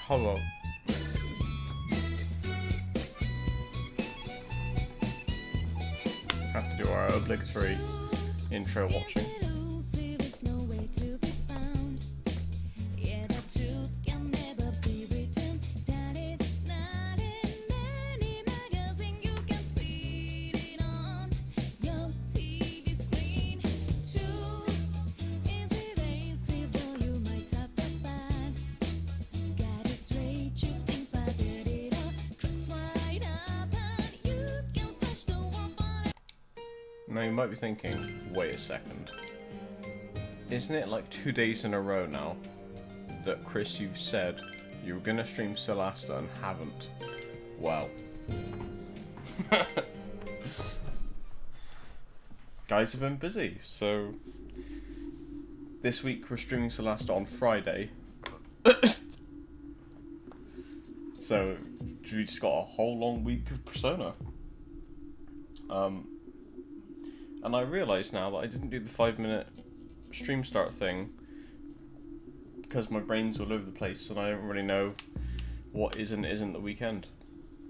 Hold on. Have to do our obligatory intro watching. Now you might be thinking, wait a second. Isn't it like 2 days in a row now that Chris, you've said you were gonna stream Solasta and haven't? Well. Guys have been busy, so this week we're streaming Solasta on Friday. So we just got a whole long week of Persona. And I realise now that I didn't do the 5-minute stream start thing because my brain's all over the place and I don't really know what is and isn't the weekend.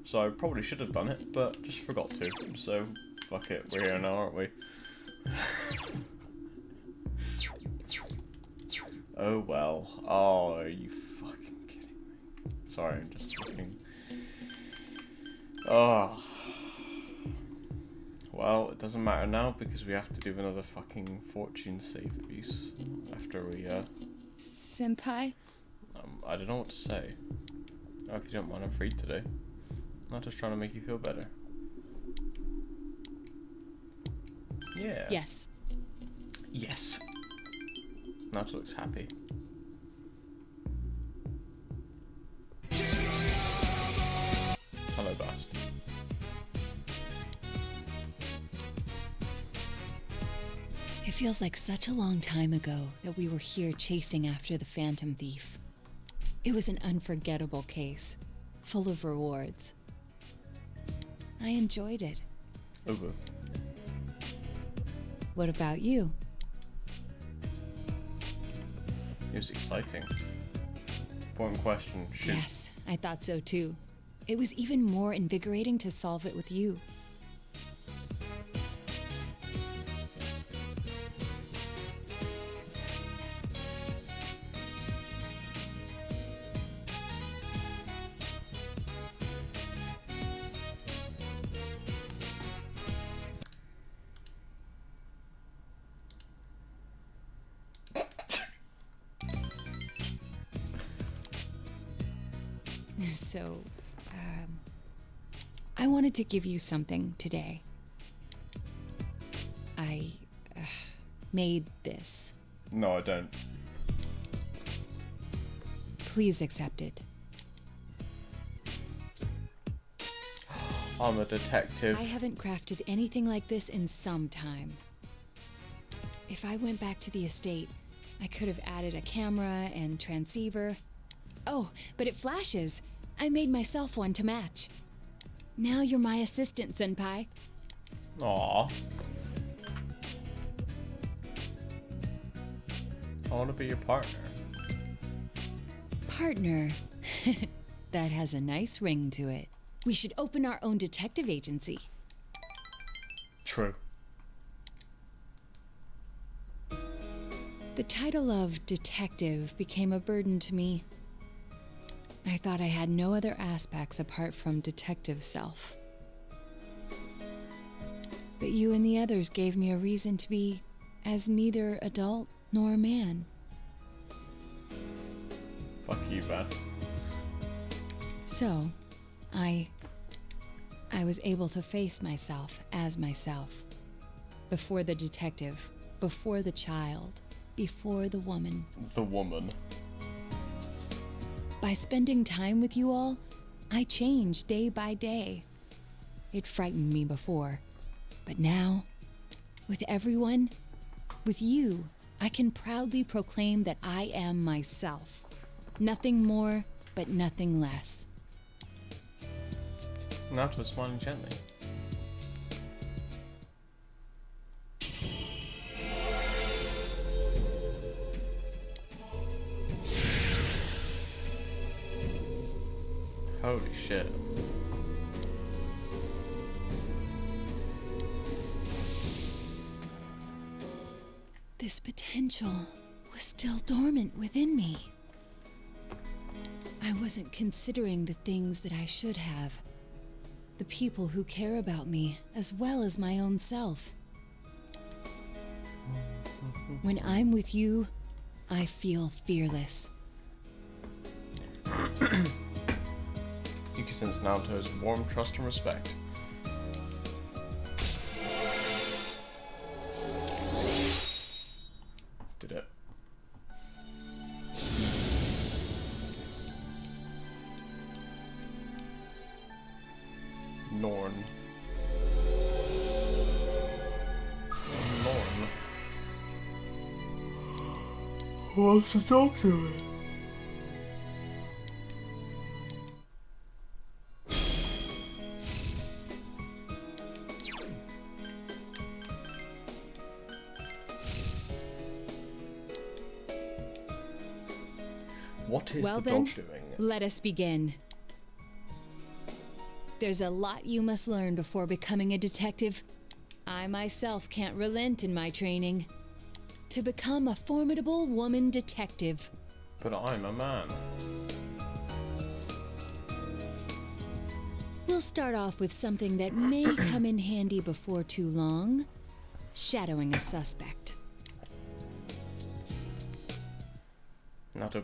So I probably should have done it, but just forgot to. So fuck it, we're here now, aren't we? Oh well. Oh, are you fucking kidding me? Sorry, I'm just looking. Oh. Well, it doesn't matter now because we have to do another fucking fortune save abuse after we, Senpai? I don't know what to say. Oh, if you don't mind, I'm free today. I'm just trying to make you feel better. Yeah. Yes. Yes. Nato looks happy. Hello, Bast. It feels like such a long time ago that we were here chasing after the Phantom Thief. It was an unforgettable case, full of rewards. I enjoyed it. Over. What about you? It was exciting. Important question. Shoot. Yes, I thought so too. It was even more invigorating to solve it with you. So, I wanted to give you something today. I made this. No, I don't. Please accept it. I'm a detective. I haven't crafted anything like this in some time. If I went back to the estate, I could have added a camera and transceiver. Oh, but it flashes. I made myself one to match. Now you're my assistant, Senpai. Aww. I want to be your partner. Partner. That has a nice ring to it. We should open our own detective agency. True. The title of detective became a burden to me. I thought I had no other aspects apart from detective self. But you and the others gave me a reason to be as neither adult nor man. Fuck you, Beth. So, I was able to face myself as myself. Before the detective, before the child, before the woman. The woman. By spending time with you all, I changed day by day. It frightened me before, but now, with everyone, with you, I can proudly proclaim that I am myself. Nothing more, but nothing less. Nato was smiling gently. Holy shit. This potential was still dormant within me. I wasn't considering the things that I should have. The people who care about me, as well as my own self. When I'm with you, I feel fearless. You can sense Naoto's warm trust and respect. Did it? Norn. Norn. What's the dog doing? What is Well the then, dog doing? let us begin. There's a lot you must learn before becoming a detective. I myself can't relent in my training. To become a formidable woman detective. But I'm a man. We'll start off with something that may come in handy before too long. Shadowing a suspect. Naoto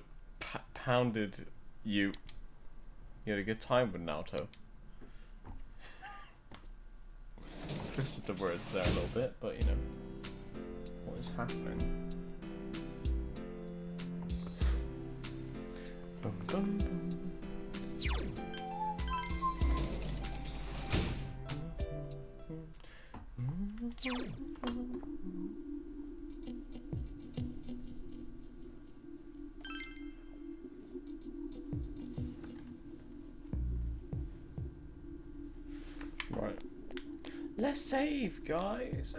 pounded you. You had a good time with Naoto. Twisted the words there a little bit, but you know. What is happening? Bum, bum, bum. Right. Let's save, guys.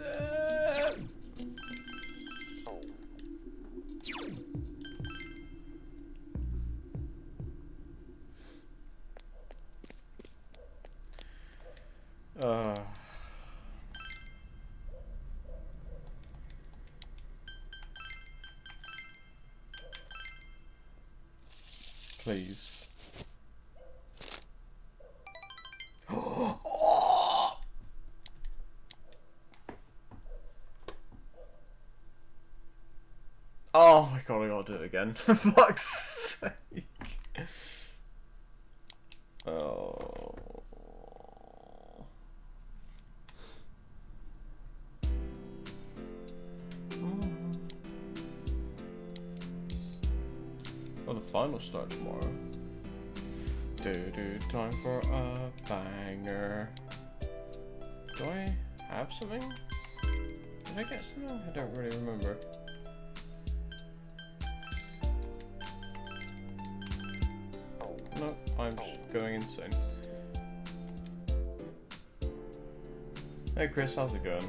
Please. Oh my god, I gotta do it again. For fuck's sake. Oh. Oh, the final start tomorrow. Time for a banger. Do I have something? Did I get something? I don't really remember. No, I'm just going insane. Hey Chris, how's it going?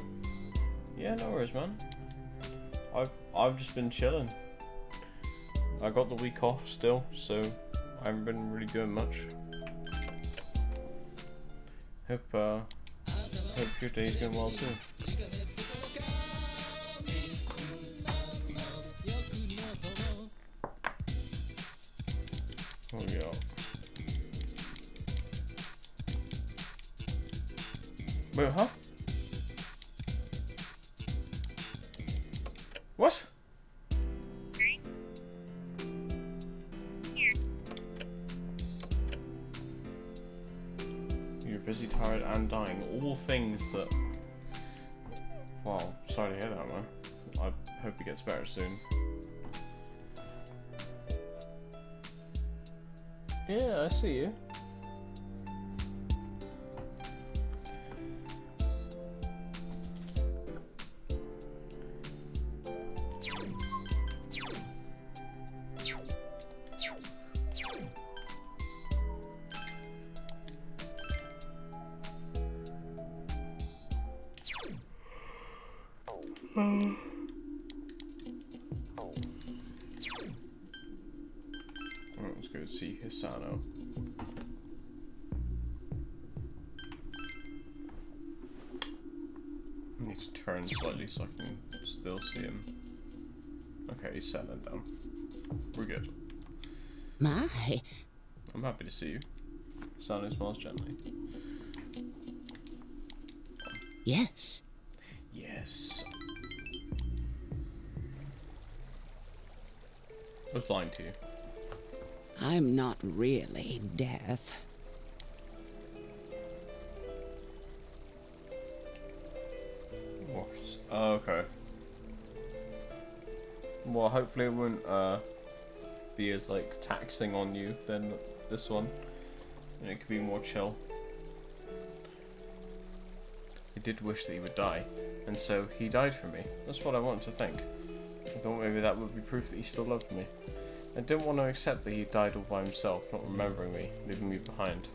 Yeah, no worries, man. I've just been chilling. I got the week off still, so I haven't been really doing much. Hope your day's going well too. Oh yeah. Wait, huh? What? You're busy, tired, and dying. All things that... Wow, sorry to hear that, man. I hope he gets better soon. Yeah, I see you. Let's go see Hisano. down slightly so I can still see him. Okay, he's settling down. We're good. My, I'm happy to see you. Sano smiles gently. yes. Yes. I was lying to you. I'm not really death. What? Oh, okay. Well, hopefully it won't be as like taxing on you than this one, and it could be more chill. I did wish that he would die, and so he died for me. That's what I wanted to think. I thought maybe that would be proof that he still loved me. I didn't want to accept that he died all by himself, not remembering me, leaving me behind.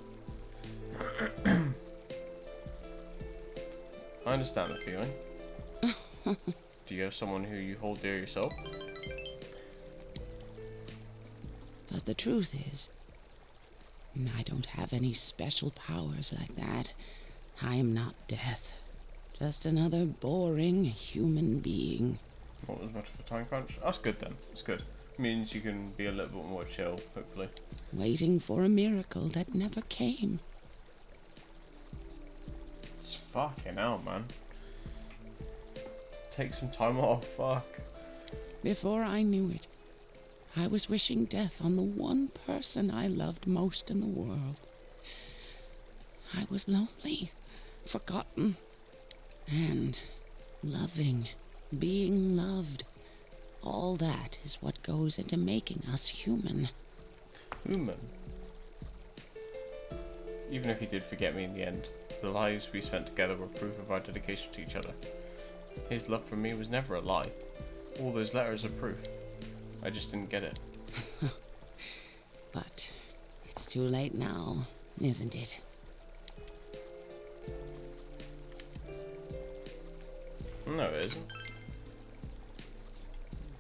I understand the feeling. Do you have someone who you hold dear yourself? But the truth is, I don't have any special powers like that. I am not death. Just another boring human being. Not as much of a time crunch. That's good then. It's good. Means you can be a little bit more chill, hopefully. Waiting for a miracle that never came. It's fucking hell, man. Take some time off, fuck. Before I knew it, I was wishing death on the one person I loved most in the world. I was lonely, forgotten, and loving, being loved. All that is what goes into making us human. Human. Even if he did forget me in the end, the lives we spent together were proof of our dedication to each other. His love for me was never a lie. All those letters are proof. I just didn't get it. But it's too late now, isn't it? No, it isn't.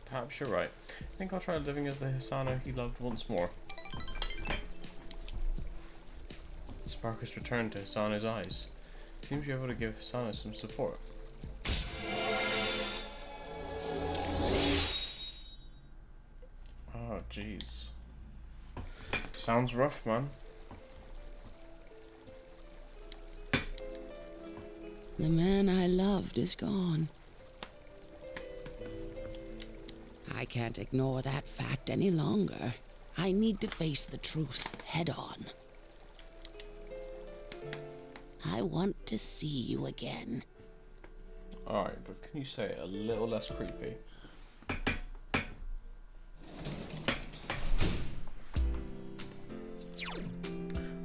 Perhaps you're right. I think I'll try living as the Hisano he loved once more. The spark has returned to Hisano's eyes. Seems you're able to give Hisano some support. Oh, jeez. Sounds rough, man. The man I loved is gone. I can't ignore that fact any longer. I need to face the truth head on. I want to see you again. Alright, but can you say it a little less creepy?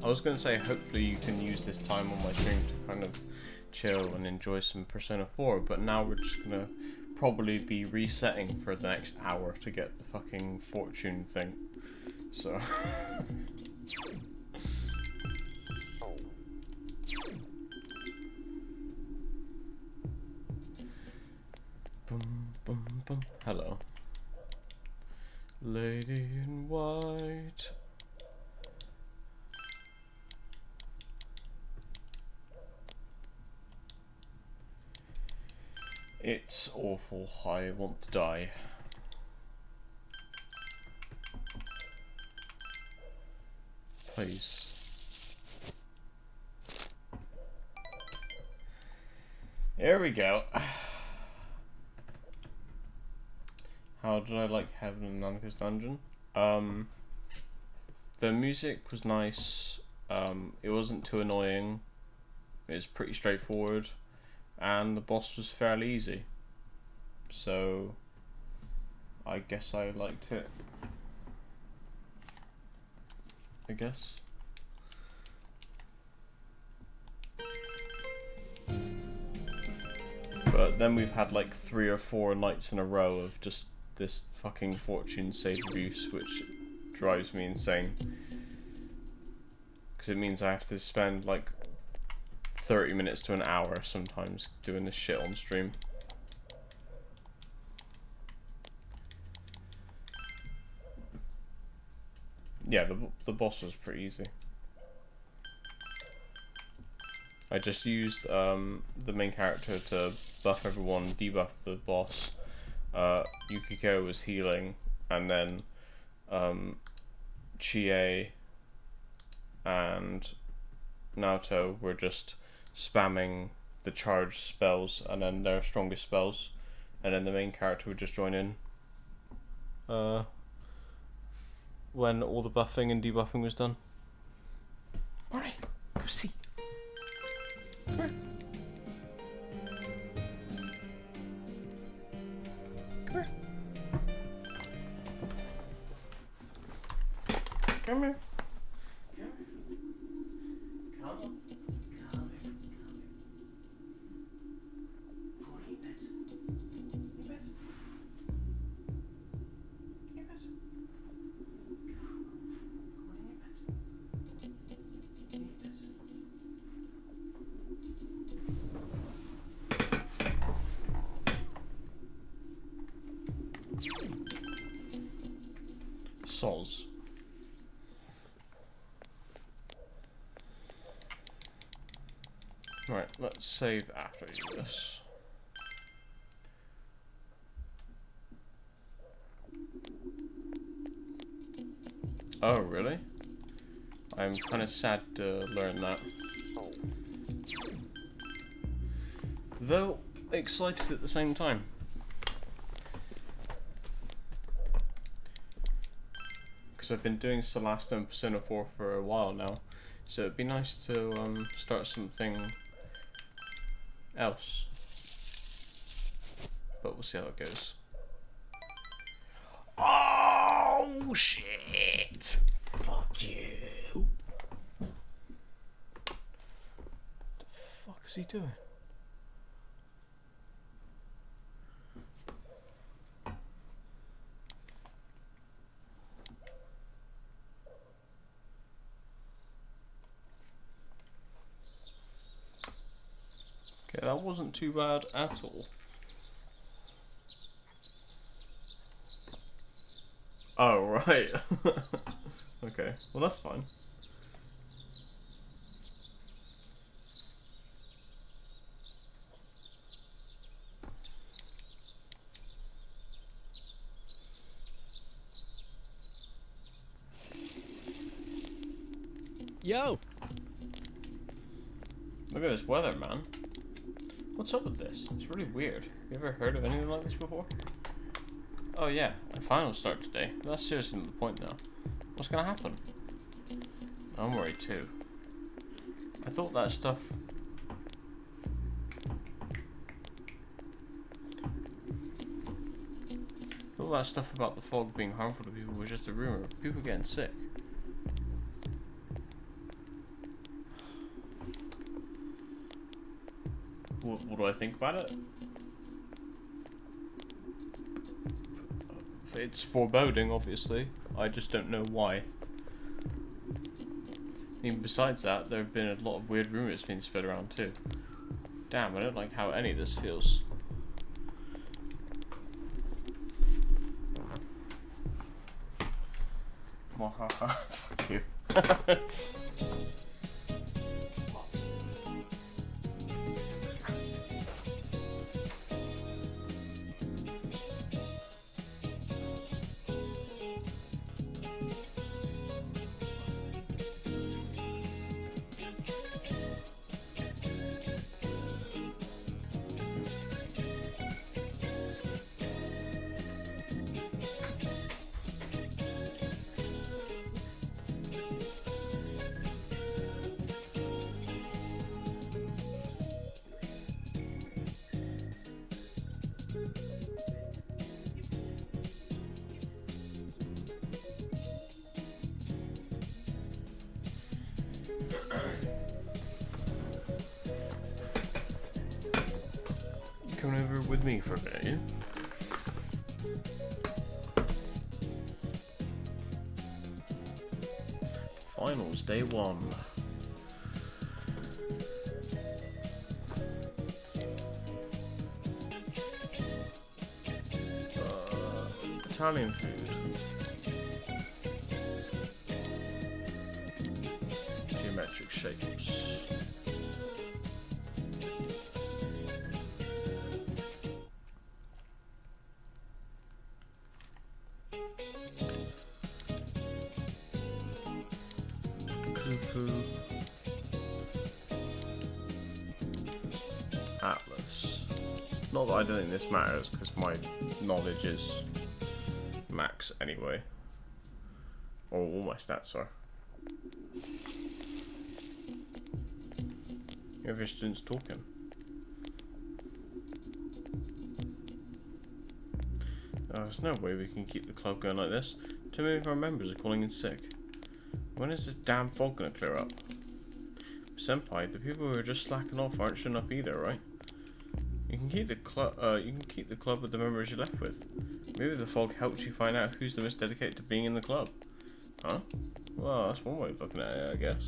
I was going to say hopefully you can use this time on my stream to kind of chill and enjoy some Persona 4, but now we're just going to probably be resetting for the next hour to get the fucking fortune thing. So... Boom, boom, boom. Hello. Lady in white. It's awful. I want to die. Please. There we go. How did I like Heaven and Nanaka's Dungeon? The music was nice. It wasn't too annoying. It was pretty straightforward. And the boss was fairly easy. So I guess I liked it. I guess. But then we've had like 3 or 4 nights in a row of just this fucking fortune save abuse, which drives me insane. Because it means I have to spend like 30 minutes to an hour sometimes doing this shit on stream. Yeah, the boss was pretty easy. I just used the main character to buff everyone, debuff the boss. Yukiko was healing, and then Chie and Naoto were just spamming the charged spells and then their strongest spells, and then the main character would just join in when all the buffing and debuffing was done. Alright, go see. Come here. Come here. Come here. Soz. Right, let's save after I do this. Oh, really? I'm kind of sad to learn that. Though, excited at the same time. Because I've been doing Celeste and Persona 4 for a while now. So it'd be nice to start something else. But we'll see how it goes. Oh shit! Fuck you! What the fuck is he doing? Okay, that wasn't too bad at all. Oh, right. Okay, well that's fine. Yo! Look at this weather, man. What's up with this? It's really weird. You ever heard of anything like this before? Oh yeah, a final start today. That's seriously the point now. What's gonna happen? I'm worried too. I thought that stuff... all that stuff about the fog being harmful to people was just a rumor. People getting sick. What do I think about it? It's foreboding, obviously. I just don't know why. Even besides that, there have been a lot of weird rumors being spread around too. Damn, I don't like how any of this feels. Wahaha, fuck you. Coming over with me for a minute, yeah? Finals, day one. Italian food. Geometric shapes. Tofu. Atlas. Not that I don't think this matters, because my knowledge is max anyway. Or all my stats are. Every student's talking. There's no way we can keep the club going like this. Too many of our members are calling in sick. When is this damn fog gonna clear up? Senpai, the people who are just slacking off aren't showing up either, right? You can keep the club. You can keep the club with the members you're left with. Maybe the fog helps you find out who's the most dedicated to being in the club. Huh? Well, that's one way of looking at it, I guess.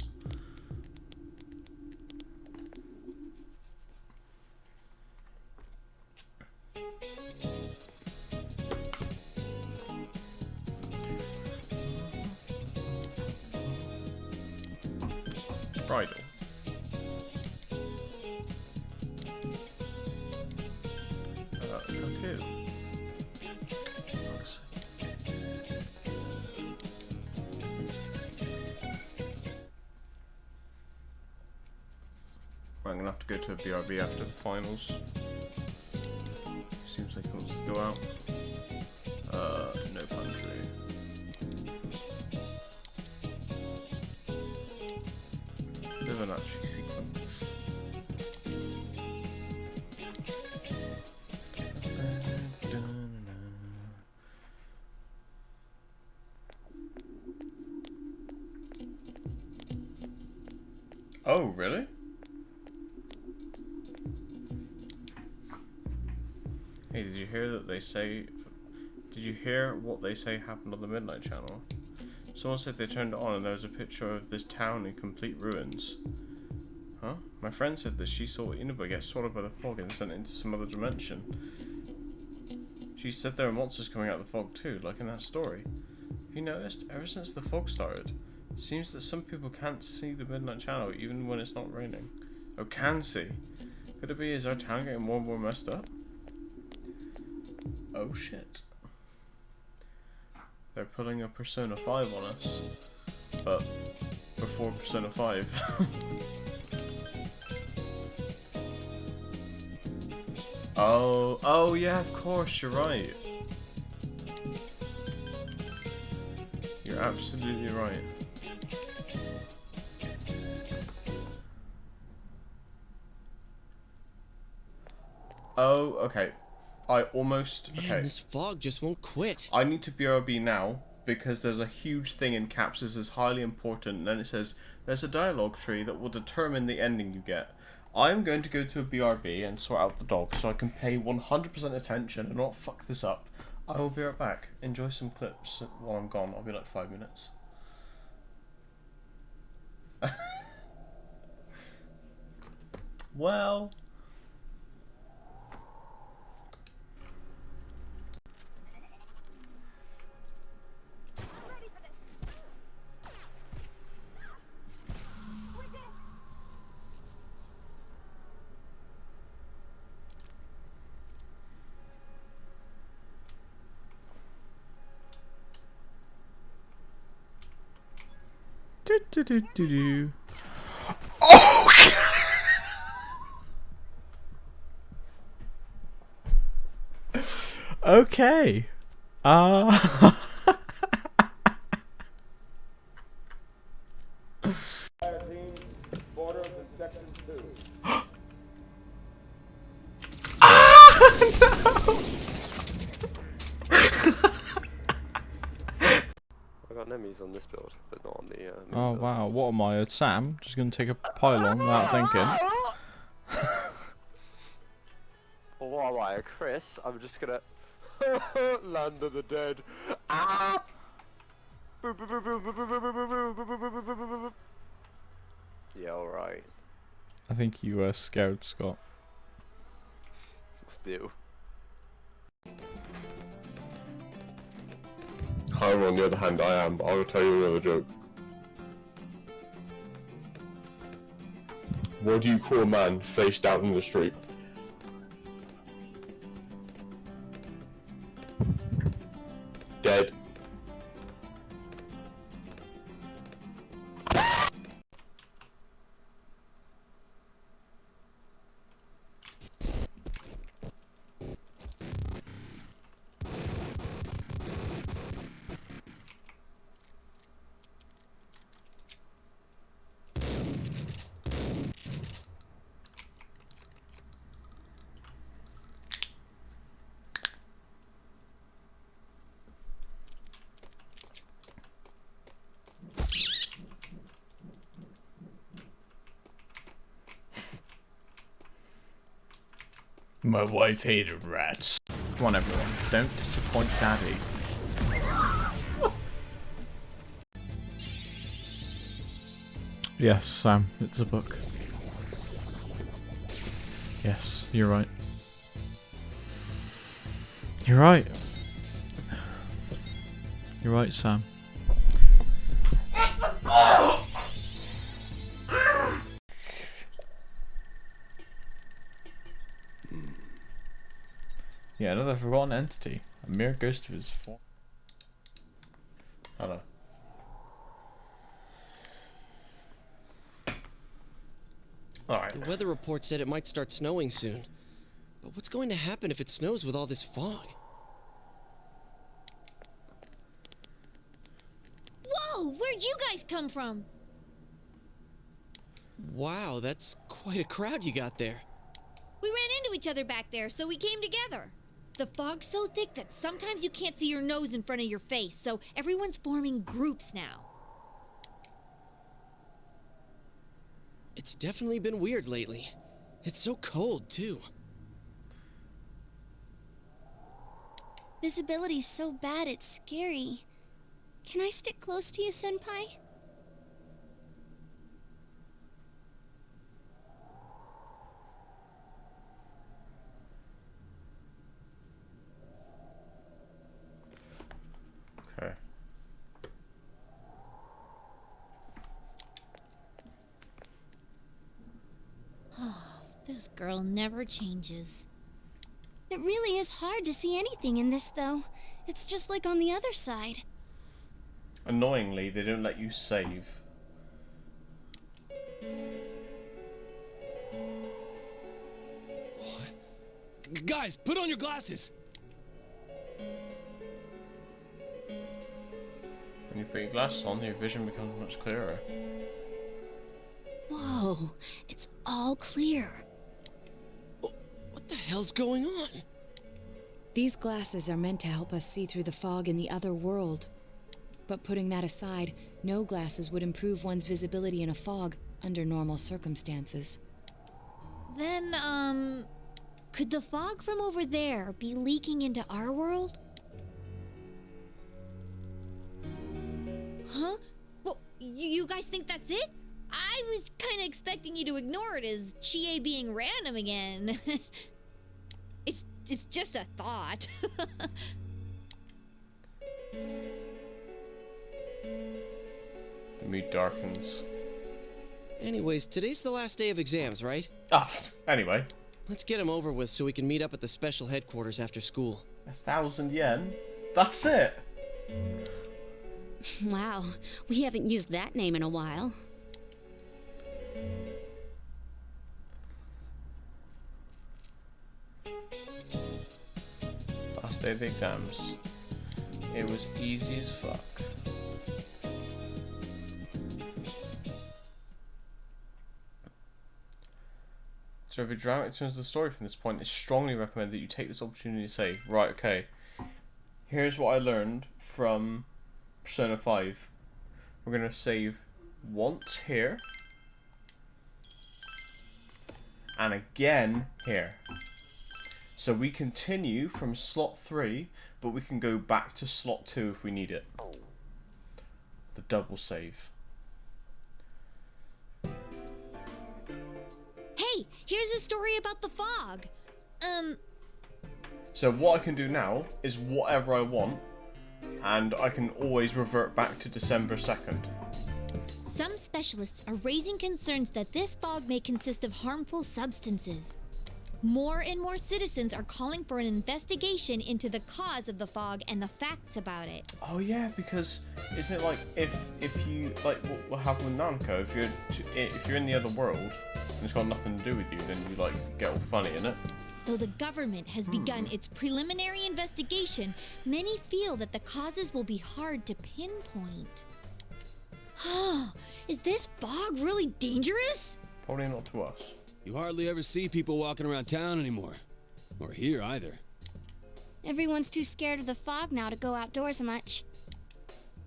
Friday. Cuckoo. I'm gonna have to go to a BRB after the finals. Seems like he wants to go out. No country. Fibonacci sequence. Oh, really? Hey, did you hear that they say... Did you hear what they say happened on the Midnight Channel? Someone said they turned it on and there was a picture of this town in complete ruins. Huh? My friend said that she saw Inuba get swallowed by the fog and sent into some other dimension. She said there are monsters coming out of the fog too, like in that story. Have you noticed? Ever since the fog started, it seems that some people can't see the Midnight Channel even when it's not raining. Oh, can see? Could it be, is our town getting more and more messed up? Oh shit. They're pulling a Persona 5 on us. But before Persona 5. Oh yeah, of course, you're right. You're absolutely right. Oh, okay. I almost... Man, okay. this fog just won't quit. I need to BRB now, because there's a huge thing in caps. This is highly important, and then it says, there's a dialogue tree that will determine the ending you get. I'm going to go to a BRB and sort out the dog, so I can pay 100% attention and not fuck this up. I will be right back. Enjoy some clips while I'm gone. I'll be like 5 minutes. Well... Do. Oh! Okay. Borders in section 2. No! I got enemies on this build, but not on the. Oh build. wow, what am I, Sam? Just gonna take a pylon without thinking. Or what am I, Chris? I'm just gonna land of the dead. Ah! Yeah, alright. I think you were scared, Scott. Still. However, on the other hand, I am, but I will tell you another joke. What do you call a man face down in the street? Dead. My wife hated rats. Come on, everyone. Don't disappoint Daddy. Yes, Sam, it's a book. Yes, you're right. You're right. You're right, Sam. Yeah, another forgotten entity. A mere ghost of his form. Hello. Alright. The weather report said it might start snowing soon. But what's going to happen if it snows with all this fog? Whoa! Where'd you guys come from? Wow, that's quite a crowd you got there. We ran into each other back there, so we came together. The fog's so thick that sometimes you can't see your nose in front of your face, so everyone's forming groups now. It's definitely been weird lately. It's so cold, too. Visibility's so bad it's scary. Can I stick close to you, Senpai? Okay. This girl never changes. It really is hard to see anything in this, though. It's just like on the other side. Annoyingly, they don't let you save. Guys, put on your glasses! When you put your glasses on, your vision becomes much clearer. Whoa, it's all clear. What the hell's going on? These glasses are meant to help us see through the fog in the other world. But putting that aside, no glasses would improve one's visibility in a fog under normal circumstances. Then, could the fog from over there be leaking into our world? Huh? Well, you guys think that's it? I was kind of expecting you to ignore it as Chie being random again. It's just a thought. The mood darkens. Anyways, today's the last day of exams, right? Ah, anyway. Let's get them over with so we can meet up at the special headquarters after school. 1,000 yen? That's it? Wow, we haven't used that name in a while. Last day of the exams. It was easy as fuck. So if a dramatic turns to the story from this point, it's strongly recommended that you take this opportunity to say, right, okay, here's what I learned from Persona 5. We're going to save once here. And again here. So we continue from slot 3, but we can go back to slot 2 if we need it. The double save. Hey, here's a story about the fog. So what I can do now is whatever I want, and I can always revert back to December 2nd. Some specialists are raising concerns that this fog may consist of harmful substances. More and more citizens are calling for an investigation into the cause of the fog and the facts about it. Oh yeah, because isn't it like if you like what happened with Namco? If you're in the other world and it's got nothing to do with you, then you like get all funny in it. Though the government has begun its preliminary investigation, many feel that the causes will be hard to pinpoint. Is this fog really dangerous? Probably not to us. You hardly ever see people walking around town anymore. Or here either. Everyone's too scared of the fog now to go outdoors much.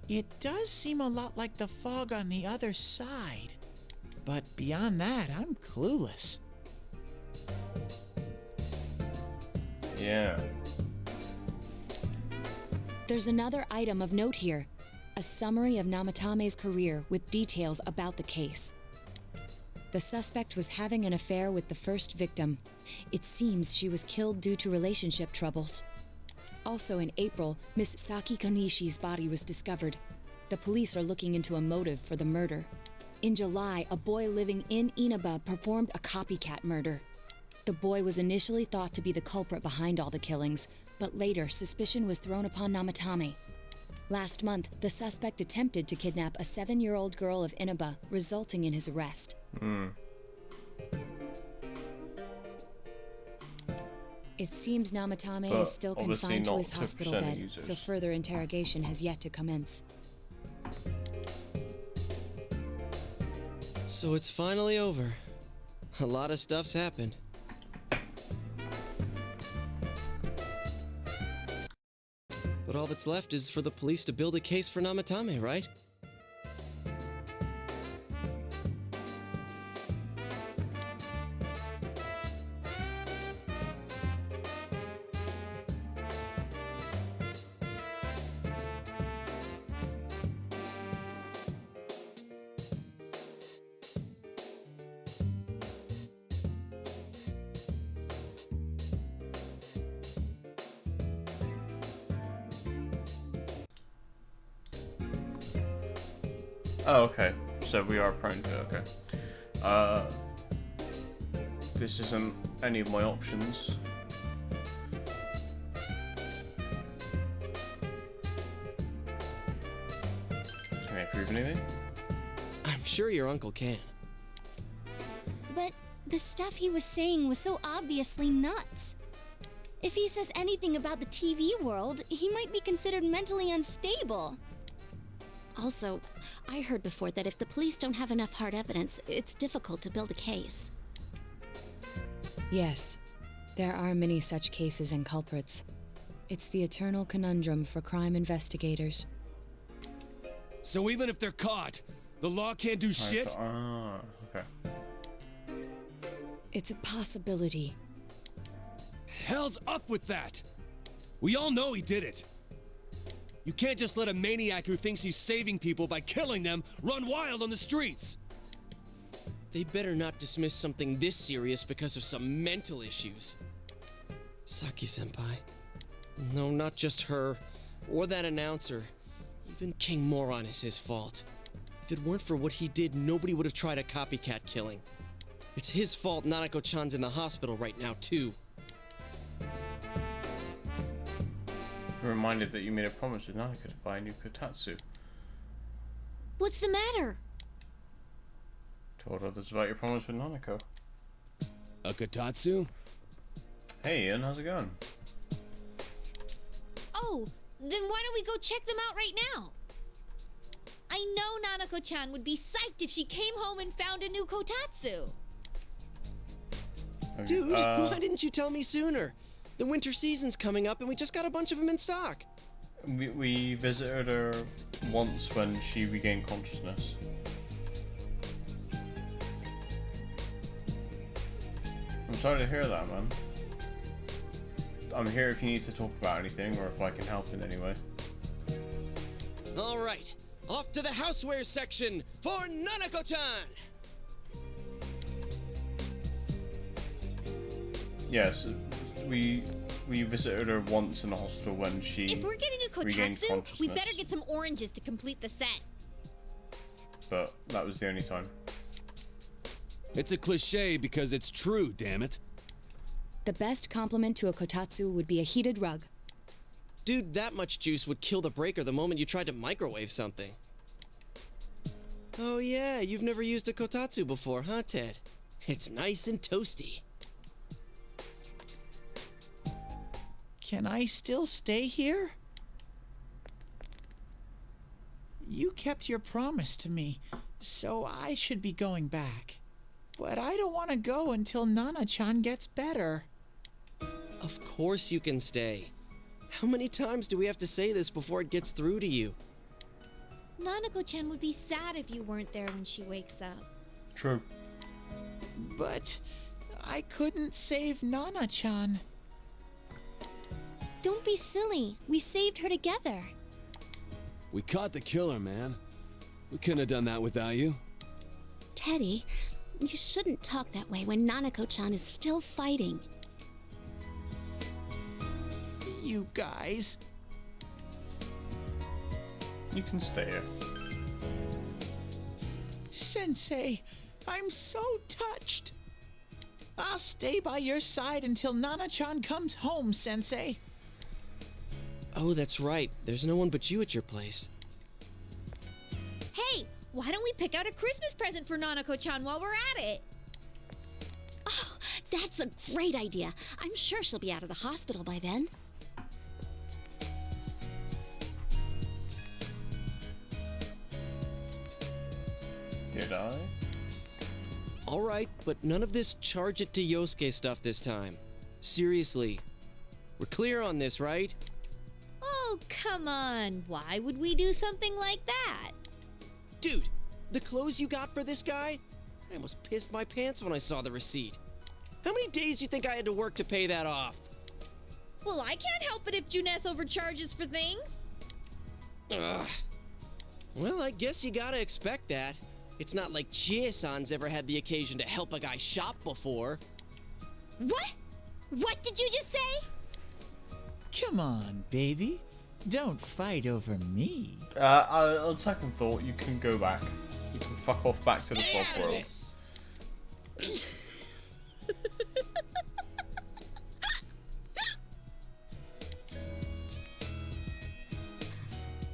It does seem a lot like the fog on the other side. But beyond that, I'm clueless. Yeah. There's another item of note here. A summary of Namatame's career with details about the case. The suspect was having an affair with the first victim. It seems she was killed due to relationship troubles. Also in April, Miss Saki Konishi's body was discovered. The police are looking into a motive for the murder. In July, a boy living in Inaba performed a copycat murder. The boy was initially thought to be the culprit behind all the killings, but later suspicion was thrown upon Namatame. Last month, the suspect attempted to kidnap a 7-year-old girl of Inaba, resulting in his arrest. It seems Namatame is still confined to his hospital bed, so further interrogation has yet to commence. So it's finally over. A lot of stuff's happened. But all that's left is for the police to build a case for Namatame, right? Oh, okay. So we are prone to it, okay. This isn't any of my options. Can I prove anything? I'm sure your uncle can. But the stuff he was saying was so obviously nuts. If he says anything about the TV world, he might be considered mentally unstable. Also, I heard before that if the police don't have enough hard evidence, it's difficult to build a case. Yes, there are many such cases and culprits. It's the eternal conundrum for crime investigators. So even if they're caught, the law can't do shit? Okay. It's a possibility. Hell's up with that? We all know he did it. You can't just let a maniac who thinks he's saving people by killing them run wild on the streets. They better not dismiss something this serious because of some mental issues. Saki-senpai. No, not just her, or that announcer. Even King Moron is his fault. If it weren't for what he did, nobody would have tried a copycat killing. It's his fault Nanako-chan's in the hospital right now, too. I'm reminded that you made a promise with Nanako to buy a new kotatsu. What's the matter? Told others about your promise with Nanako. A kotatsu? Hey Ian, how's it going? Oh, then why don't we go check them out right now? I know Nanako-chan would be psyched if she came home and found a new kotatsu. Dude, why didn't you tell me sooner? The winter season's coming up and we just got a bunch of them in stock. We visited her once when she regained consciousness. I'm sorry to hear that, man. I'm here if you need to talk about anything or if I can help in any way. Alright, off to the housewares section for Nanako-chan! Yes, we visited her once in the hospital when she If we're getting a regained kotatsu, consciousness. we better get some oranges to complete the set. But that was the only time. It's a cliche because it's true, damn it. The best compliment to a kotatsu would be a heated rug. Dude, that much juice would kill the breaker the moment you tried to microwave something. Oh yeah, you've never used a kotatsu before, huh, Ted? It's nice and toasty. Can I still stay here? You kept your promise to me, so I should be going back. But I don't want to go until Nana-chan gets better. Of course you can stay. How many times do we have to say this before it gets through to you? Nanako-chan would be sad if you weren't there when she wakes up. True. But I couldn't save Nana-chan. Don't be silly. We saved her together. We caught the killer, man. We couldn't have done that without you. Teddy, you shouldn't talk that way when Nanako-chan is still fighting. You guys. You can stay here. Sensei, I'm so touched. I'll stay by your side until Nana-chan comes home, Sensei. Oh, that's right. There's no one but you at your place. Hey, why don't we pick out a Christmas present for Nanako-chan while we're at it? Oh, that's a great idea. I'm sure she'll be out of the hospital by then. Did I? All right, but none of this charge it to Yosuke stuff this time. Seriously. We're clear on this, right? Oh, come on. Why would we do something like that? Dude, the clothes you got for this guy? I almost pissed my pants when I saw the receipt. How many days do you think I had to work to pay that off? Well, I can't help it if Juness overcharges for things. Ugh. Well, I guess you gotta expect that. It's not like Chie-san's ever had the occasion to help a guy shop before. What? What did you just say? Come on, baby. Don't fight over me. On second thought, you can go back. You can fuck off back to the Stay vlog out of world. this.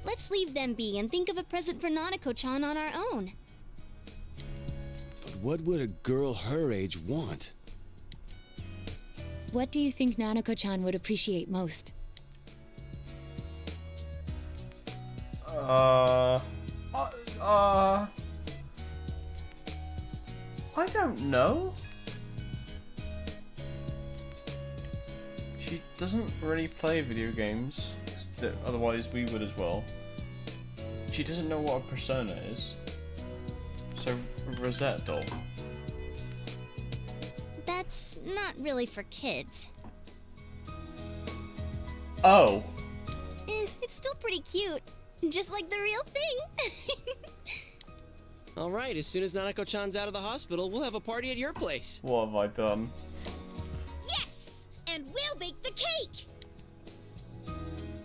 Let's leave them be and think of a present for Nanako-chan on our own. But what would a girl her age want? What do you think Nanako-chan would appreciate most? I don't know. She doesn't really play video games, otherwise we would as well. She doesn't know what a persona is. So, Rosette doll. That's not really for kids. Oh! It's still pretty cute. Just like the real thing. All right, as soon as Nanako-chan's out of the hospital, we'll have a party at your place. What have I done? Yes! And we'll bake the cake!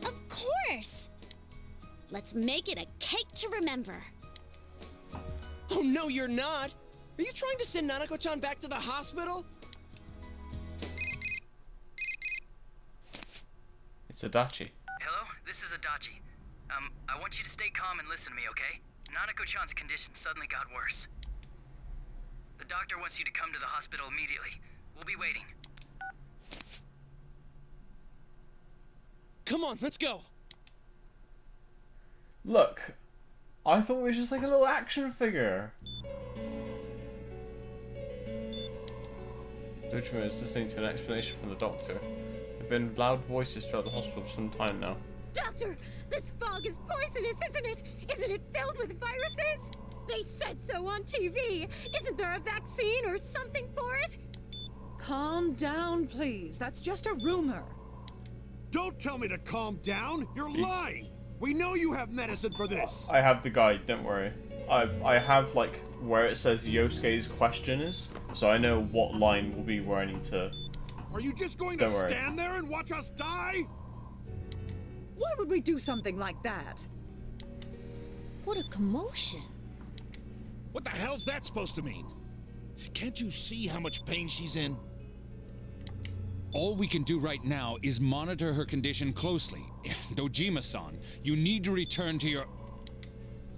Of course. Let's make it a cake to remember. Oh, no, you're not. Are you trying to send Nanako-chan back to the hospital? It's Adachi. Hello, this is Adachi. I want you to stay calm and listen to me, okay? Nanako-chan's condition suddenly got worse. The doctor wants you to come to the hospital immediately. We'll be waiting. Come on, let's go. Look, I thought it was just like a little action figure. Dojima is listening to an explanation from the doctor. There have been loud voices throughout the hospital for some time now. Doctor, this fog is poisonous, isn't it? Isn't it filled with viruses? They said so on TV. Isn't there a vaccine or something for it? Calm down, please. That's just a rumor. Don't tell me to calm down. You're lying. We know you have medicine for this. I have the guide, don't worry. I have like where it says Yosuke's question is, so I know what line will be where I need to. Are you just going to stand there and watch us die? Why would we do something like that? What a commotion. What the hell's that supposed to mean? Can't you see how much pain she's in? All we can do right now is monitor her condition closely. Dojima-san, you need to return to your...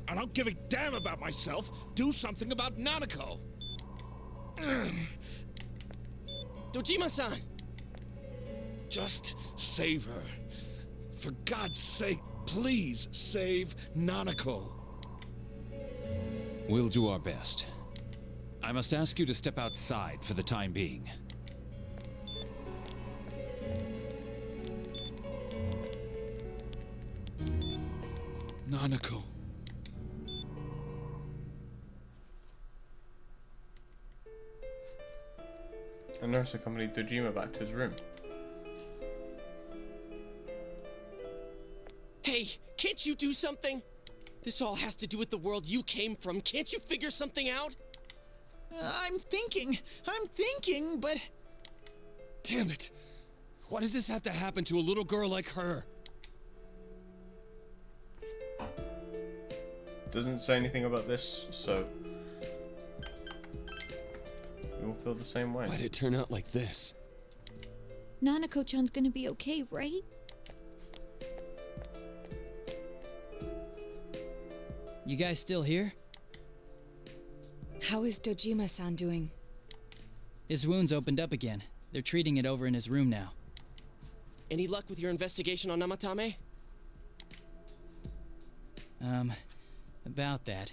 I don't give a damn about myself. Do something about Nanako. Dojima-san! Just save her. For God's sake, please save Nanako. We'll do our best. I must ask you to step outside for the time being. Nanako. A nurse accompanied Dojima back to his room. Hey, can't you do something? This all has to do with the world you came from. Can't you figure something out? I'm thinking, but... Damn it! Why does this have to happen to a little girl like her? Doesn't say anything about this, so you will feel the same way. Why'd it turn out like this? Nanako-chan's gonna be okay, right? You guys still here? How is Dojima-san doing? His wounds opened up again. They're treating it over in his room now. Any luck with your investigation on Namatame? About that.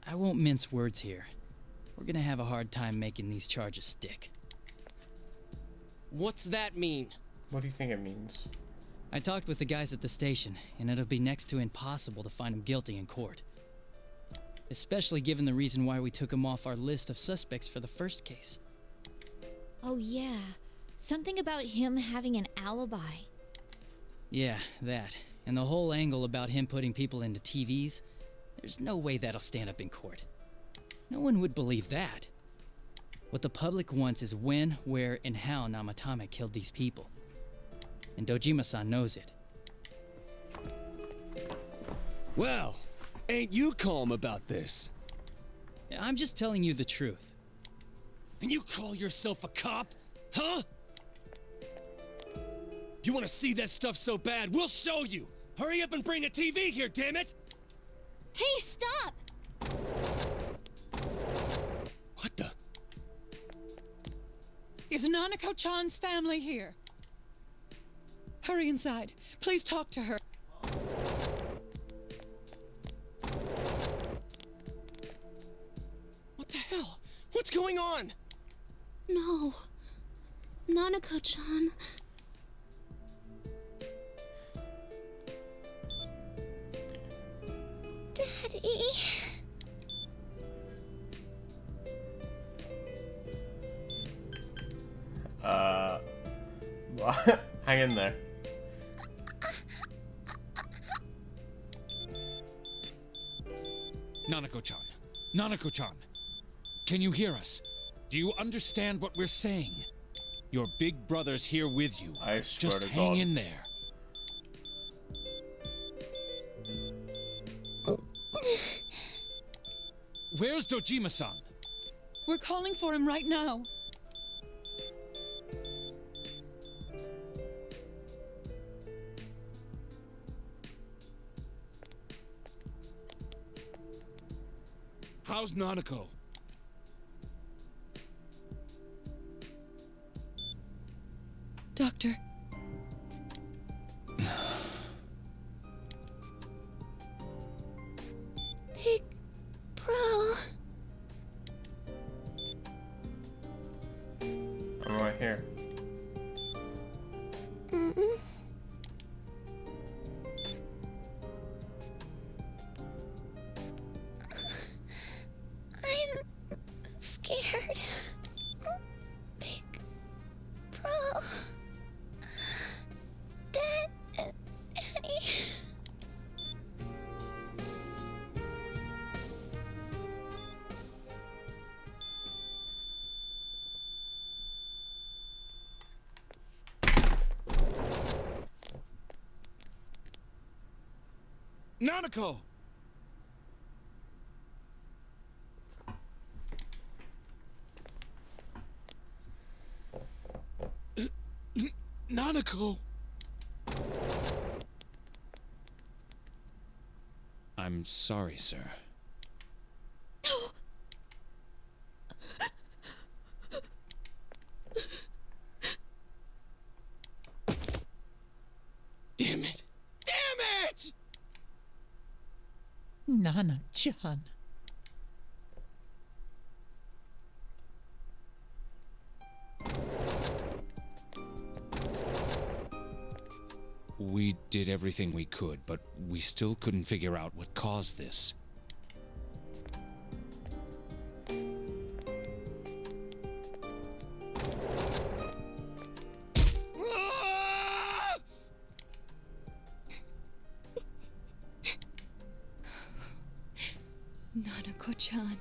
I won't mince words here. We're gonna have a hard time making these charges stick. What's that mean? What do you think it means? I talked with the guys at the station, and it'll be next to impossible to find him guilty in court. Especially given the reason why we took him off our list of suspects for the first case. Oh yeah, something about him having an alibi. Yeah, that. And the whole angle about him putting people into TVs, there's no way that'll stand up in court. No one would believe that. What the public wants is when, where, and how Namatame killed these people. And Dojima-san knows it. Well, ain't you calm about this? I'm just telling you the truth. And you call yourself a cop? Huh? If you want to see that stuff so bad, we'll show you! Hurry up and bring a TV here, damn it! Hey, stop! What the? Is Nanako-chan's family here? Hurry inside. Please talk to her. What the hell? What's going on? No. Nanako-chan. Daddy. Hang in there. Nanako-chan. Nanako-chan. Can you hear us? Do you understand what we're saying? Your big brother's here with you. I swear Just to hang God. in there. Where's Dojima-san? We're calling for him right now. How's Nanako? Doctor. Big bro. I'm right here. Mm-mm. I'm scared. Big bro. Daddy. Nanako! Nanako! I'm sorry, sir. Damn it! Damn it! Nana-chan. We did everything we could, but we still couldn't figure out what caused this. Nanako-chan.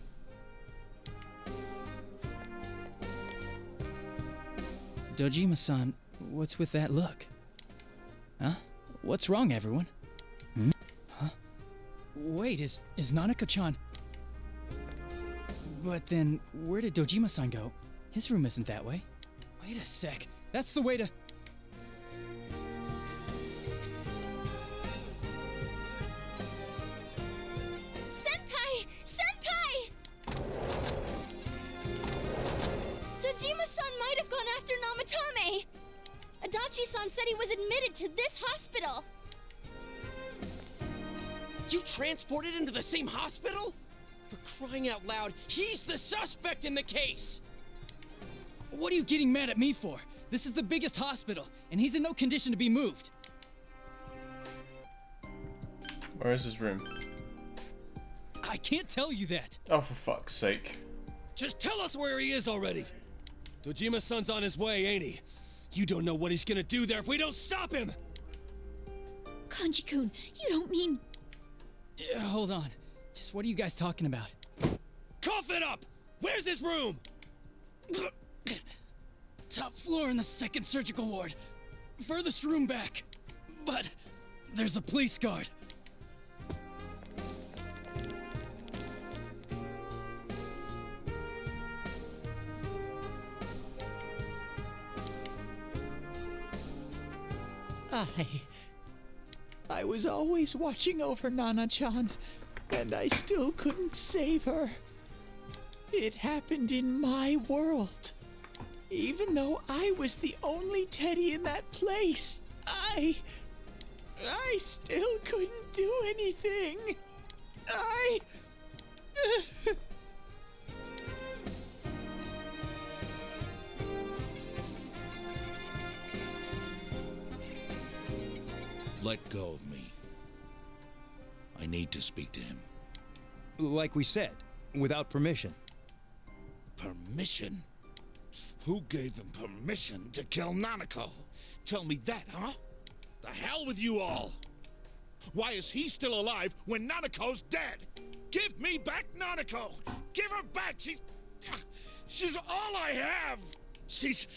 Dojima-san, what's with that look? Huh? What's wrong, everyone? Huh? Wait, is Nanako-chan... But then, where did Dojima-san go? His room isn't that way. Wait a sec. That's the way to... Senpai! Senpai! Dojima-san might have gone after Namatame! Adachi-san said he was admitted to this hospital! You transported him to the same hospital? For crying out loud, he's the suspect in the case! What are you getting mad at me for? This is the biggest hospital, and he's in no condition to be moved. Where is his room? I can't tell you that. Oh, for fuck's sake. Just tell us where he is already! Dojima-san's on his way, ain't he? You don't know what he's gonna do there if we don't stop him! Kanji-kun, you don't mean... Yeah, hold on. Just what are you guys talking about? Cough it up! Where's his room? Top floor in the second surgical ward. Furthest room back. But there's a police guard. I was always watching over Nana-chan, and I still couldn't save her. It happened in my world. Even though I was the only teddy in that place, I still couldn't do anything. Let go of me. I need to speak to him. Like we said, without permission. Permission? Who gave him permission to kill Nanako? Tell me that, huh? The hell with you all! Why is he still alive when Nanako's dead? Give me back Nanako! Give her back! She's all I have! She's...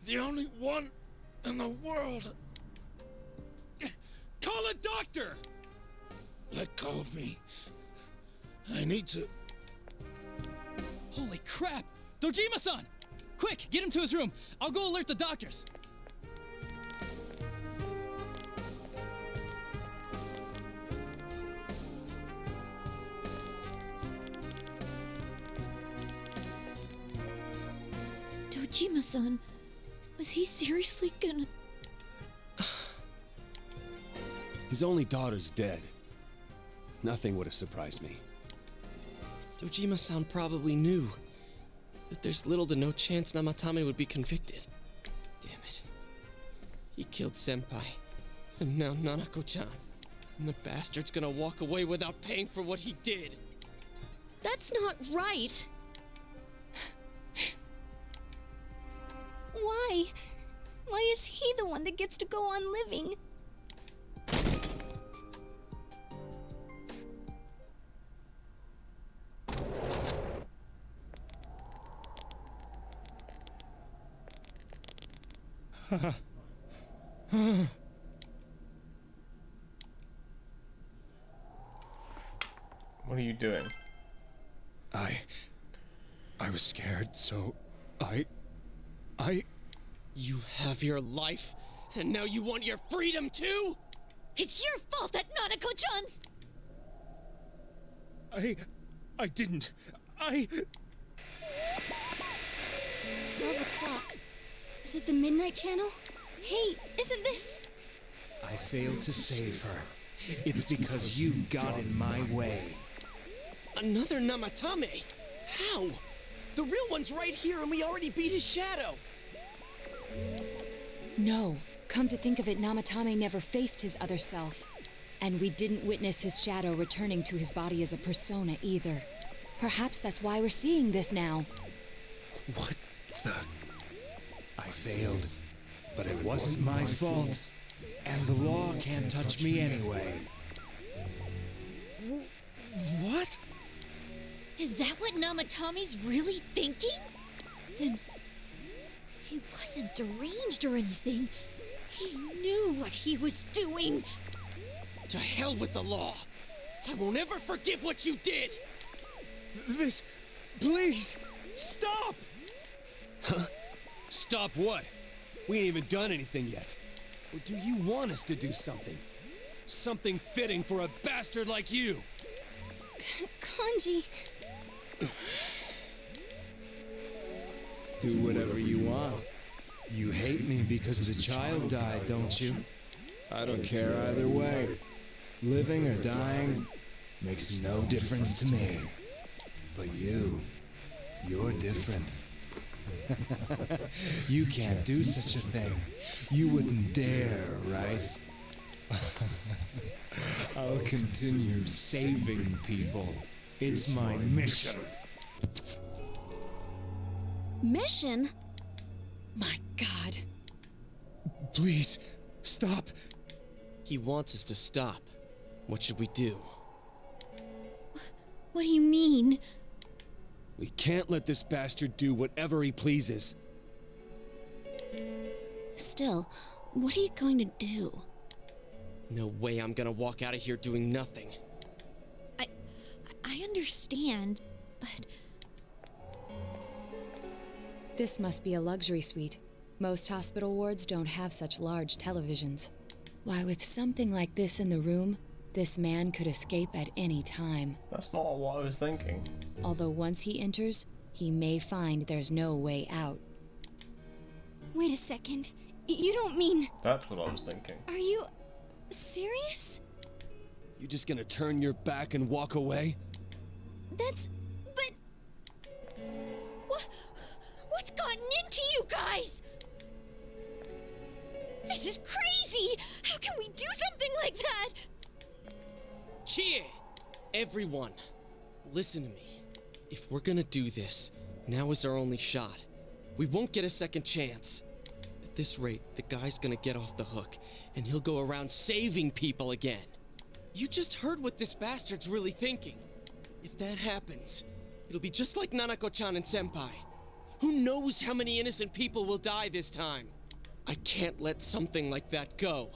the only one in the world. Call a doctor! Let go of me. I need to... Holy crap! Dojima-san! Quick, get him to his room. I'll go alert the doctors. Dojima-san, was he seriously gonna... His only daughter's dead. Nothing would have surprised me. Dojima-san probably knew that there's little to no chance Namatame would be convicted. Damn it. He killed Senpai, and now Nanako-chan. And the bastard's gonna walk away without paying for what he did. That's not right! Why? Why is he the one that gets to go on living? What are you doing? I was scared, so I... You have your life, and now you want your freedom too? It's your fault that Nanako-chan's... I didn't. 12 o'clock. Is it the Midnight Channel? Hey, isn't this... I failed to save her. It's because you got in my way. Another Namatame? How? The real one's right here and we already beat his shadow. No. Come to think of it, Namatame never faced his other self. And we didn't witness his shadow returning to his body as a persona either. Perhaps that's why we're seeing this now. What the... I failed, but it wasn't my fault. And the law can't touch me anyway. Is that what Namatomi's really thinking? Then he wasn't deranged or anything. He knew what he was doing. To hell with the law! I won't ever forgive what you did! This... please, stop! Huh? Stop what? We ain't even done anything yet. Or do you want us to do something? Something fitting for a bastard like you! Kanji... Do whatever you want. You hate me because the child died, don't you? I don't care either way. Living or dying makes no difference to me. But you're different. You can't do such a thing. You wouldn't dare, right? I'll continue saving people. It's my mission. Mission? My God. Please, stop. He wants us to stop. What should we do? What do you mean? We can't let this bastard do whatever he pleases. Still, what are you going to do? No way I'm gonna walk out of here doing nothing. I understand, but... This must be a luxury suite. Most hospital wards don't have such large televisions. Why, with something like this in the room, this man could escape at any time. That's not what I was thinking. Although once he enters, he may find there's no way out. Wait a second. You don't mean... That's what I was thinking. Are you... serious? You just gonna turn your back and walk away? That's... but... What's gotten into you guys? This is crazy! How can we do something like that? Cheer! Everyone, listen to me. If we're gonna do this, now is our only shot. We won't get a second chance. At this rate, the guy's gonna get off the hook, and he'll go around saving people again. You just heard what this bastard's really thinking. If that happens, it'll be just like Nanako-chan and Senpai. Who knows how many innocent people will die this time? I can't let something like that go.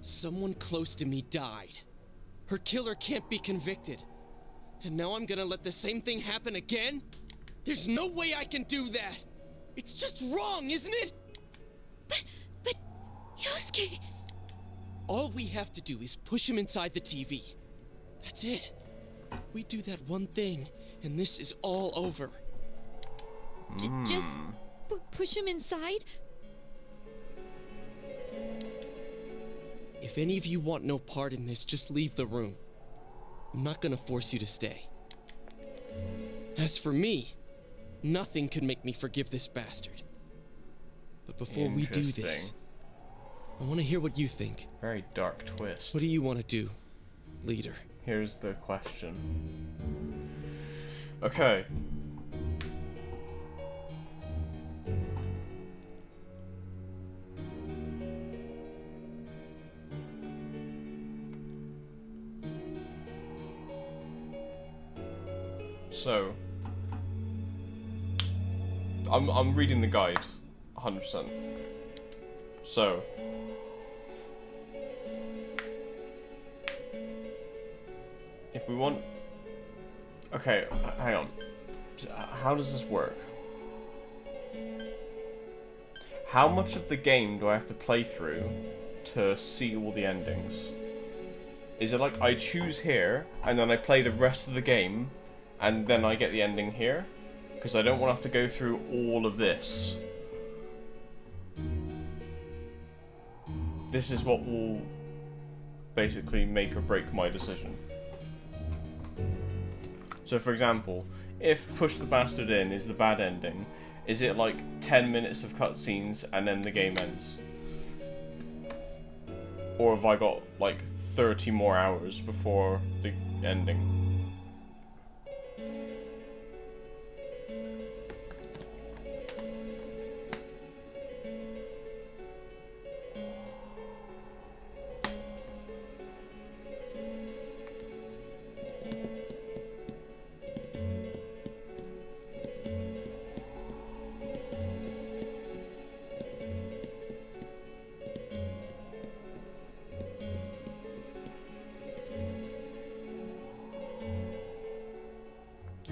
Someone close to me died. Her killer can't be convicted. And now I'm gonna let the same thing happen again? There's no way I can do that! It's just wrong, isn't it? But... Yosuke... All we have to do is push him inside the TV. That's it. We do that one thing, and this is all over. Just push him inside? If any of you want no part in this, just leave the room. I'm not gonna force you to stay. As for me, nothing could make me forgive this bastard. But before we do this, I want to hear what you think. Very dark twist. What do you want to do, leader? Here's the question. Okay. So, I'm reading the guide, 100%. So, if we want, okay, hang on. How does this work? How much of the game do I have to play through to see all the endings? Is it like I choose here and then I play the rest of the game and then I get the ending here? Because I don't want to have to go through all of this. This is what will basically make or break my decision. So for example, if Push the Bastard In is the bad ending, is it like 10 minutes of cutscenes and then the game ends? Or have I got like 30 more hours before the ending?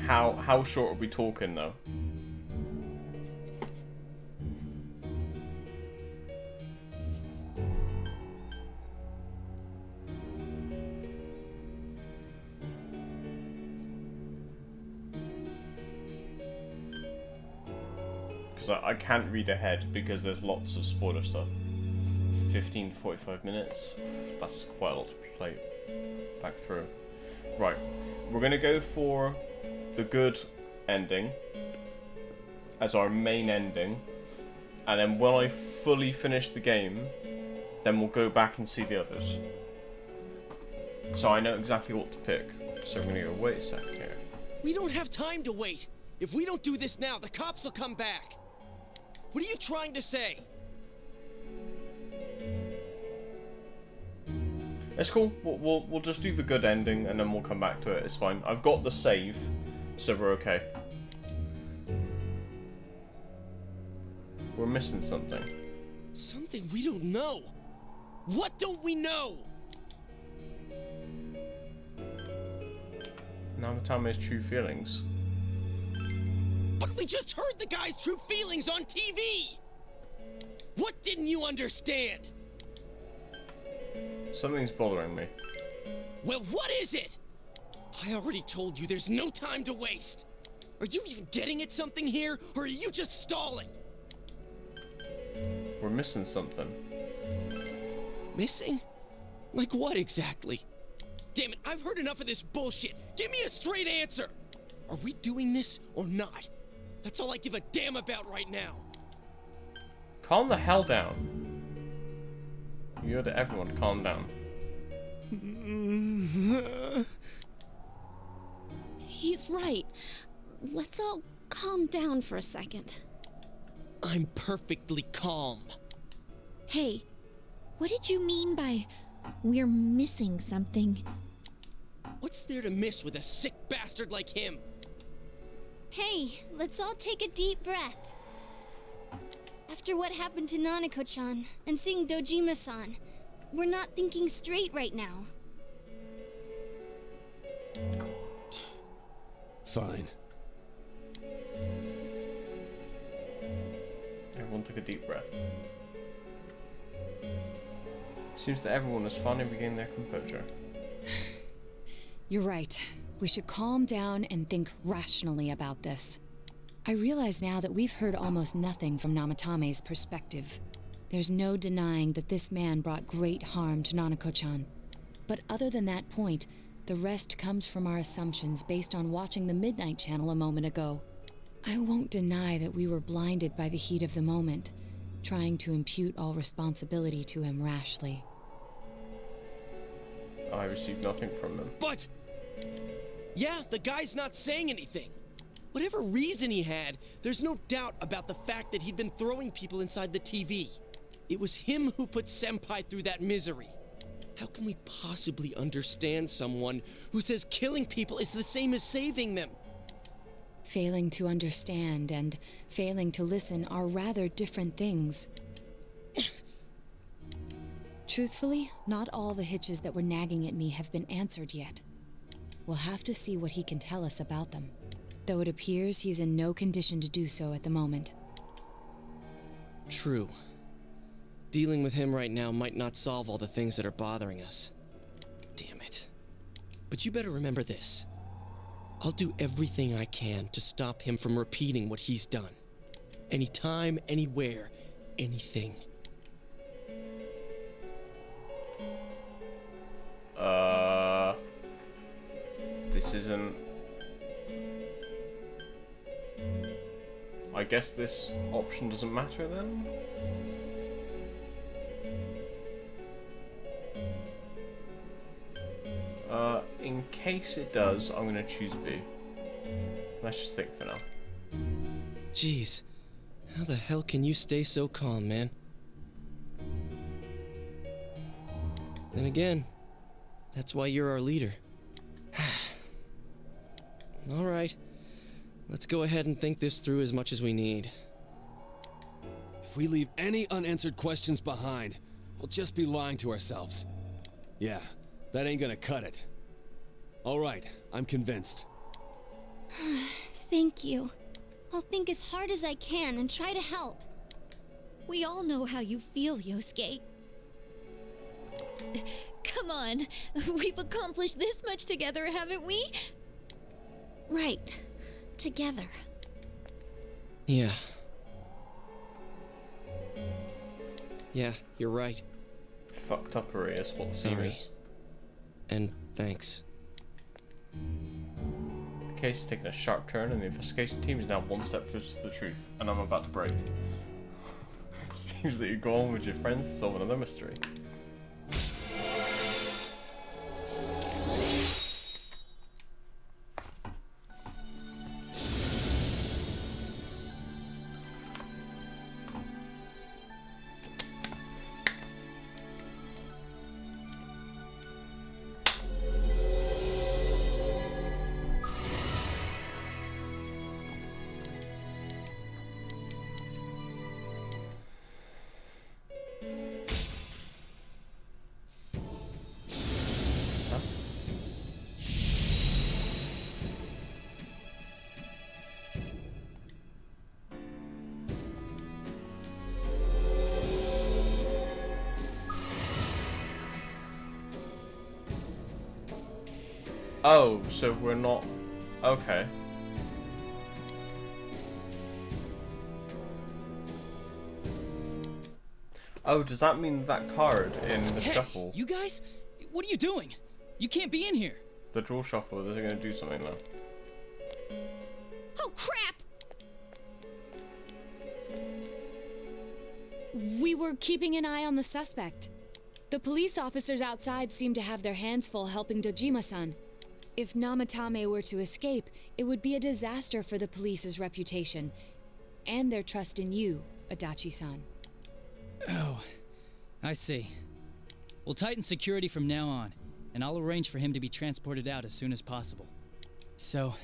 How short are we talking though? Because I can't read ahead because there's lots of spoiler stuff. 15 to 45 minutes. That's quite a lot to play back through. Right, we're gonna go for the good ending as our main ending, and then when I fully finish the game, then we'll go back and see the others. So I know exactly what to pick. So I'm gonna go, wait a second here. We don't have time to wait. If we don't do this now, the cops will come back. What are you trying to say? It's cool. We'll just do the good ending and then we'll come back to it. It's fine. I've got the save, so we're okay. We're missing something. Something we don't know. What don't we know? Namatame's true feelings. But we just heard the guy's true feelings on TV. What didn't you understand? Something's bothering me. Well, what is it? I already told you there's no time to waste. Are you even getting at something here, or are you just stalling? We're missing something. Missing? Like what exactly? Damn it, I've heard enough of this bullshit. Give me a straight answer. Are we doing this or not? That's all I give a damn about right now. Calm the hell down. You heard everyone, calm down. He's right. Let's all calm down for a second. I'm perfectly calm. Hey, what did you mean by we're missing something? What's there to miss with a sick bastard like him? Hey, let's all take a deep breath. After what happened to Nanako-chan and seeing Dojima-san, we're not thinking straight right now. Fine. Everyone took a deep breath. Seems that everyone has finally regained their composure. You're right. We should calm down and think rationally about this. I realize now that we've heard almost nothing from Namatame's perspective. There's no denying that this man brought great harm to Nanako-chan. But other than that point, the rest comes from our assumptions based on watching the Midnight Channel a moment ago. I won't deny that we were blinded by the heat of the moment, trying to impute all responsibility to him rashly. I received nothing from them. But... yeah, the guy's not saying anything. Whatever reason he had, there's no doubt about the fact that he'd been throwing people inside the TV. It was him who put Senpai through that misery. How can we possibly understand someone who says killing people is the same as saving them? Failing to understand and failing to listen are rather different things. Truthfully, not all the hitches that were nagging at me have been answered yet. We'll have to see what he can tell us about them, though it appears he's in no condition to do so at the moment. True. Dealing with him right now might not solve all the things that are bothering us. Damn it. But you better remember this. I'll do everything I can to stop him from repeating what he's done. Anytime, anywhere, anything. This isn't... I guess this option doesn't matter then? In case it does, I'm gonna choose B. Let's just think for now. Jeez, how the hell can you stay so calm, man? Then again, that's why you're our leader. All right, let's go ahead and think this through as much as we need. If we leave any unanswered questions behind, we'll just be lying to ourselves. Yeah, that ain't gonna cut it. All right, I'm convinced. Thank you. I'll think as hard as I can and try to help. We all know how you feel, Yosuke. Come on, we've accomplished this much together, haven't we? Right. Together. Yeah. Yeah, you're right. Fucked up is what the theme Sorry. is. And thanks. The case is taking a sharp turn and the investigation team is now one step closer to the truth, and I'm about to break. Seems that you go on with your friends to solve another mystery. Oh, so we're not... Okay. Oh, does that mean that card in the Hey, shuffle? you guys? What are you doing? You can't be in here. The draw shuffle, is it going to do something now? Oh, crap! We were keeping an eye on the suspect. The police officers outside seem to have their hands full helping Dojima-san. If Namatame were to escape, it would be a disaster for the police's reputation and their trust in you, Adachi-san. Oh, I see. We'll tighten security from now on, and I'll arrange for him to be transported out as soon as possible. So,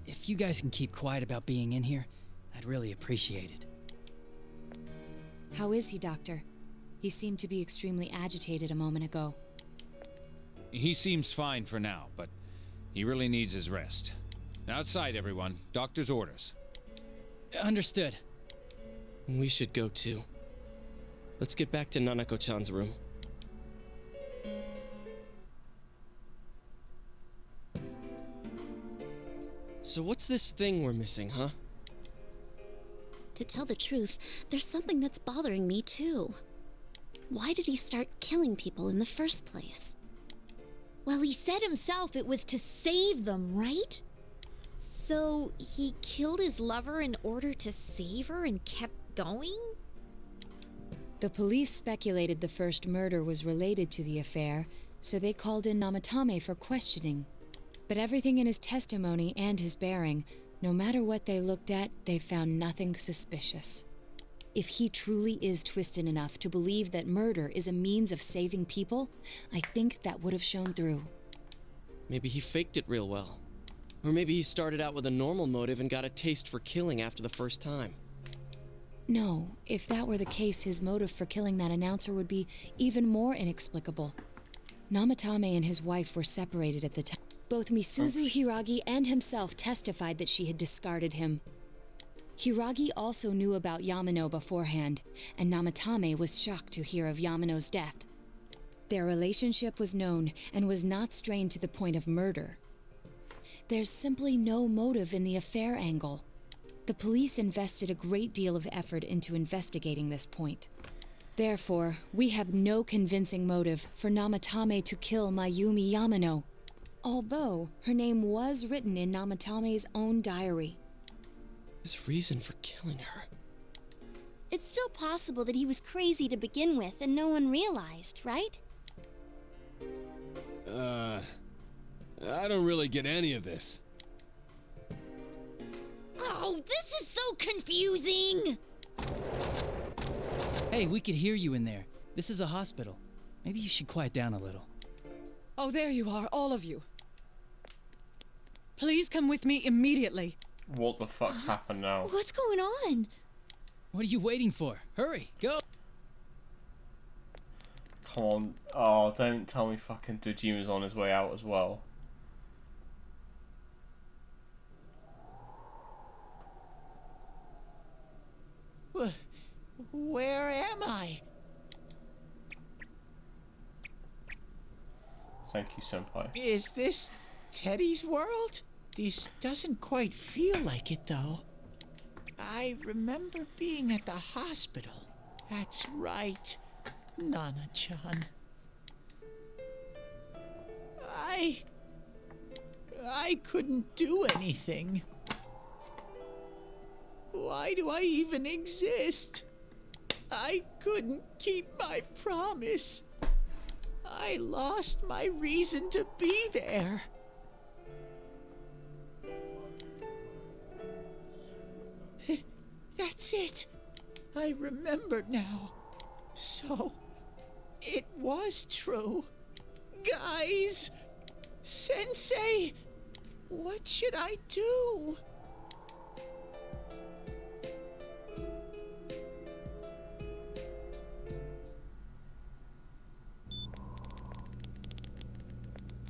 if you guys can keep quiet about being in here, I'd really appreciate it. How is he, Doctor? He seemed to be extremely agitated a moment ago. He seems fine for now, but he really needs his rest. Outside, everyone. Doctor's orders. Understood. We should go too. Let's get back to Nanako-chan's room. So what's this thing we're missing, huh? To tell the truth, there's something that's bothering me too. Why did he start killing people in the first place? Well, he said himself it was to save them, right? So he killed his lover in order to save her and kept going? The police speculated the first murder was related to the affair, so they called in Namatame for questioning. But everything in his testimony and his bearing, no matter what they looked at, they found nothing suspicious. If he truly is twisted enough to believe that murder is a means of saving people, I think that would have shown through. Maybe he faked it real well. Or maybe he started out with a normal motive and got a taste for killing after the first time. No, if that were the case, his motive for killing that announcer would be even more inexplicable. Namatame and his wife were separated at the time. Both Misuzu Hiragi and himself testified that she had discarded him. Hiragi also knew about Yamano beforehand, and Namatame was shocked to hear of Yamano's death. Their relationship was known and was not strained to the point of murder. There's simply no motive in the affair angle. The police invested a great deal of effort into investigating this point. Therefore, we have no convincing motive for Namatame to kill Mayumi Yamano, although her name was written in Namatame's own diary. His reason for killing her. It's still possible that he was crazy to begin with and no one realized, right? I don't really get any of this. Oh, this is so confusing! Hey, we could hear you in there. This is a hospital. Maybe you should quiet down a little. Oh, there you are, all of you. Please come with me immediately. What the fuck's happened now? What's going on? What are you waiting for? Hurry, go! Come on. Oh, don't tell me fucking Dojima's on his way out as well. Where am I? Thank you, Senpai. Is this Teddy's world? This doesn't quite feel like it, though. I remember being at the hospital. That's right, Nana-chan. I couldn't do anything. Why do I even exist? I couldn't keep my promise. I lost my reason to be there. That's it. I remember now. So, it was true. Guys! Sensei! What should I do?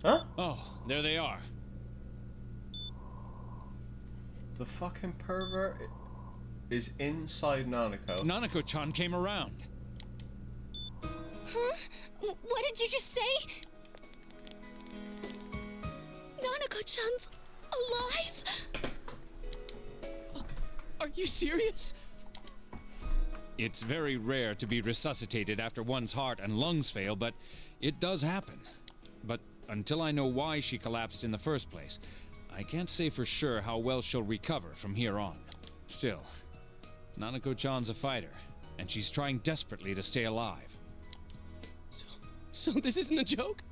Huh? Oh, there they are. The fucking pervert is inside Nanako. Nanako-chan came around. Huh? What did you just say? Nanako-chan's alive? Are you serious? It's very rare to be resuscitated after one's heart and lungs fail, but it does happen. But until I know why she collapsed in the first place, I can't say for sure how well she'll recover from here on. Still, Nanako-chan's a fighter, and she's trying desperately to stay alive. So this isn't a joke?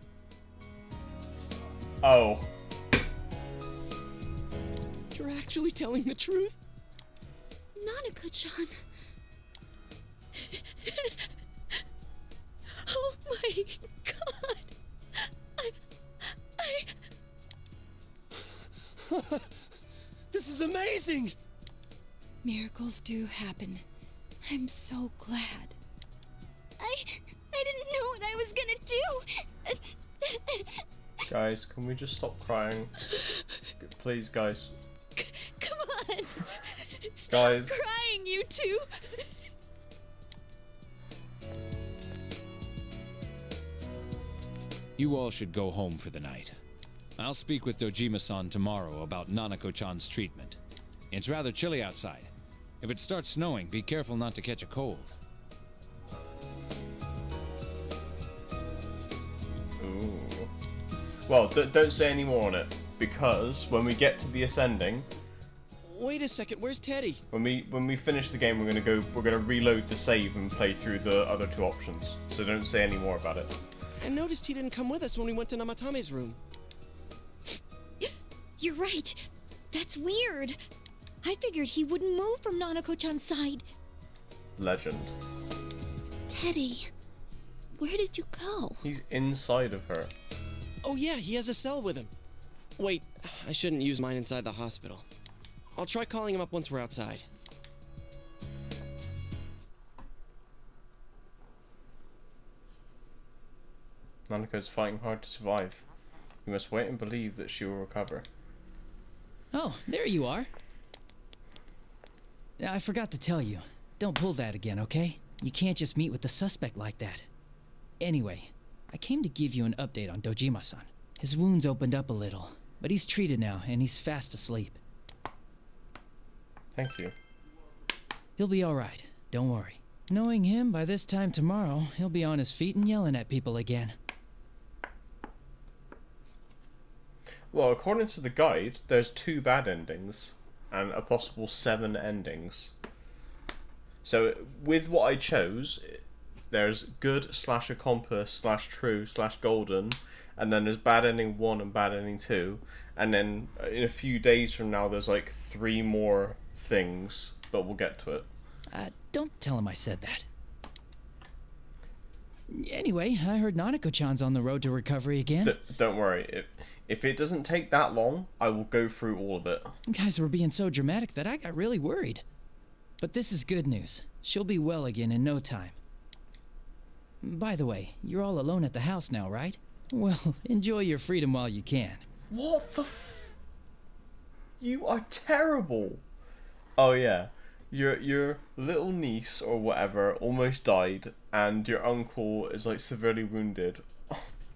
Oh. You're actually telling the truth? Nanako-chan. Oh my god. This is amazing! Miracles do happen. I'm so glad. I didn't know what I was gonna do. Guys, can we just stop crying? Please, guys. Come on. Stop Guys. crying, you two. You all should go home for the night. I'll speak with Dojima-san tomorrow about Nanako-chan's treatment. It's rather chilly outside. If it starts snowing, be careful not to catch a cold. Ooh. Well, don't say any more on it, because when we get to the ascending, Wait a second, where's Teddy? when we finish the game, we're gonna reload the save and play through the other two options. So don't say any more about it. I noticed he didn't come with us when we went to Namatame's room. You're right. That's weird. I figured he wouldn't move from Nanako-chan's side. Legend. Teddy, where did you go? He's inside of her. Oh yeah, he has a cell with him. Wait, I shouldn't use mine inside the hospital. I'll try calling him up once we're outside. Nanako's fighting hard to survive. We must wait and believe that she will recover. Oh, there you are. I forgot to tell you. Don't pull that again, okay? You can't just meet with the suspect like that. Anyway, I came to give you an update on Dojima-san. His wounds opened up a little, but he's treated now and he's fast asleep. Thank you. He'll be alright, don't worry. Knowing him, by this time tomorrow, he'll be on his feet and yelling at people again. Well, according to the guide, there's 2 bad endings and a possible 7 endings. So with what I chose, there's good / accomplice / true / golden, and then there's bad ending 1 and bad ending 2, and then in a few days from now there's like 3 more things, but we'll get to it. Don't tell him I said that. Anyway, I heard Nanako-chan's on the road to recovery again. Don't worry. If it doesn't take that long, I will go through all of it. You guys were being so dramatic that I got really worried. But this is good news. She'll be well again in no time. By the way, you're all alone at the house now, right? Well, enjoy your freedom while you can. What the You are terrible! Oh yeah, your little niece or whatever almost died, and your uncle is like severely wounded.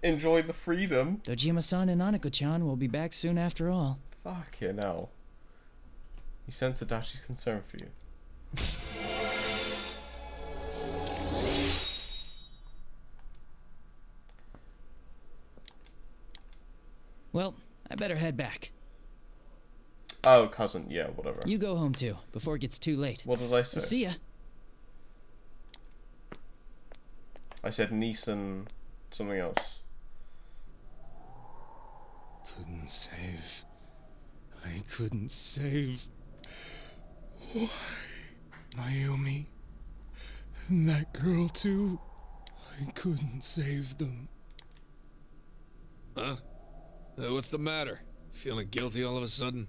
Enjoy the freedom. Dojima-san and Nanako-chan will be back soon after all. Fucking hell. You sense Adachi's concern for you. Well, I better head back. Oh, cousin, yeah, whatever. You go home too, before it gets too late. What did I say? See ya. I said niece and something else. Couldn't save. I couldn't save. Why? Mayumi. And that girl too. I couldn't save them. Huh? What's the matter? Feeling guilty all of a sudden?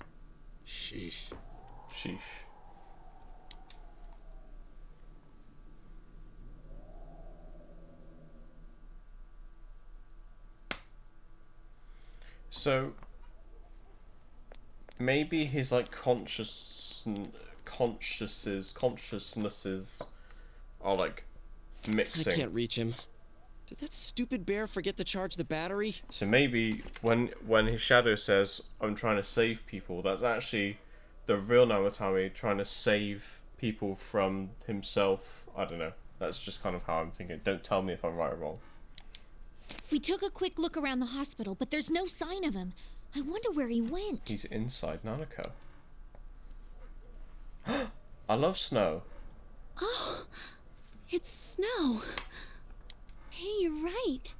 Sheesh. Sheesh. So maybe his like consciousnesses are like mixing. I can't reach him. Did that stupid bear forget to charge the battery? So maybe when his shadow says, "I'm trying to save people," that's actually the real Namatame trying to save people from himself. I don't know. That's just kind of how I'm thinking. Don't tell me if I'm right or wrong. We took a quick look around the hospital, but there's no sign of him. I wonder where he went. He's inside Nanako. I love snow. Oh, it's snow. Hey, you're right.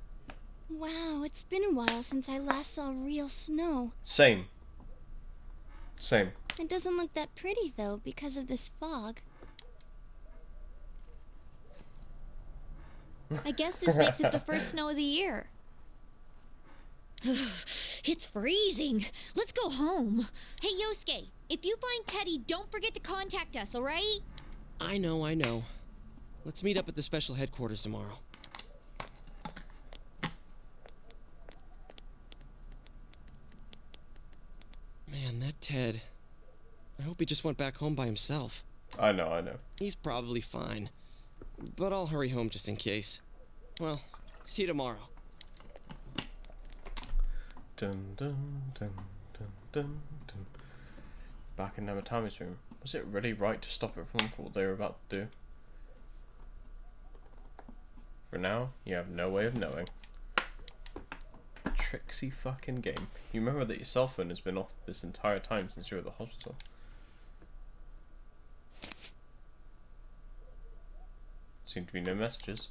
Wow, it's been a while since I last saw real snow. Same. It doesn't look that pretty, though, because of this fog. I guess this makes it the first snow of the year. It's freezing. Let's go home. Hey, Yosuke, if you find Teddy, don't forget to contact us, alright? I know. Let's meet up at the special headquarters tomorrow. Man, that Ted. I hope he just went back home by himself. I know. He's probably fine. But I'll hurry home just in case. Well, see you tomorrow. Dun dun dun dun dun dun. Back in Namatame's room. Was it really right to stop everyone for what they were about to do? For now, you have no way of knowing. Tricksy fucking game. You remember that your cell phone has been off this entire time since you were at the hospital. Seem to be no messages.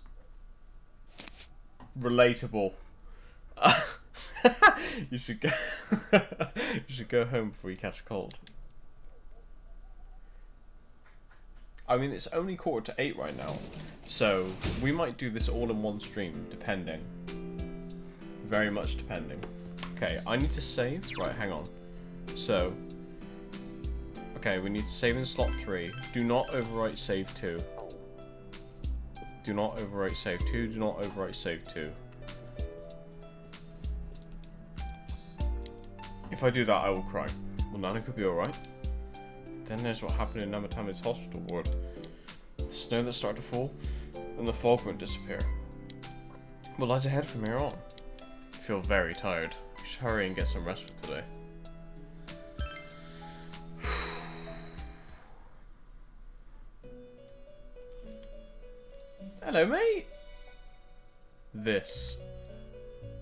Relatable. You should go. You should go home before you catch a cold. I mean, it's only 7:45 right now, so we might do this all in one stream, depending. Very much depending. Okay, I need to save. Right, hang on. So, okay, we need to save in slot 3. Do not overwrite save 2. Do not overwrite save 2. Do not overwrite save 2. If I do that, I will cry. Well, Nana could be alright. Then there's what happened in Namatame's hospital ward. The snow that started to fall, and the fog won't disappear. What lies ahead from here on? I feel very tired. I should hurry and get some rest for today. Hello, mate. This.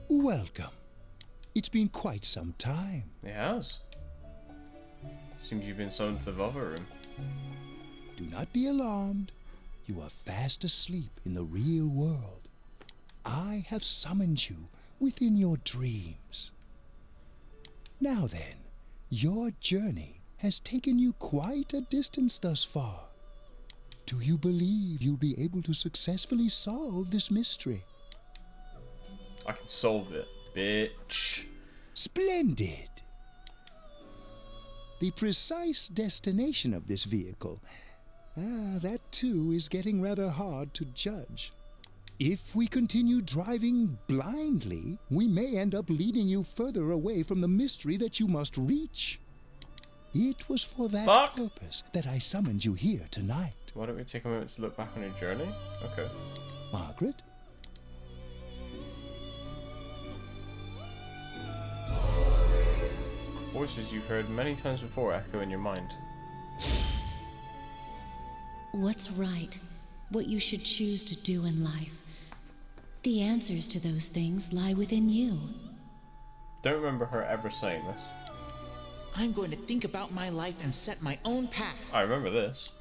Welcome. It's been quite some time. It has. Seems you've been summoned to the Vava room. Do not be alarmed. You are fast asleep in the real world. I have summoned you within your dreams. Now then, your journey has taken you quite a distance thus far. Do you believe you'll be able to successfully solve this mystery? I can solve it, bitch. Splendid! The precise destination of this vehicle, that too is getting rather hard to judge. If we continue driving blindly, we may end up leading you further away from the mystery that you must reach. It was for that purpose that I summoned you here tonight. Why don't we take a moment to look back on your journey? Okay. Margaret? Voices you've heard many times before echo in your mind. What's right? What you should choose to do in life? The answers to those things lie within you. Don't remember her ever saying this. I'm going to think about my life and set my own path. I remember this.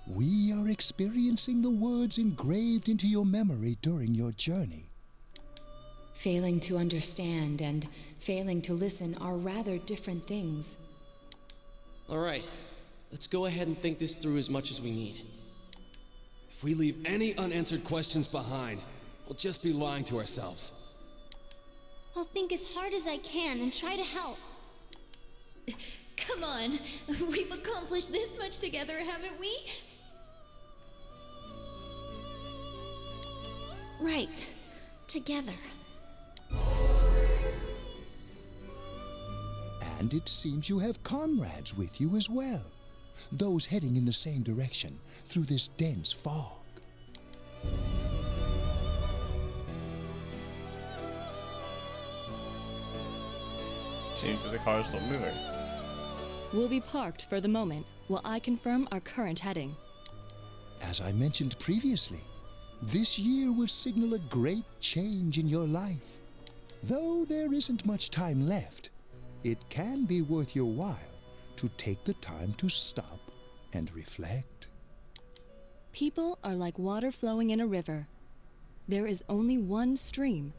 We are experiencing the words engraved into your memory during your journey. Failing to understand and failing to listen are rather different things. Alright, let's go ahead and think this through as much as we need. If we leave any unanswered questions behind, we'll just be lying to ourselves. I'll think as hard as I can and try to help. Come on, we've accomplished this much together, haven't we? Right. Together. And it seems you have comrades with you as well. Those heading in the same direction through this dense fog. Seems that the car's not moving. We'll be parked for the moment while I confirm our current heading. As I mentioned previously, this year will signal a great change in your life. Though there isn't much time left, it can be worth your while to take the time to stop and reflect. People are like water flowing in a river. There is only one stream,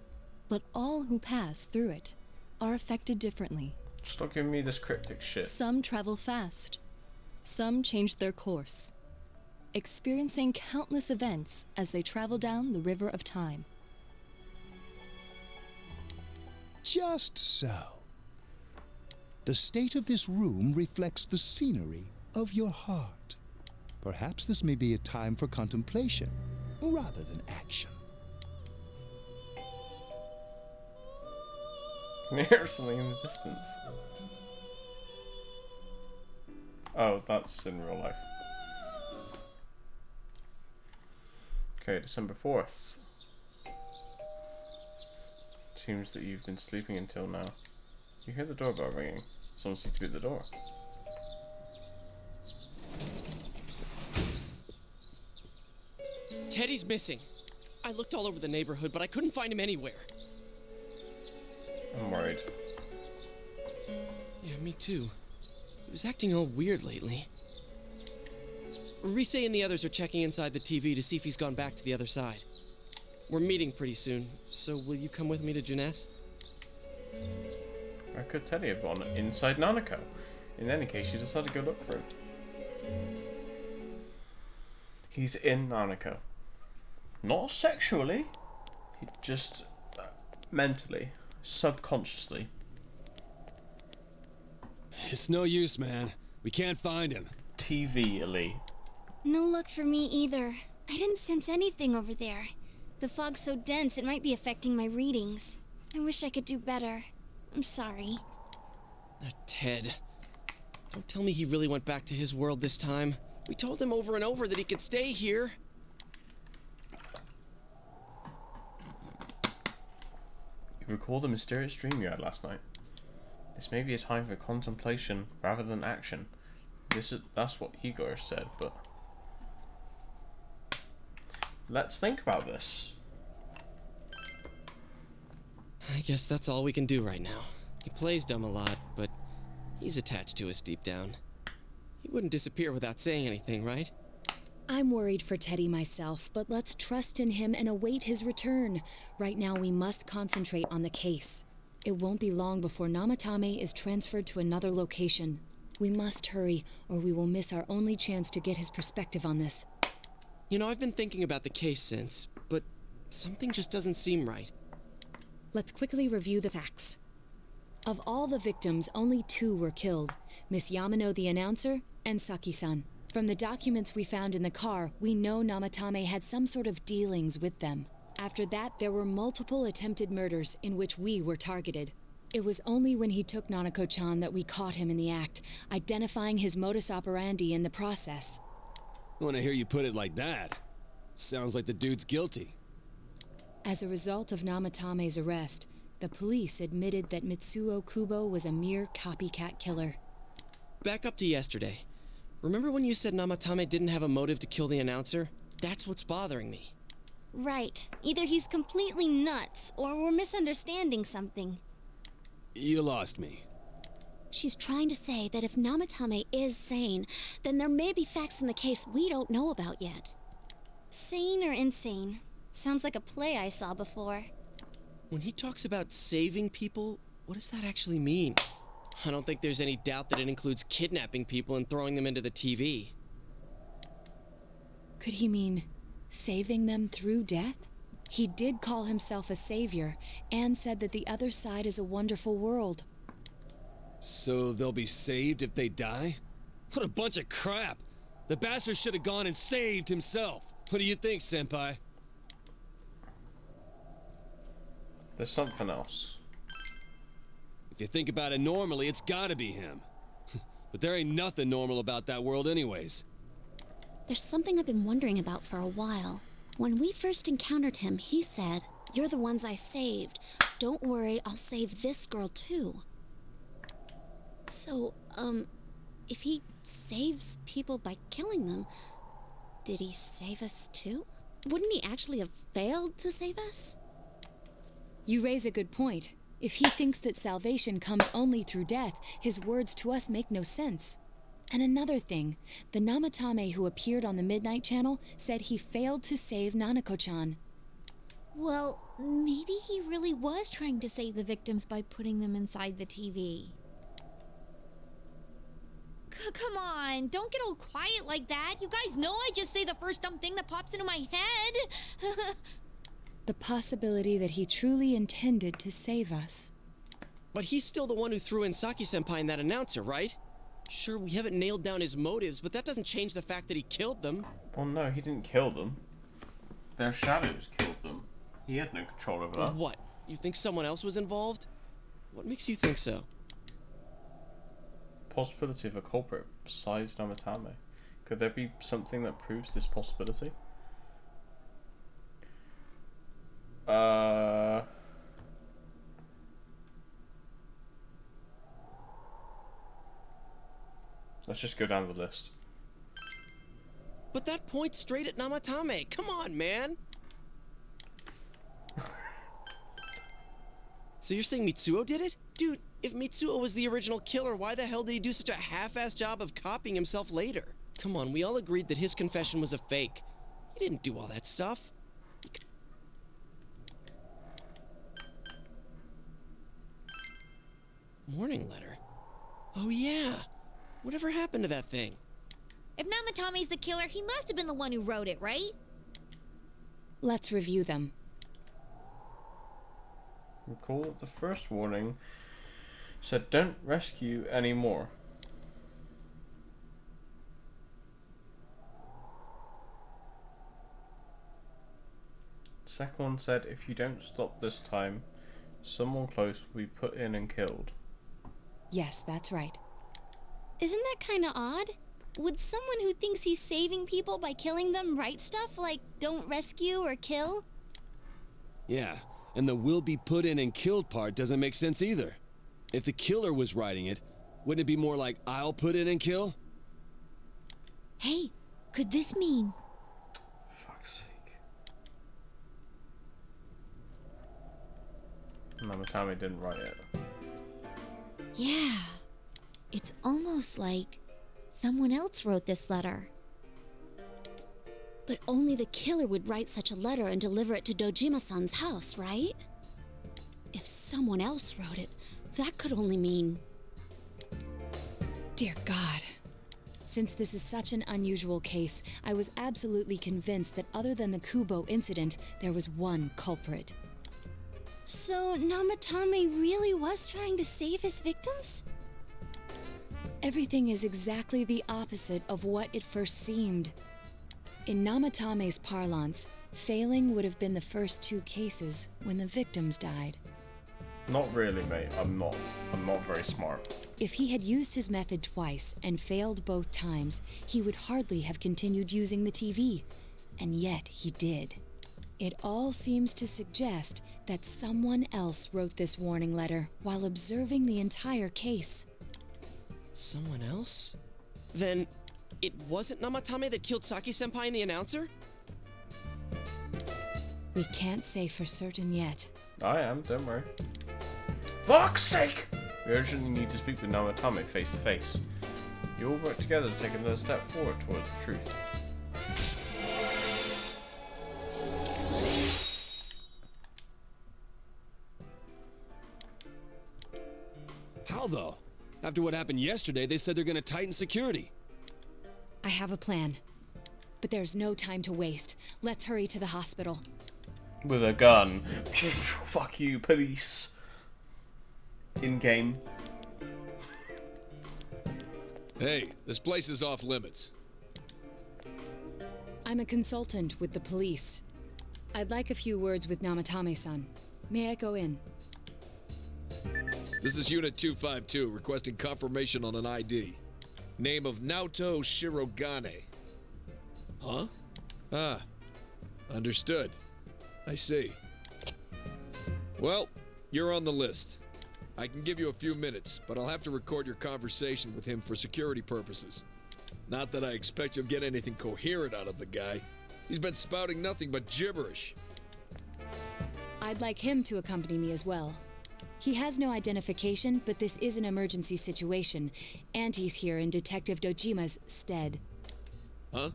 but all who pass through it are affected differently. Stop giving me this cryptic shit. Some travel fast. Some change their course, experiencing countless events as they travel down the river of time. Just so. The state of this room reflects the scenery of your heart. Perhaps this may be a time for contemplation rather than action. Can you hear something in the distance? Oh, that's in real life. Okay, December 4th. Seems that you've been sleeping until now. You hear the doorbell ringing. Someone seems to be at the door. Teddy's missing. I looked all over the neighborhood, but I couldn't find him anywhere. I'm worried. Yeah, me too. He was acting all weird lately. Rise and the others are checking inside the TV to see if he's gone back to the other side. We're meeting pretty soon, so will you come with me to Jeunesse? Where could Teddy have gone? Inside Nanako. In any case, you decided to go look for him. He's in Nanako. Not sexually. Just mentally. Subconsciously. It's no use, man. We can't find him. TV-ally. No luck for me either. I didn't sense anything over there. The fog's so dense it might be affecting my readings. I wish I could do better. I'm sorry. Ted. Don't tell me he really went back to his world this time. We told him over and over that he could stay here. You recall the mysterious dream you had last night. This may be a time for contemplation rather than action. That's what Igor said, but let's think about this. I guess that's all we can do right now. He plays dumb a lot, but he's attached to us deep down. He wouldn't disappear without saying anything, right? I'm worried for Teddy myself, but let's trust in him and await his return. Right now we must concentrate on the case. It won't be long before Namatame is transferred to another location. We must hurry, or we will miss our only chance to get his perspective on this. You know, I've been thinking about the case since, but something just doesn't seem right. Let's quickly review the facts. Of all the victims, only 2 were killed. Miss Yamano the announcer, and Saki-san. From the documents we found in the car, we know Namatame had some sort of dealings with them. After that, there were multiple attempted murders in which we were targeted. It was only when he took Nanako-chan that we caught him in the act, identifying his modus operandi in the process. When I hear you put it like that, sounds like the dude's guilty. As a result of Namatame's arrest, the police admitted that Mitsuo Kubo was a mere copycat killer. Back up to yesterday. Remember when you said Namatame didn't have a motive to kill the announcer? That's what's bothering me. Right. Either he's completely nuts, or we're misunderstanding something. You lost me. She's trying to say that if Namatame is sane, then there may be facts in the case we don't know about yet. Sane or insane? Sounds like a play I saw before. When he talks about saving people, what does that actually mean? I don't think there's any doubt that it includes kidnapping people and throwing them into the TV. Could he mean saving them through death? He did call himself a savior and said that the other side is a wonderful world. So they'll be saved if they die? What a bunch of crap! The bastard should have gone and saved himself. What do you think, Senpai? There's something else. If you think about it normally, it's gotta be him. But there ain't nothing normal about that world anyways. There's something I've been wondering about for a while. When we first encountered him, he said, "You're the ones I saved. Don't worry, I'll save this girl too." So, if he saves people by killing them, did he save us too? Wouldn't he actually have failed to save us? You raise a good point. If he thinks that salvation comes only through death, his words to us make no sense. And another thing, the Namatame who appeared on the Midnight Channel said he failed to save Nanako-chan. Well, maybe he really was trying to save the victims by putting them inside the TV. Come on, don't get all quiet like that. You guys know I just say the first dumb thing that pops into my head. The possibility that he truly intended to save us. But he's still the one who threw in Saki-senpai and that announcer, right? Sure, we haven't nailed down his motives, but that doesn't change the fact that he killed them. Well, no, he didn't kill them. Their shadows killed them. He had no control over that. What? You think someone else was involved? What makes you think so? Possibility of a culprit besides Namatame. Could there be something that proves this possibility? Let's just go down the list. But that points straight at Namatame. Come on, man. So you're saying Mitsuo did it? Dude, if Mitsuo was the original killer, why the hell did he do such a half-assed job of copying himself later? Come on, we all agreed that his confession was a fake. He didn't do all that stuff. Morning letter? Oh yeah. Whatever happened to that thing? If Namatame's the killer, he must have been the one who wrote it, right? Let's review them. Recall the first warning said don't rescue anymore. Second one said if you don't stop this time, someone close will be put in and killed. Yes, that's right. Isn't that kinda odd? Would someone who thinks he's saving people by killing them write stuff like don't rescue or kill? Yeah, and the will be put in and killed part doesn't make sense either. If the killer was writing it, wouldn't it be more like I'll put in and kill? Hey, could this mean... Fuck's sake. Namatame didn't write it. Yeah. It's almost like someone else wrote this letter. But only the killer would write such a letter and deliver it to Dojima-san's house, right? If someone else wrote it, that could only mean... Dear God. Since this is such an unusual case, I was absolutely convinced that other than the Kubo incident, there was one culprit. So Namatame really was trying to save his victims? Everything is exactly the opposite of what it first seemed. In Namatame's parlance, failing would have been the first two cases when the victims died. Not really, mate. I'm not very smart. If he had used his method twice and failed both times, he would hardly have continued using the TV. And yet he did. It all seems to suggest that someone else wrote this warning letter while observing the entire case. Someone else? Then it wasn't Namatame that killed Saki-senpai and the announcer? We can't say for certain yet. I am, don't worry. Fuck's sake! We urgently need to speak with Namatame face to face. You all work together to take another step forward towards the truth. How though? After what happened yesterday, they said they're gonna tighten security. I have a plan. But there's no time to waste. Let's hurry to the hospital. With a gun. Fuck you, police. In game. Hey, this place is off limits. I'm a consultant with the police. I'd like a few words with Namatame-san. May I go in? This is Unit 252, requesting confirmation on an ID. Name of Naoto Shirogane. Huh? Ah. Understood. I see. Well, you're on the list. I can give you a few minutes, but I'll have to record your conversation with him for security purposes. Not that I expect you'll get anything coherent out of the guy. He's been spouting nothing but gibberish. I'd like him to accompany me as well. He has no identification, but this is an emergency situation, and he's here in Detective Dojima's stead. Huh?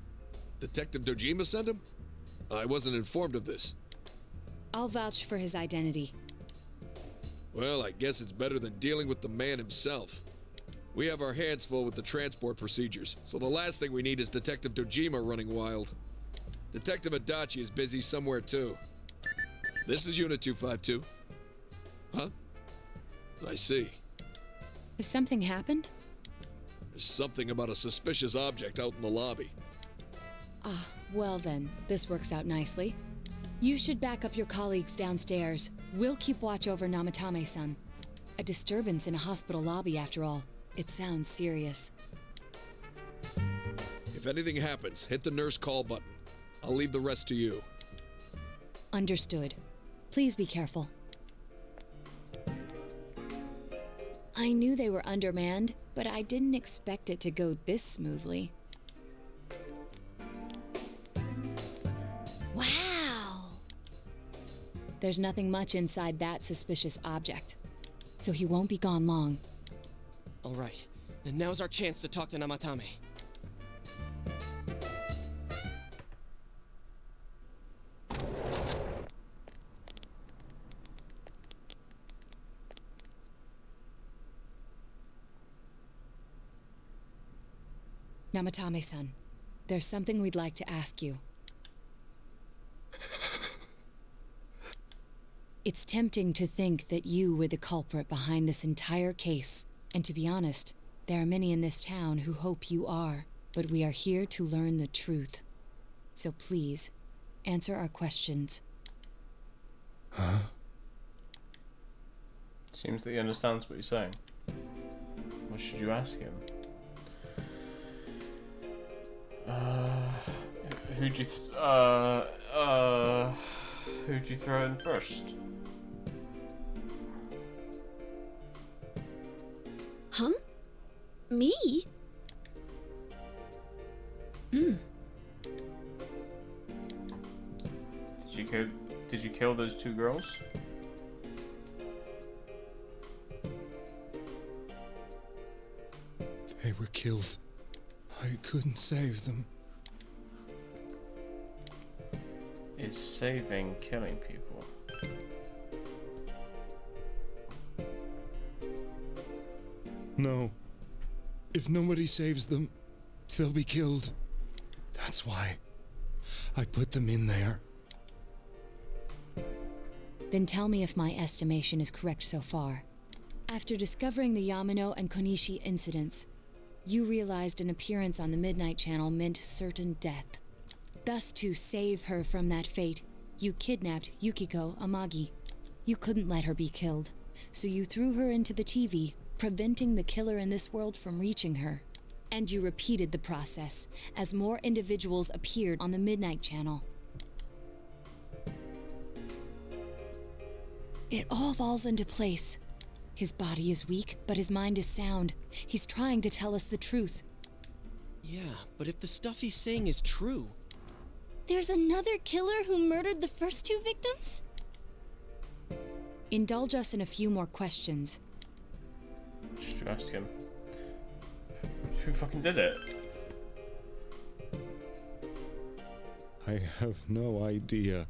Detective Dojima sent him? I wasn't informed of this. I'll vouch for his identity. Well, I guess it's better than dealing with the man himself. We have our hands full with the transport procedures, so the last thing we need is Detective Dojima running wild. Detective Adachi is busy somewhere too. This is Unit 252. Huh? I see. Has something happened? There's something about a suspicious object out in the lobby. Ah, well then, this works out nicely. You should back up your colleagues downstairs. We'll keep watch over Namatame-san. A disturbance in a hospital lobby, after all. It sounds serious. If anything happens, hit the nurse call button. I'll leave the rest to you. Understood. Please be careful. I knew they were undermanned, but I didn't expect it to go this smoothly. Wow! There's nothing much inside that suspicious object, so he won't be gone long. All right, and now's our chance to talk to Namatame. Namatame-san, there's something we'd like to ask you. It's tempting to think that you were the culprit behind this entire case. And to be honest, there are many in this town who hope you are. But we are here to learn the truth. So please, answer our questions. Huh? Seems that he understands what you're saying. What should you ask him? Who'd you throw in first? Huh? Me? Did you kill those two girls? They were killed. I couldn't save them. Is saving killing people? No. If nobody saves them, they'll be killed. That's why I put them in there. Then tell me if my estimation is correct so far. After discovering the Yamano and Konishi incidents, you realized an appearance on the Midnight Channel meant certain death. Thus, to save her from that fate, you kidnapped Yukiko Amagi. You couldn't let her be killed. so you threw her into the TV, preventing the killer in this world from reaching her. And you repeated the process as more individuals appeared on the Midnight Channel. It all falls into place. His body is weak, but his mind is sound. He's trying to tell us the truth. Yeah, but if the stuff he's saying is true... There's another killer who murdered the first two victims? Indulge us in a few more questions. Should ask him. Who fucking did it? I have no idea.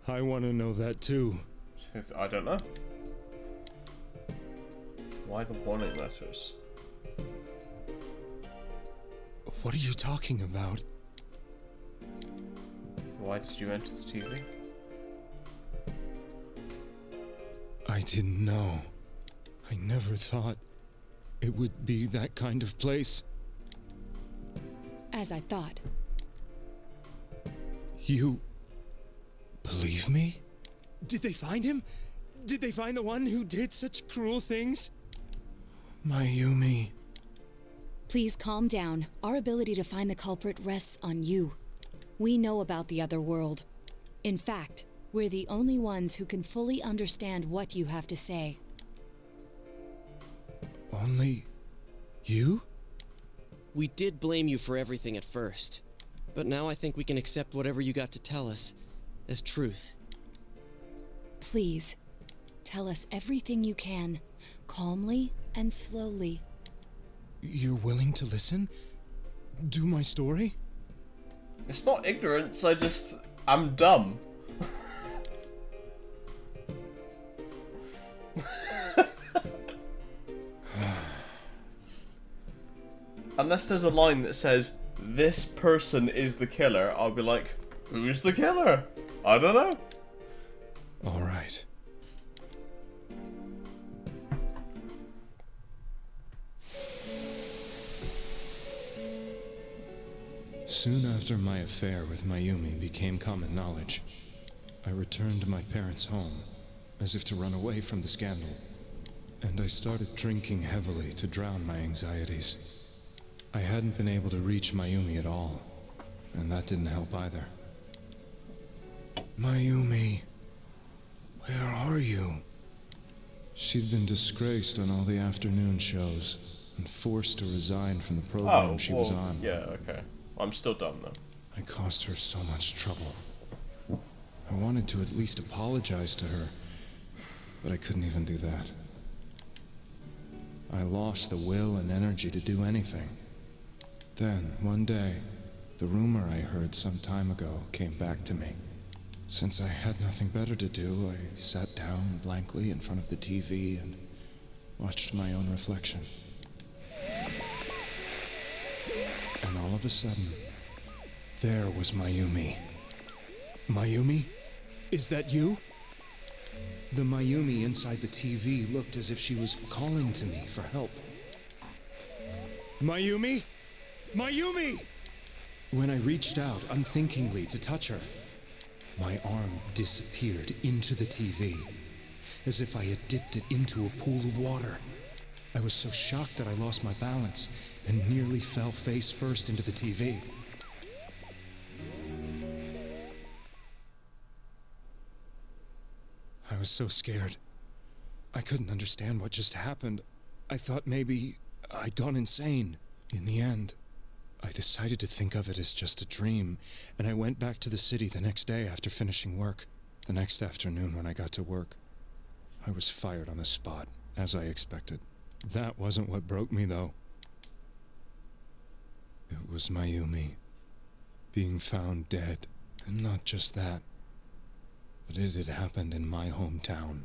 I want to know that too. I don't know. Why the warning letters? What are you talking about? Why did you enter the TV? I didn't know. I never thought it would be that kind of place. As I thought. You believe me? Did they find him? Did they find the one who did such cruel things? Mayumi. Please calm down. Our ability to find the culprit rests on you. We know about the other world. In fact, we're the only ones who can fully understand what you have to say. Only you? We did blame you for everything at first, but now I think we can accept whatever you got to tell us as truth. Please, tell us everything you can, calmly and slowly. You're willing to listen? Do my story? It's not ignorance, I'm dumb. Unless there's a line that says, this person is the killer, I'll be like, who's the killer? I don't know. All right. Soon after my affair with Mayumi became common knowledge, I returned to my parents' home, as if to run away from the scandal, and I started drinking heavily to drown my anxieties. I hadn't been able to reach Mayumi at all, and that didn't help either. Mayumi, where are you? She'd been disgraced on all the afternoon shows, and forced to resign from the program she was on. Yeah, okay. I'm still dumb though. I caused her so much trouble. I wanted to at least apologize to her, but I couldn't even do that. I lost the will and energy to do anything. Then, one day, the rumor I heard some time ago came back to me. Since I had nothing better to do, I sat down blankly in front of the TV and watched my own reflection. And all of a sudden, there was Mayumi. Mayumi? Is that you? The Mayumi inside the TV looked as if she was calling to me for help. Mayumi? Mayumi! When I reached out unthinkingly to touch her, my arm disappeared into the TV, as if I had dipped it into a pool of water. I was so shocked that I lost my balance and nearly fell face first into the TV. I was so scared. I couldn't understand what just happened. I thought maybe I'd gone insane. In the end, I decided to think of it as just a dream, and I went back to the city the next day after finishing work. The next afternoon when I got to work, I was fired on the spot, as I expected. That wasn't what broke me, though. It was Mayumi being found dead, and not just that, but it had happened in my hometown.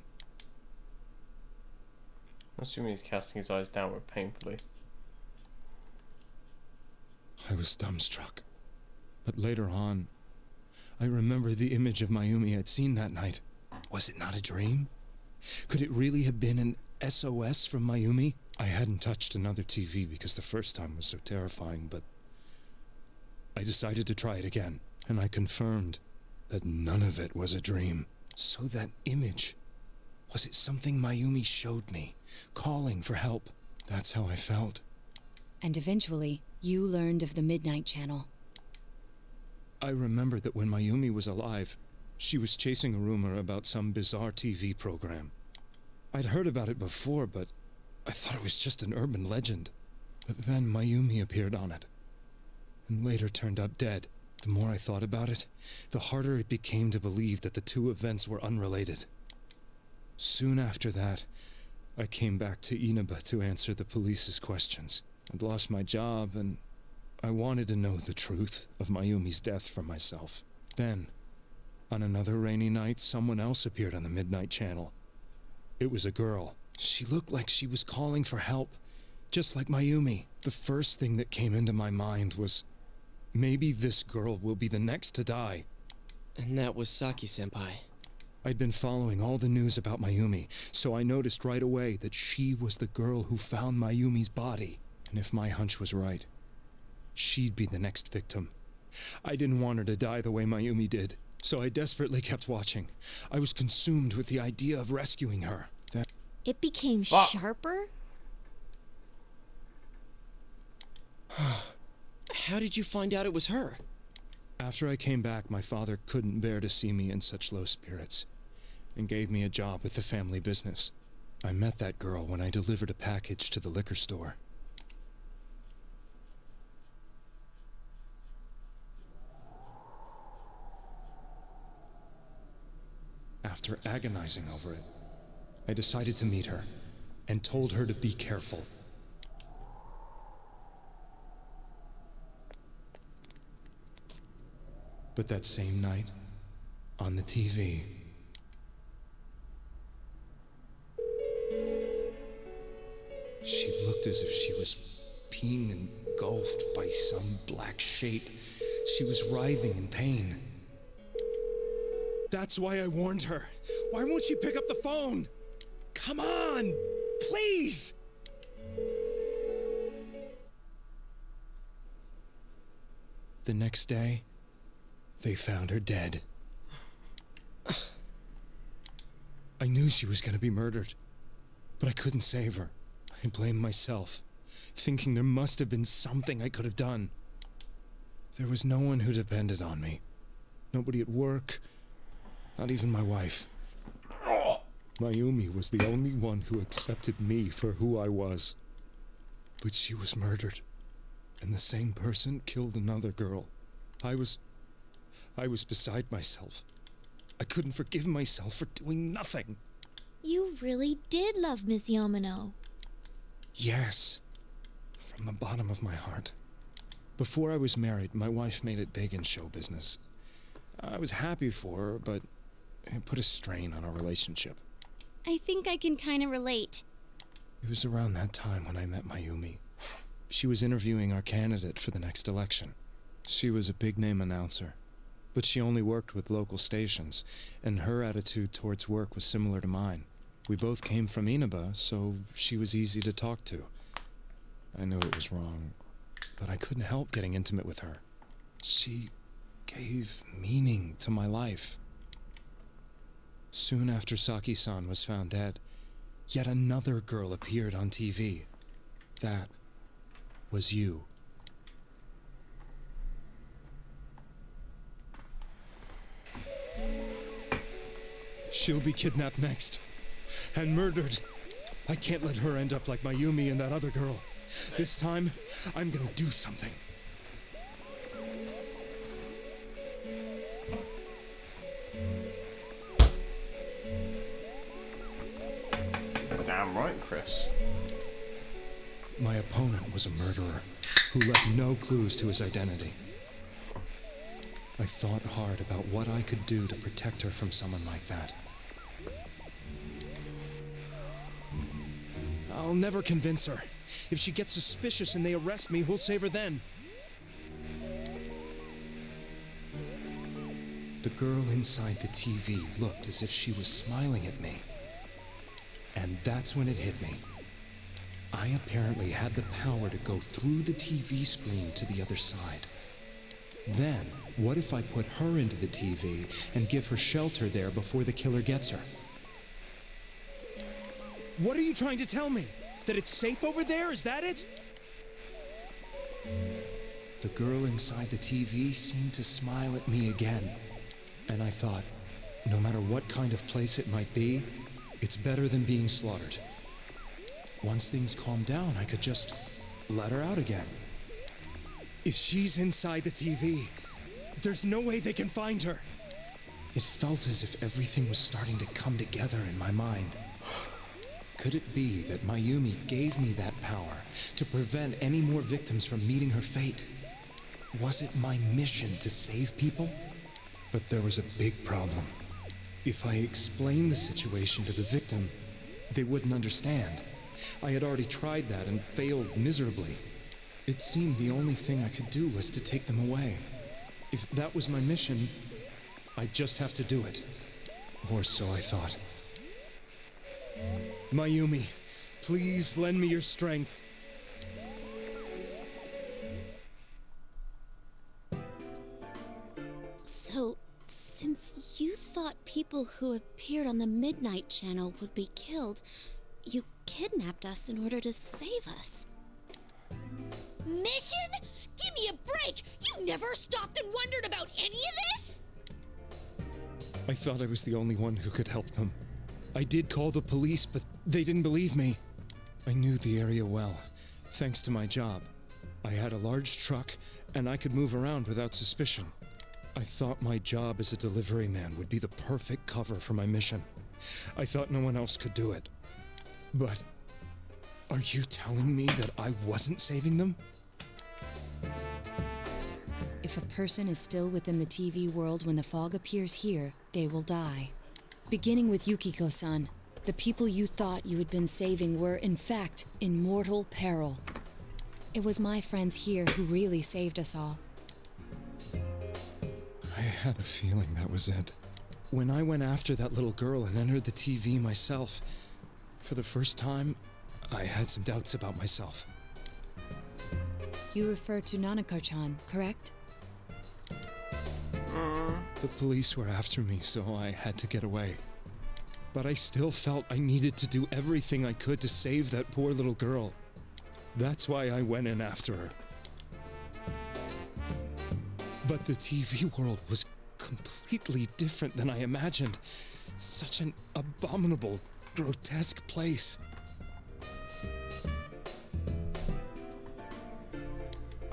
Assuming he's casting his eyes downward painfully. I was dumbstruck. But later on, I remembered the image of Mayumi I'd seen that night. Was it not a dream? Could it really have been an SOS from Mayumi? I hadn't touched another TV because the first time was so terrifying, but I decided to try it again, and I confirmed that none of it was a dream. So that image, Was it something Mayumi showed me, calling for help? That's how I felt. And eventually, you learned of the Midnight Channel. I remember that when Mayumi was alive, she was chasing a rumor about some bizarre TV program. I'd heard about it before, but I thought it was just an urban legend. But then Mayumi appeared on it, and later turned up dead. The more I thought about it, the harder it became to believe that the two events were unrelated. Soon after that, I came back to Inaba to answer the police's questions. I'd lost my job, and I wanted to know the truth of Mayumi's death for myself. Then, on another rainy night, someone else appeared on the Midnight Channel. It was a girl. She looked like she was calling for help, just like Mayumi. The first thing that came into my mind was, maybe this girl will be the next to die. And that was Saki-senpai. I'd been following all the news about Mayumi, so I noticed right away that she was the girl who found Mayumi's body. And if my hunch was right, she'd be the next victim. I didn't want her to die the way Mayumi did, so I desperately kept watching. I was consumed with the idea of rescuing her. It became sharper? How did you find out it was her? After I came back, my father couldn't bear to see me in such low spirits, and gave me a job with the family business. I met that girl when I delivered a package to the liquor store. After agonizing over it, I decided to meet her, and told her to be careful. But that same night, on the TV, she looked as if she was being engulfed by some black shape. She was writhing in pain. That's why I warned her. Why won't she pick up the phone? Come on, please! The next day, they found her dead. I knew she was going to be murdered, but I couldn't save her. I blamed myself, thinking there must have been something I could have done. There was no one who depended on me. Nobody at work, not even my wife. Mayumi was the only one who accepted me for who I was. But she was murdered, and the same person killed another girl. I was beside myself. I couldn't forgive myself for doing nothing. You really did love Miss Yamano. Yes, from the bottom of my heart. Before I was married, my wife made it big in show business. I was happy for her, but it put a strain on our relationship. I think I can kind of relate. It was around that time when I met Mayumi. She was interviewing our candidate for the next election. She was a big-name announcer, but she only worked with local stations, and her attitude towards work was similar to mine. We both came from Inaba, so she was easy to talk to. I knew it was wrong, but I couldn't help getting intimate with her. She gave meaning to my life. Soon after Saki-san was found dead, yet another girl appeared on TV. That was you. She'll be kidnapped next, and murdered. I can't let her end up like Mayumi and that other girl. This time, I'm gonna do something. Damn right, Chris. My opponent was a murderer who left no clues to his identity. I thought hard about what I could do to protect her from someone like that. I'll never convince her. If she gets suspicious and they arrest me, we'll save her then. The girl inside the TV looked as if she was smiling at me. And that's when it hit me. I apparently had the power to go through the TV screen to the other side. Then, what if I put her into the TV and give her shelter there before the killer gets her? What are you trying to tell me? That it's safe over there? Is that it? The girl inside the TV seemed to smile at me again. And I thought, no matter what kind of place it might be, it's better than being slaughtered. Once things calmed down, I could just let her out again. If she's inside the TV, there's no way they can find her. It felt as if everything was starting to come together in my mind. Could it be that Mayumi gave me that power to prevent any more victims from meeting her fate? Was it my mission to save people? But there was a big problem. If I explained the situation to the victim, they wouldn't understand. I had already tried that and failed miserably. It seemed the only thing I could do was to take them away. If that was my mission, I'd just have to do it. Or so I thought. Mayumi, please lend me your strength. So, since you thought people who appeared on the Midnight Channel would be killed, you kidnapped us in order to save us. Mission? Give me a break! You never stopped and wondered about any of this? I thought I was the only one who could help them. I did call the police, but they didn't believe me. I knew the area well, thanks to my job. I had a large truck, and I could move around without suspicion. I thought my job as a delivery man would be the perfect cover for my mission. I thought no one else could do it. But are you telling me that I wasn't saving them? If a person is still within the TV world when the fog appears here, they will die. Beginning with Yukiko-san, the people you thought you had been saving were, in fact, in mortal peril. It was my friends here who really saved us all. I had a feeling that was it. When I went after that little girl and entered the TV myself, for the first time, I had some doubts about myself. You refer to Nanako-chan, correct? The police were after me, so I had to get away. But I still felt I needed to do everything I could to save that poor little girl. That's why I went in after her. But the TV world was completely different than I imagined. Such an abominable, grotesque place.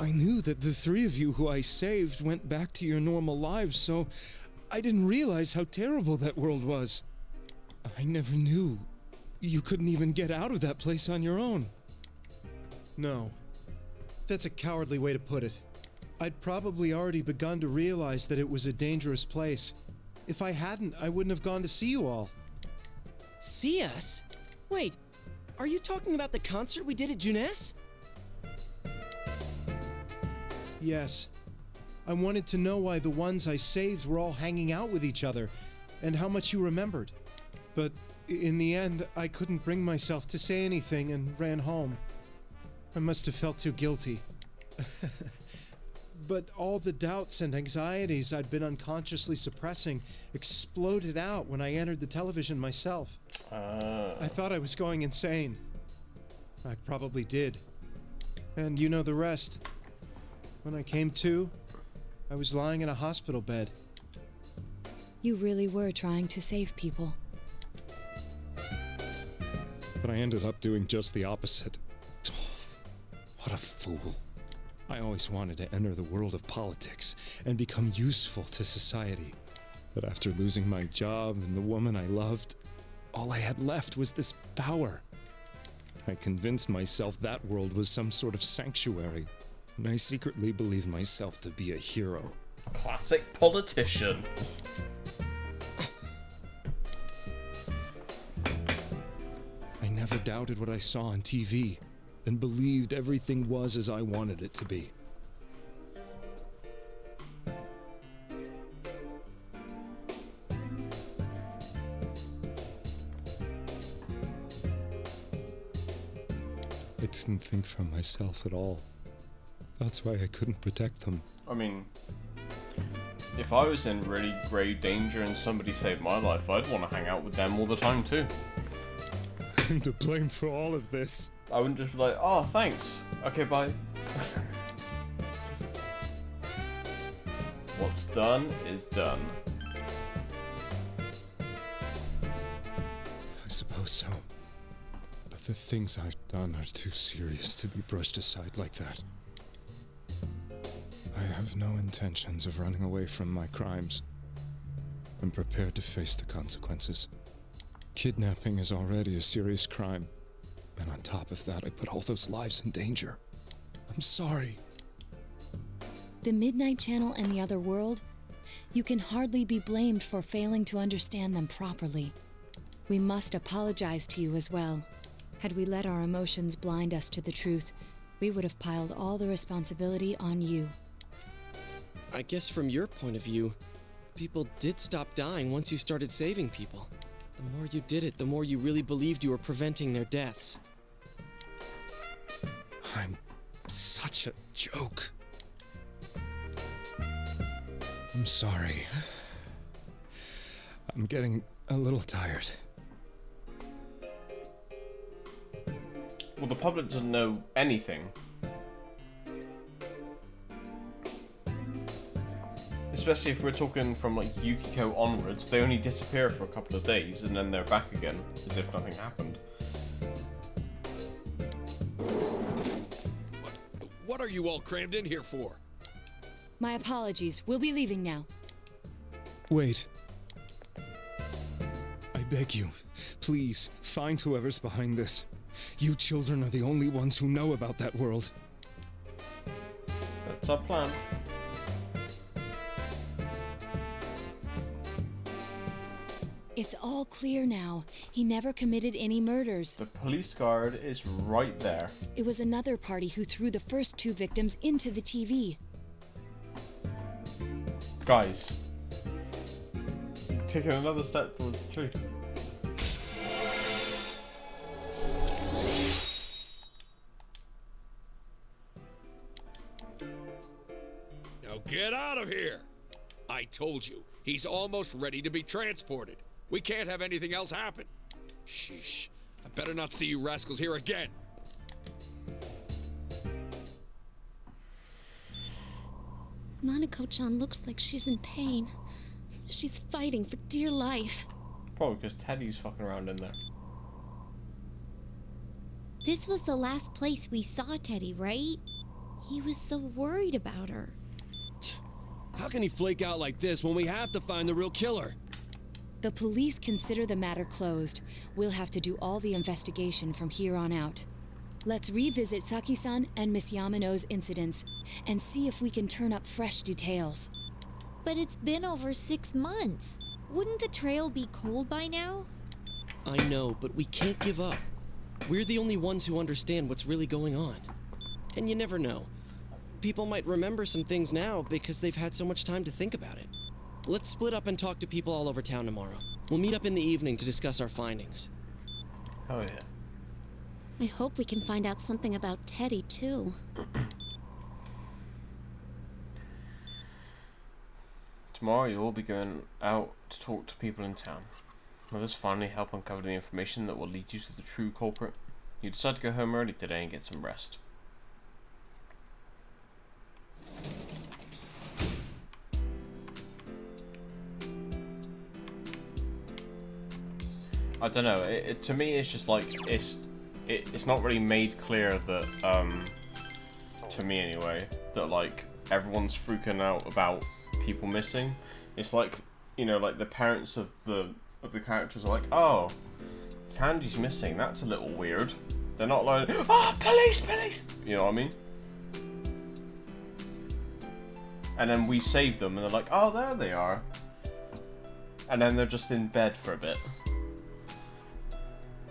I knew that the three of you who I saved went back to your normal lives, so I didn't realize how terrible that world was. I never knew you couldn't even get out of that place on your own. No. That's a cowardly way to put it. I'd probably already begun to realize that it was a dangerous place. If I hadn't, I wouldn't have gone to see you all. See us? Wait, are you talking about the concert we did at Juness? Yes. I wanted to know why the ones I saved were all hanging out with each other, and how much you remembered. But in the end, I couldn't bring myself to say anything and ran home. I must have felt too guilty. But all the doubts and anxieties I'd been unconsciously suppressing exploded out when I entered the television myself. I thought I was going insane. I probably did. And you know the rest. When I came to, I was lying in a hospital bed. You really were trying to save people. But I ended up doing just the opposite. What a fool. I always wanted to enter the world of politics and become useful to society. But after losing my job and the woman I loved, all I had left was this power. I convinced myself that world was some sort of sanctuary, and I secretly believed myself to be a hero. Classic politician. I never doubted what I saw on TV, and believed everything was as I wanted it to be. I didn't think for myself at all. That's why I couldn't protect them. I mean, if I was in really grave danger and somebody saved my life, I'd want to hang out with them all the time too. I'm to blame for all of this. I wouldn't just be like, oh, thanks. Okay, bye. What's done is done. I suppose so. But the things I've done are too serious to be brushed aside like that. I have no intentions of running away from my crimes. I'm prepared to face the consequences. Kidnapping is already a serious crime. And on top of that, I put all those lives in danger. I'm sorry. The Midnight Channel and the other world? You can hardly be blamed for failing to understand them properly. We must apologize to you as well. Had we let our emotions blind us to the truth, we would have piled all the responsibility on you. I guess from your point of view, people did stop dying once you started saving people. The more you did it, the more you really believed you were preventing their deaths. I'm such a joke. I'm sorry. I'm getting a little tired. Well, the public doesn't know anything. Especially if we're talking from like Yukiko onwards, they only disappear for a couple of days and then they're back again, as if nothing happened. What are you all crammed in here for? My apologies. We'll be leaving now. Wait. I beg you, please, find whoever's behind this. You children are the only ones who know about that world. That's our plan. It's all clear now. He never committed any murders. The police guard is right there. It was another party who threw the first two victims into the TV. Guys, taking another step towards the truth. Now get out of here! I told you, he's almost ready to be transported. We can't have anything else happen. Sheesh. I better not see you rascals here again. Nanako-chan looks like she's in pain. She's fighting for dear life. Probably because Teddy's fucking around in there. This was the last place we saw Teddy, right? He was so worried about her. How can he flake out like this when we have to find the real killer? The police consider the matter closed. We'll have to do all the investigation from here on out. Let's revisit Saki-san and Miss Yamano's incidents and see if we can turn up fresh details. But it's been over 6 months. Wouldn't the trail be cold by now? I know, but we can't give up. We're the only ones who understand what's really going on. And you never know. People might remember some things now because they've had so much time to think about it. Let's split up and talk to people all over town tomorrow. We'll meet up in the evening to discuss our findings. Oh yeah. I hope we can find out something about Teddy, too. Tomorrow you'll all be going out to talk to people in town. Will this finally help uncover the information that will lead you to the true culprit? You decide to go home early today and get some rest. I don't know. To me, it's just like it's not really made clear that to me anyway that like everyone's freaking out about people missing. It's like, you know, like the parents of the characters are like, oh, Candy's missing. That's a little weird. They're not like, oh, police, police. You know what I mean? And then we save them, and they're like, oh, there they are. And then they're just in bed for a bit.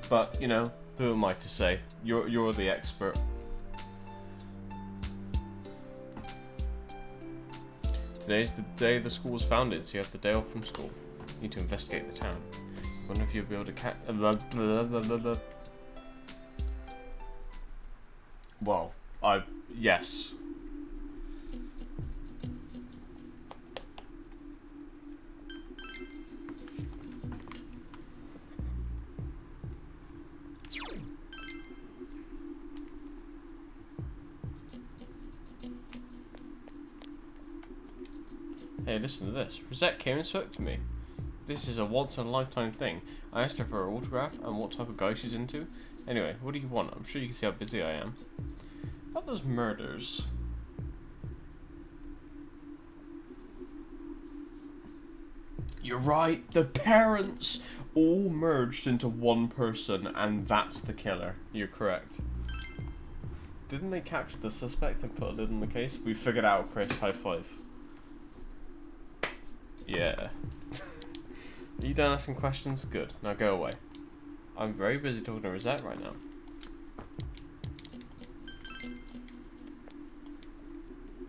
But, you know, who am I to say? You're the expert. Today's the day the school was founded, so you have the day off from school. You need to investigate the town. I wonder if you'll be able to Well, yes. Hey, listen to this. Rosette came and spoke to me. This is a once-in-a-lifetime thing. I asked her for her autograph and what type of guy she's into. Anyway, what do you want? I'm sure you can see how busy I am. About those murders. You're right. The parents all merged into one person, and that's the killer. You're correct. Didn't they capture the suspect and put a lid on the case? We figured out, Chris. High five. Yeah. Are you done asking questions? Good. Now go away. I'm very busy talking to Rosette right now.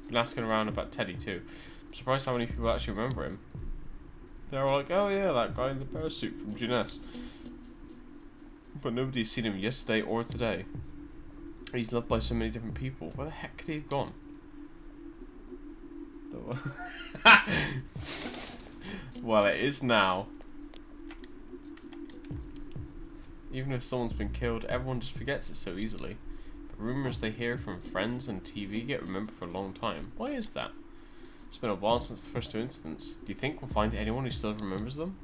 Been asking around about Teddy too. I'm surprised how many people actually remember him. They're all like, oh yeah, that guy in the parasuit from Jeunesse. But nobody's seen him yesterday or today. He's loved by so many different people. Where the heck could he have gone? Well, it is now. Even if someone's been killed, everyone just forgets it so easily. The rumours they hear from friends and TV get remembered for a long time. Why is that? It's been a while since the first two incidents. Do you think we'll find anyone who still remembers them?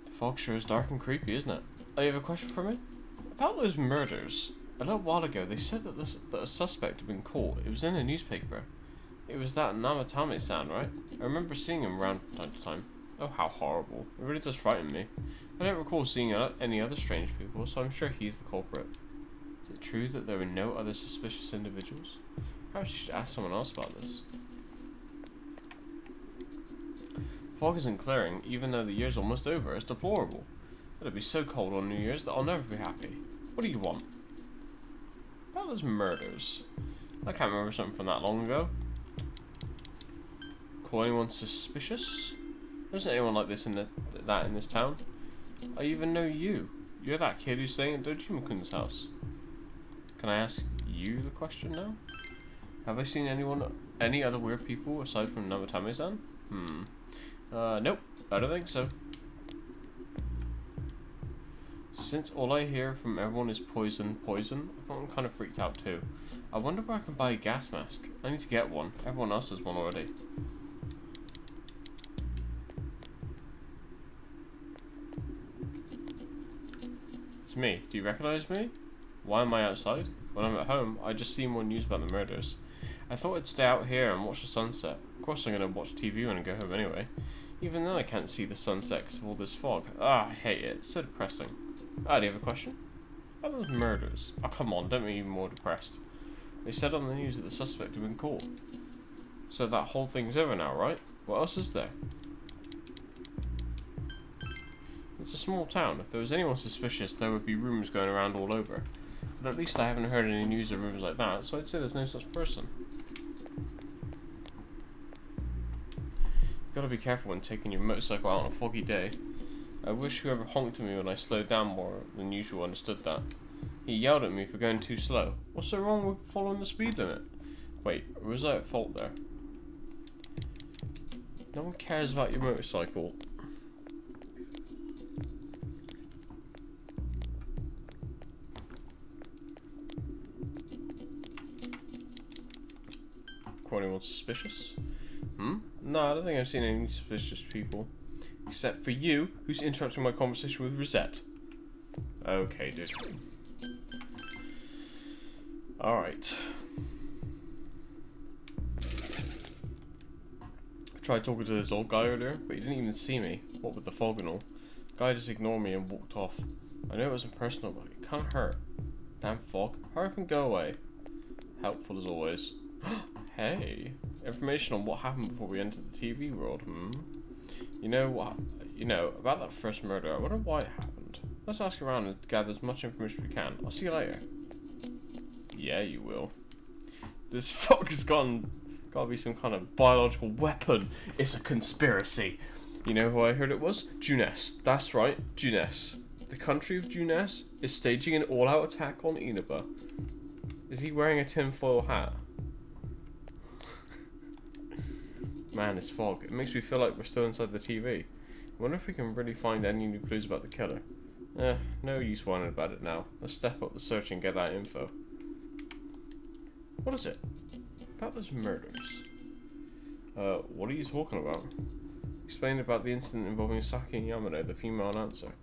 The fog sure is dark and creepy, isn't it? Oh, you have a question for me? About those murders. A little while ago, they said that a suspect had been caught. It was in a newspaper. It was that Namatame-san, right? I remember seeing him around from time to time. Oh, how horrible. It really does frighten me. I don't recall seeing any other strange people, so I'm sure he's the culprit. Is it true that there were no other suspicious individuals? Perhaps you should ask someone else about this. Fog isn't clearing, even though the year's almost over. It's deplorable. It'll be so cold on New Year's that I'll never be happy. What do you want? About those murders. I can't remember something from that long ago. Call anyone suspicious? There isn't anyone like this in this town. I even know you. You're that kid who's staying at Dojima-kun's house. Can I ask you the question now? Have I seen any other weird people aside from Namatame-san? Nope. I don't think so. Since all I hear from everyone is poison, I'm kind of freaked out too. I wonder where I can buy a gas mask. I need to get one. Everyone else has one already. It's me. Do you recognize me? Why am I outside? When I'm at home, I just see more news about the murders. I thought I'd stay out here and watch the sunset. Of course I'm going to watch TV when I go home anyway. Even then I can't see the sunset because of all this fog. Ah, I hate it. It's so depressing. Ah, do you have a question? About those murders. Oh, come on, don't make me even more depressed. They said on the news that the suspect had been caught. So that whole thing's over now, right? What else is there? It's a small town. If there was anyone suspicious, there would be rumours going around all over. But at least I haven't heard any news or rumours like that, so I'd say there's no such person. You've got to be careful when taking your motorcycle out on a foggy day. I wish whoever honked at me when I slowed down more than usual understood that. He yelled at me for going too slow. What's so wrong with following the speed limit? Wait, or was I at fault there? No one cares about your motorcycle. Call anyone suspicious? No, I don't think I've seen any suspicious people. Except for you, who's interrupting my conversation with Rosette. Okay, dude. Alright. I tried talking to this old guy earlier, but he didn't even see me. What with the fog and all. The guy just ignored me and walked off. I know it wasn't personal, but it kinda hurt. Damn fog. Hurry up and go away. Helpful as always. Hey. Information on what happened before we entered the TV world, You know what? You know, about that first murder, I wonder why it happened. Let's ask around and gather as much information as we can. I'll see you later. Yeah, you will. This fog has gotta be some kind of biological weapon. It's a conspiracy. You know who I heard it was? Jeunesse. That's right, Jeunesse. The country of Jeunesse is staging an all-out attack on Inaba. Is he wearing a tinfoil hat? Man, this fog. It makes me feel like we're still inside the TV. I wonder if we can really find any new clues about the killer. No use whining about it now. Let's step up the search and get that info. What is it? About those murders. What are you talking about? Explain about the incident involving Saki and Yamano, the female announcer.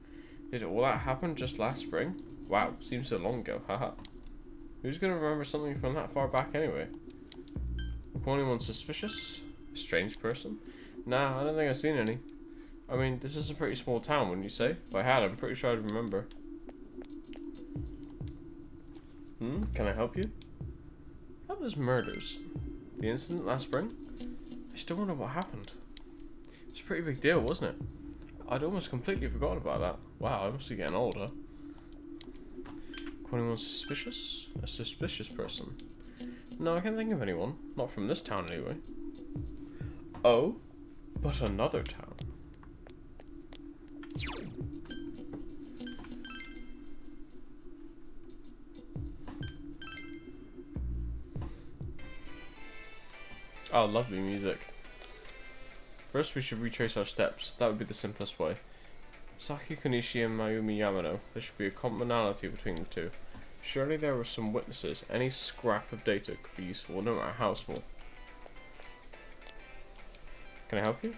Did all that happen just last spring? Wow, seems so long ago, haha. Who's gonna remember something from that far back anyway? Anyone suspicious? A strange person? Nah, I don't think I've seen any. I mean, this is a pretty small town, wouldn't you say? If I had, I'm pretty sure I'd remember. Can I help you? How about those murders? The incident last spring? I still wonder what happened. It's a pretty big deal, wasn't it? I'd almost completely forgotten about that. Wow, I must be getting older. Anyone suspicious? A suspicious person? No, I can't think of anyone. Not from this town, anyway. Oh, but another town. Oh, lovely music. First, we should retrace our steps. That would be the simplest way. Saki Konishi and Mayumi Yamano. There should be a commonality between the two. Surely there were some witnesses. Any scrap of data could be useful, no matter how small. Can I help you?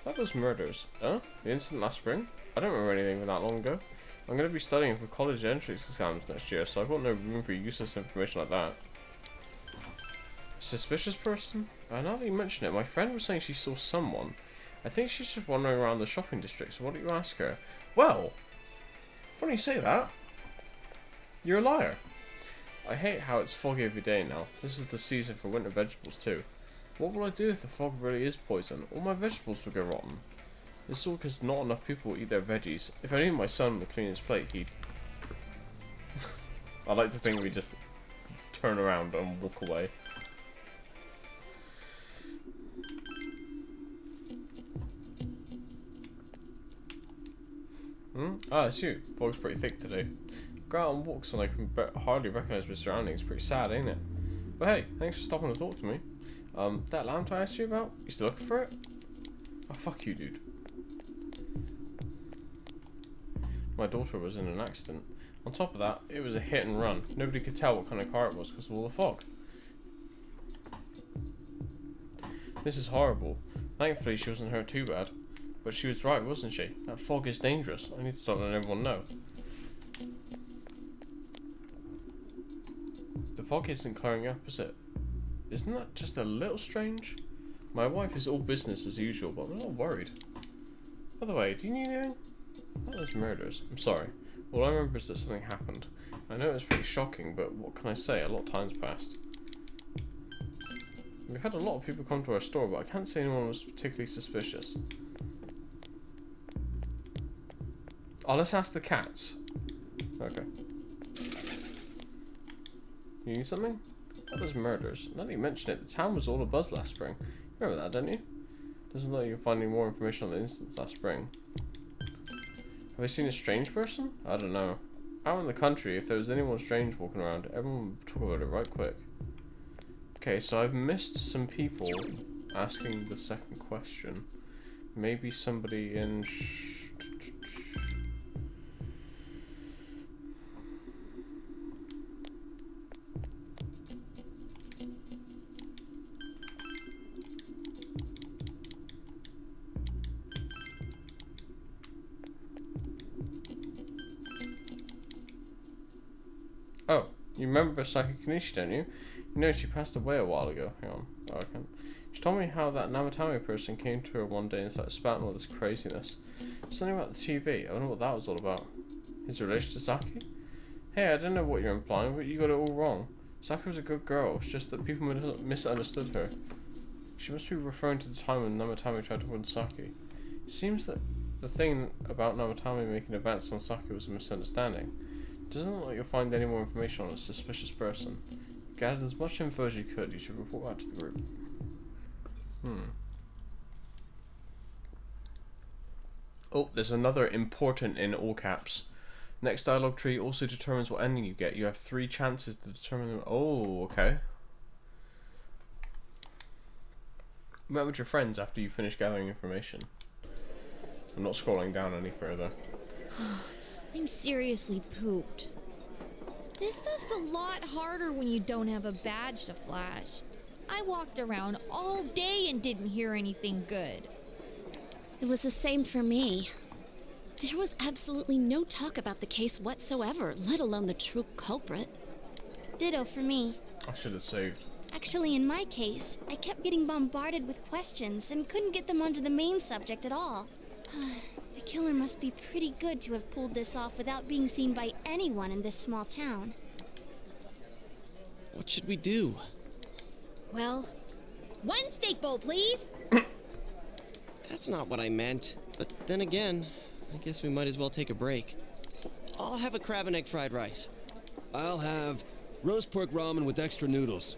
That was murders. Huh? The incident last spring? I don't remember anything from that long ago. I'm going to be studying for college entrance exams next year, so I've got no room for useless information like that. Suspicious person? Now that you mention it, my friend was saying she saw someone. I think she's just wandering around the shopping district, so why don't you ask her? Well, funny you say that. You're a liar. I hate how it's foggy every day now. This is the season for winter vegetables too. What will I do if the fog really is poison? All my vegetables will go rotten. This is all because not enough people eat their veggies. If only my son would clean his plate, he'd... I like to think we just turn around and walk away. Ah, it's you. Fog's pretty thick today. Go out on walks and I can hardly recognise my surroundings. Pretty sad, ain't it? But hey, thanks for stopping to talk to me. That lamp I asked you about? You still looking for it? Oh, fuck you, dude. My daughter was in an accident. On top of that, it was a hit and run. Nobody could tell what kind of car it was because of all the fog. This is horrible. Thankfully, she wasn't hurt too bad. But she was right, wasn't she? That fog is dangerous. I need to start letting everyone know. The fog isn't clearing up, is it? Isn't that just a little strange? My wife is all business as usual, but I'm not worried. By the way, do you need anything? Not those murders. I'm sorry. All I remember is that something happened. I know it was pretty shocking, but what can I say? A lot of time's passed. We've had a lot of people come to our store, but I can't say anyone was particularly suspicious. Oh, let's ask the cats. Okay. You need something? That was murders. Now that you mention it, the town was all abuzz last spring. You remember that, don't you? Doesn't look like you're finding more information on the incidents last spring. Have I seen a strange person? I don't know. Out in the country, if there was anyone strange walking around, everyone would talk about it right quick. Okay, so I've missed some people asking the second question. Maybe somebody in... Oh, you remember Saki Konishi, don't you? You know, she passed away a while ago. Hang on. Oh, I can't. She told me how that Namatame person came to her one day and started spouting all this craziness. Something about the TV. I wonder what that was all about. His relation to Saki? Hey, I don't know what you're implying, but you got it all wrong. Saki was a good girl. It's just that people misunderstood her. She must be referring to the time when Namatame tried to win Saki. It seems that the thing about Namatame making advances on Saki was a misunderstanding. Doesn't look like you'll find any more information on a suspicious person. Gathered as much info as you could. You should report back to the group. Oh, there's another important in all caps. Next dialogue tree also determines what ending you get. You have 3 chances to determine them. Oh, okay. Met with your friends after you finish gathering information. I'm not scrolling down any further. I'm seriously pooped. This stuff's a lot harder when you don't have a badge to flash. I walked around all day and didn't hear anything good. It was the same for me. There was absolutely no talk about the case whatsoever, let alone the true culprit. Ditto for me. I should have saved. Actually, in my case, I kept getting bombarded with questions and couldn't get them onto the main subject at all. The killer must be pretty good to have pulled this off without being seen by anyone in this small town. What should we do? Well, one steak bowl, please. That's not what I meant. But then again, I guess we might as well take a break. I'll have a crab and egg fried rice. I'll have roast pork ramen with extra noodles.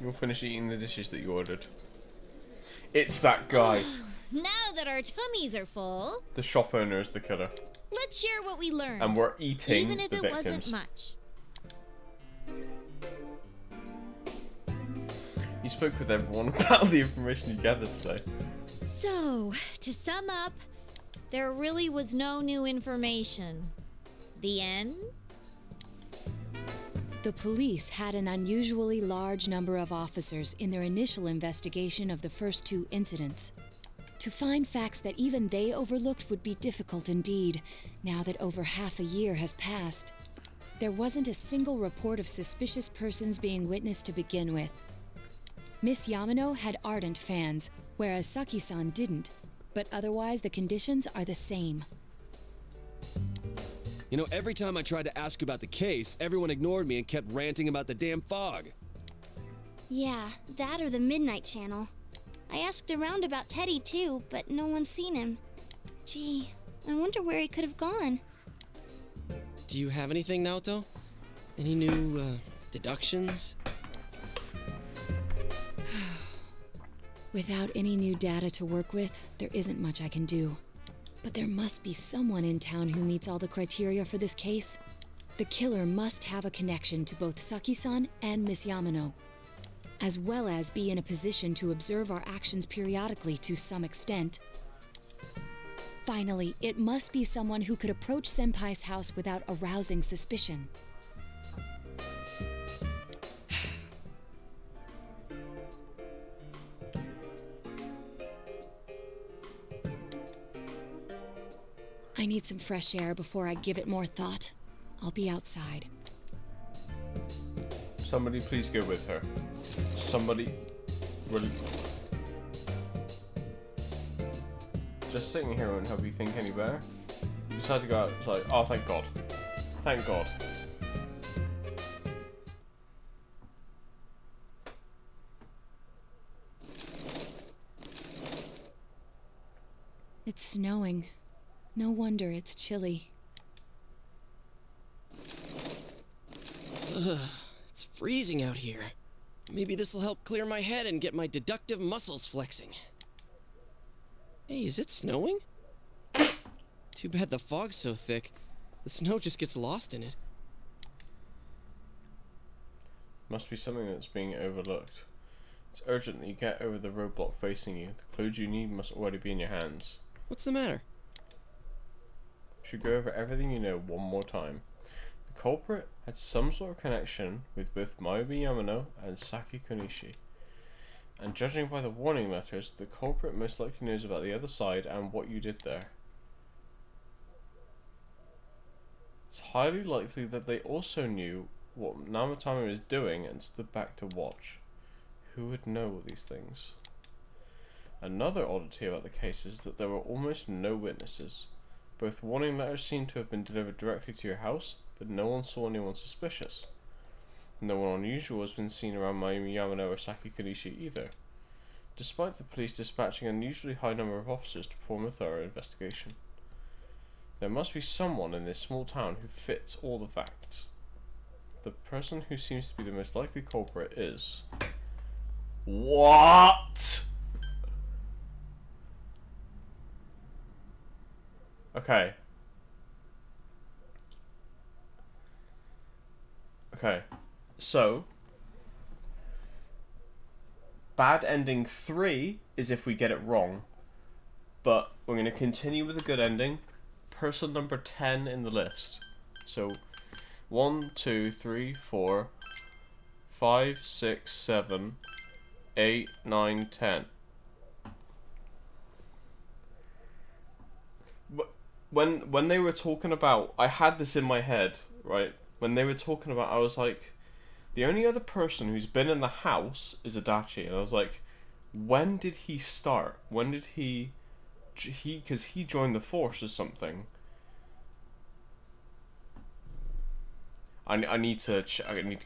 You'll finish eating the dishes that you ordered. It's that guy. Now that our tummies are full, The shop owner is the killer. let's share what we learned. And we're eating even if the it victims. wasn't much. You spoke with everyone about the information you gathered today. So, to sum up, there really was no new information. The end? The police had an unusually large number of officers in their initial investigation of the first two incidents. To find facts that even they overlooked would be difficult indeed, now that over half a year has passed. There wasn't a single report of suspicious persons being witnessed to begin with. Miss Yamano had ardent fans, whereas Saki-san didn't, but otherwise the conditions are the same. You know, every time I tried to ask about the case, everyone ignored me and kept ranting about the damn fog. Yeah, that or the Midnight Channel. I asked around about Teddy too, but no one's seen him. Gee, I wonder where he could have gone. Do you have anything, Naoto? Any new, deductions? Without any new data to work with, there isn't much I can do. But there must be someone in town who meets all the criteria for this case. The killer must have a connection to both Saki-san and Miss Yamano, as well as be in a position to observe our actions periodically to some extent. Finally, it must be someone who could approach Senpai's house without arousing suspicion. I need some fresh air before I give it more thought. I'll be outside. Somebody please go with her. Somebody will... Just sitting here won't help you think any better. You decide to go out, it's like, oh thank God. Thank God. It's snowing. No wonder it's chilly. Ugh, it's freezing out here. Maybe this'll help clear my head and get my deductive muscles flexing. Hey, is it snowing? Too bad the fog's so thick. The snow just gets lost in it. Must be something that's being overlooked. It's urgent that you get over the roadblock facing you. The clues you need must already be in your hands. What's the matter? Should go over everything you know one more time. The culprit had some sort of connection with both Mayumi Yamano and Saki Konishi. And judging by the warning letters, the culprit most likely knows about the other side and what you did there. It's highly likely that they also knew what Namatame was doing and stood back to watch. Who would know all these things? Another oddity about the case is that there were almost no witnesses. Both warning letters seem to have been delivered directly to your house, but no one saw anyone suspicious. No one unusual has been seen around Mayumi Yamano or Saki Konishi either, despite the police dispatching an unusually high number of officers to perform a thorough investigation. There must be someone in this small town who fits all the facts. The person who seems to be the most likely culprit is... What? Okay. Okay. So, bad ending 3 is if we get it wrong, but we're going to continue with a good ending. Person number 10 in the list. So, 1, 2, 3, 4, 5, 6, 7, 8, 9, 10. When they were talking about, I had this in my head, right? When they were talking about, I was like, the only other person who's been in the house is Adachi, and I was like, when did he start? When did he because he joined the force or something. I need to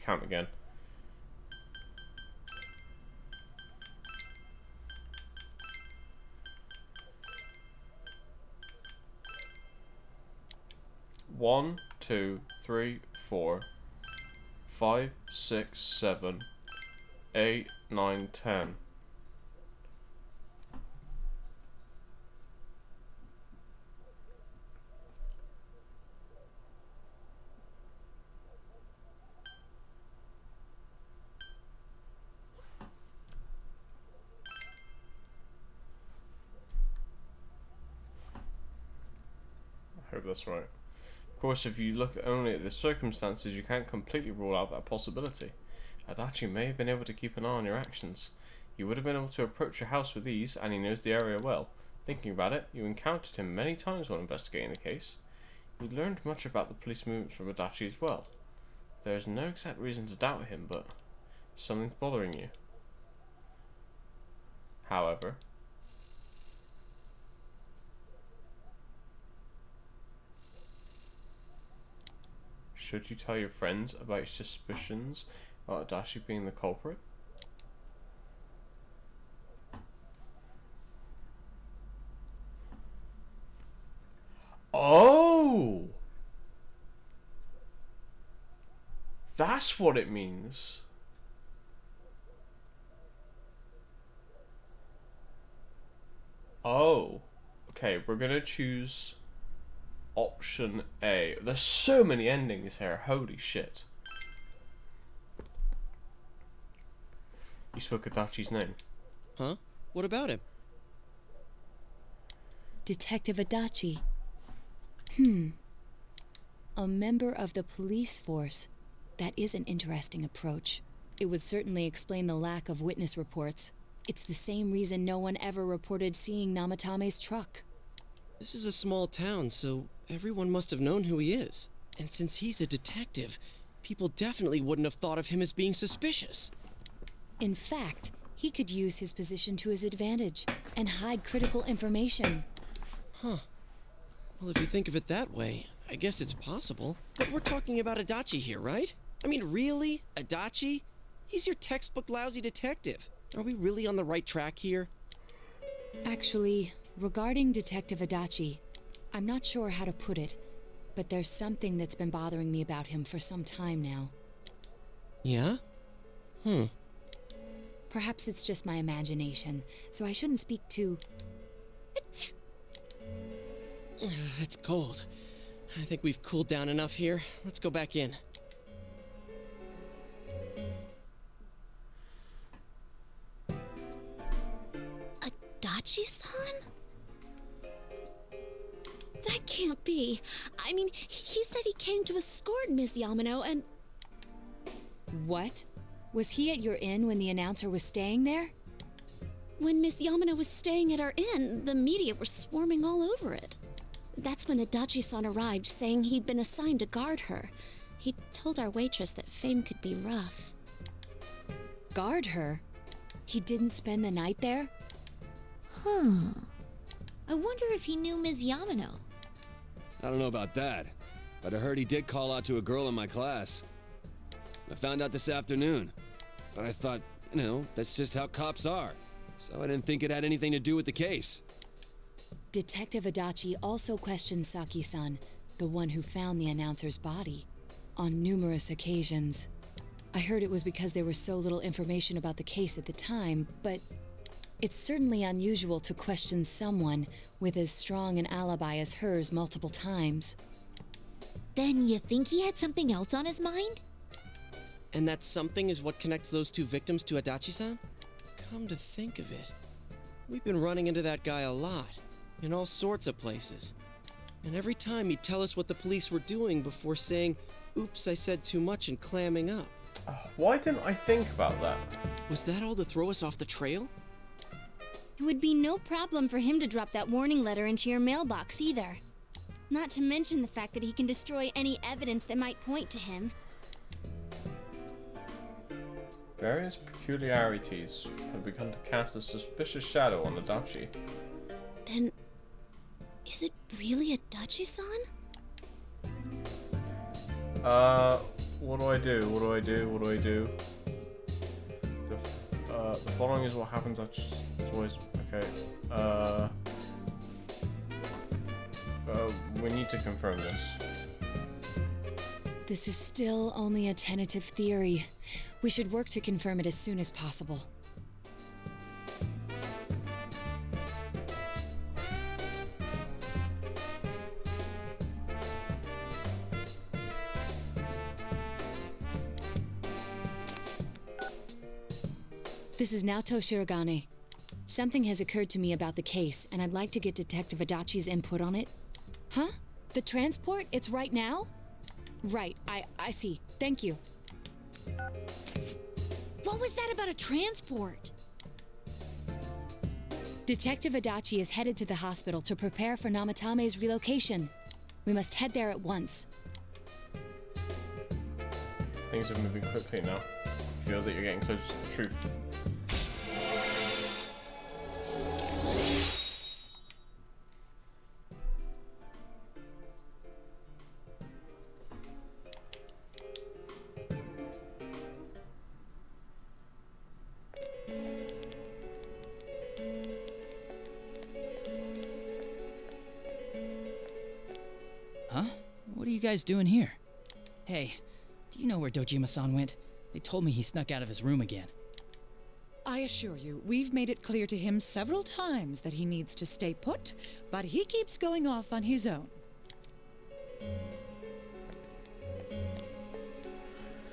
count again. One, 2, 3, 4, 5, 6, 7, 8, 9, 10. I hope that's right. Of course, if you look only at the circumstances, you can't completely rule out that possibility. Adachi may have been able to keep an eye on your actions. You would have been able to approach your house with ease, and he knows the area well. Thinking about it, you encountered him many times while investigating the case. You learned much about the police movements from Adachi as well. There is no exact reason to doubt him, but something's bothering you. However, should you tell your friends about your suspicions about Adachi being the culprit? Oh! That's what it means. Oh. Okay, we're gonna choose option A. There's so many endings here, holy shit. You spoke Adachi's name. Huh? What about him? Detective Adachi. A member of the police force. That is an interesting approach. It would certainly explain the lack of witness reports. It's the same reason no one ever reported seeing Namatame's truck. This is a small town, so everyone must have known who he is. And since he's a detective, people definitely wouldn't have thought of him as being suspicious. In fact, he could use his position to his advantage and hide critical information. Huh. Well, if you think of it that way, I guess it's possible. But we're talking about Adachi here, right? I mean, really? Adachi? He's your textbook lousy detective. Are we really on the right track here? Actually, regarding Detective Adachi, I'm not sure how to put it, but there's something that's been bothering me about him for some time now. Yeah? Perhaps it's just my imagination, so I shouldn't speak too... It's cold. I think we've cooled down enough here. Let's go back in. Adachi-san? That can't be. I mean, he said he came to escort Miss Yamano and... What? Was he at your inn when the announcer was staying there? When Miss Yamano was staying at our inn, the media were swarming all over it. That's when Adachi-san arrived, saying he'd been assigned to guard her. He told our waitress that fame could be rough. Guard her? He didn't spend the night there? I wonder if he knew Ms. Yamano. I don't know about that, but I heard he did call out to a girl in my class. I found out this afternoon, but I thought, that's just how cops are. So I didn't think it had anything to do with the case. Detective Adachi also questioned Saki-san, the one who found the announcer's body, on numerous occasions. I heard it was because there was so little information about the case at the time, but it's certainly unusual to question someone with as strong an alibi as hers multiple times. Then you think he had something else on his mind? And that something is what connects those two victims to Adachi-san? Come to think of it, we've been running into that guy a lot, in all sorts of places. And every time he'd tell us what the police were doing before saying, oops, I said too much and clamming up. Why didn't I think about that? Was that all to throw us off the trail? It would be no problem for him to drop that warning letter into your mailbox either. Not to mention the fact that he can destroy any evidence that might point to him. Various peculiarities have begun to cast a suspicious shadow on Adachi. Then, is it really Adachi-san? What do I do? What do I do? What do I do? The following is what happens. It's always okay. We need to confirm this. This is still only a tentative theory. We should work to confirm it as soon as possible. This is Naoto Shirogane. Something has occurred to me about the case, and I'd like to get Detective Adachi's input on it. Huh? The transport? It's right now? Right, I see. Thank you. What was that about a transport? Detective Adachi is headed to the hospital to prepare for Namatame's relocation. We must head there at once. Things are moving quickly now. I feel that you're getting closer to the truth. Huh? What are you guys doing here? Hey, do you know where Dojima-san went? They told me he snuck out of his room again. I assure you, we've made it clear to him several times that he needs to stay put, but he keeps going off on his own.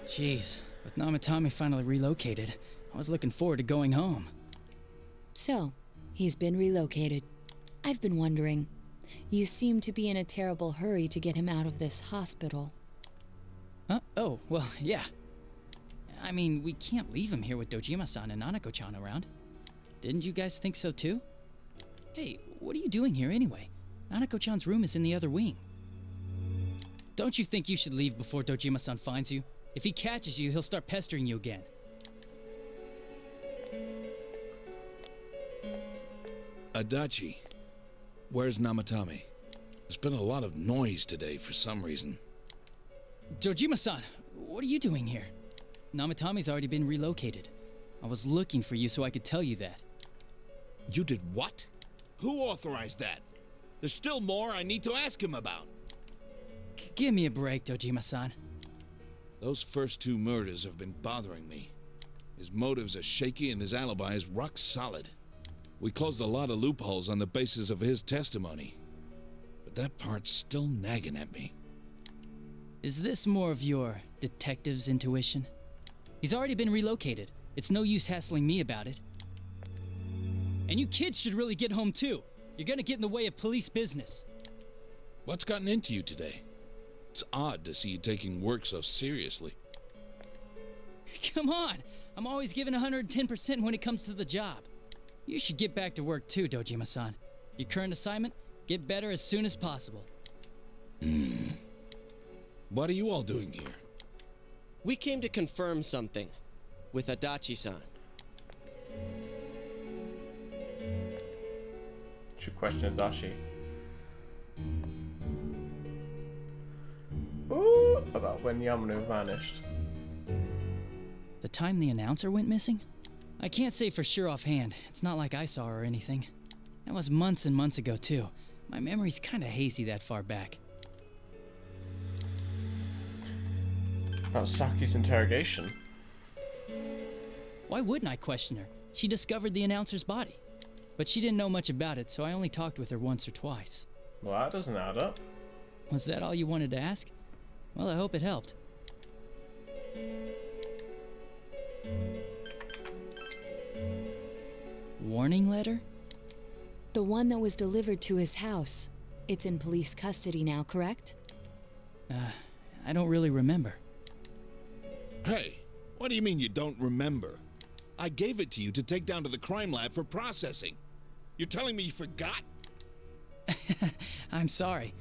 Jeez, with Namatame finally relocated, I was looking forward to going home. So, he's been relocated. I've been wondering. You seem to be in a terrible hurry to get him out of this hospital. Huh? Oh, well, yeah. I mean, we can't leave him here with Dojima-san and Nanako-chan around. Didn't you guys think so too? Hey, what are you doing here anyway? Nanako-chan's room is in the other wing. Don't you think you should leave before Dojima-san finds you? If he catches you, he'll start pestering you again. Adachi, where's Namatame? There's been a lot of noise today for some reason. Dojima-san, what are you doing here? Namatame's already been relocated. I was looking for you so I could tell you that. You did what? Who authorized that? There's still more I need to ask him about. Give me a break, Dojima-san. Those first two murders have been bothering me. His motives are shaky and his alibi is rock solid. We closed a lot of loopholes on the basis of his testimony. But that part's still nagging at me. Is this more of your detective's intuition? He's already been relocated. It's no use hassling me about it. And you kids should really get home too. You're gonna get in the way of police business. What's gotten into you today? It's odd to see you taking work so seriously. Come on! I'm always giving 110% when it comes to the job. You should get back to work too, Dojima-san. Your current assignment? Get better as soon as possible. What are you all doing here? We came to confirm something with Adachi-san. Should question Adachi. Ooh, about when Yamano vanished. The time the announcer went missing? I can't say for sure offhand. It's not like I saw her or anything. That was months and months ago too. My memory's kinda hazy that far back. About Saki's interrogation. Why wouldn't I question her? She discovered the announcer's body. But she didn't know much about it, so I only talked with her once or twice. Well, that doesn't add up. Was that all you wanted to ask? Well, I hope it helped. Warning letter? The one that was delivered to his house. It's in police custody now, correct? I don't really remember. Hey, What do you mean you don't remember? I gave it to you to take down to the crime lab for processing. You're telling me you forgot? I'm sorry.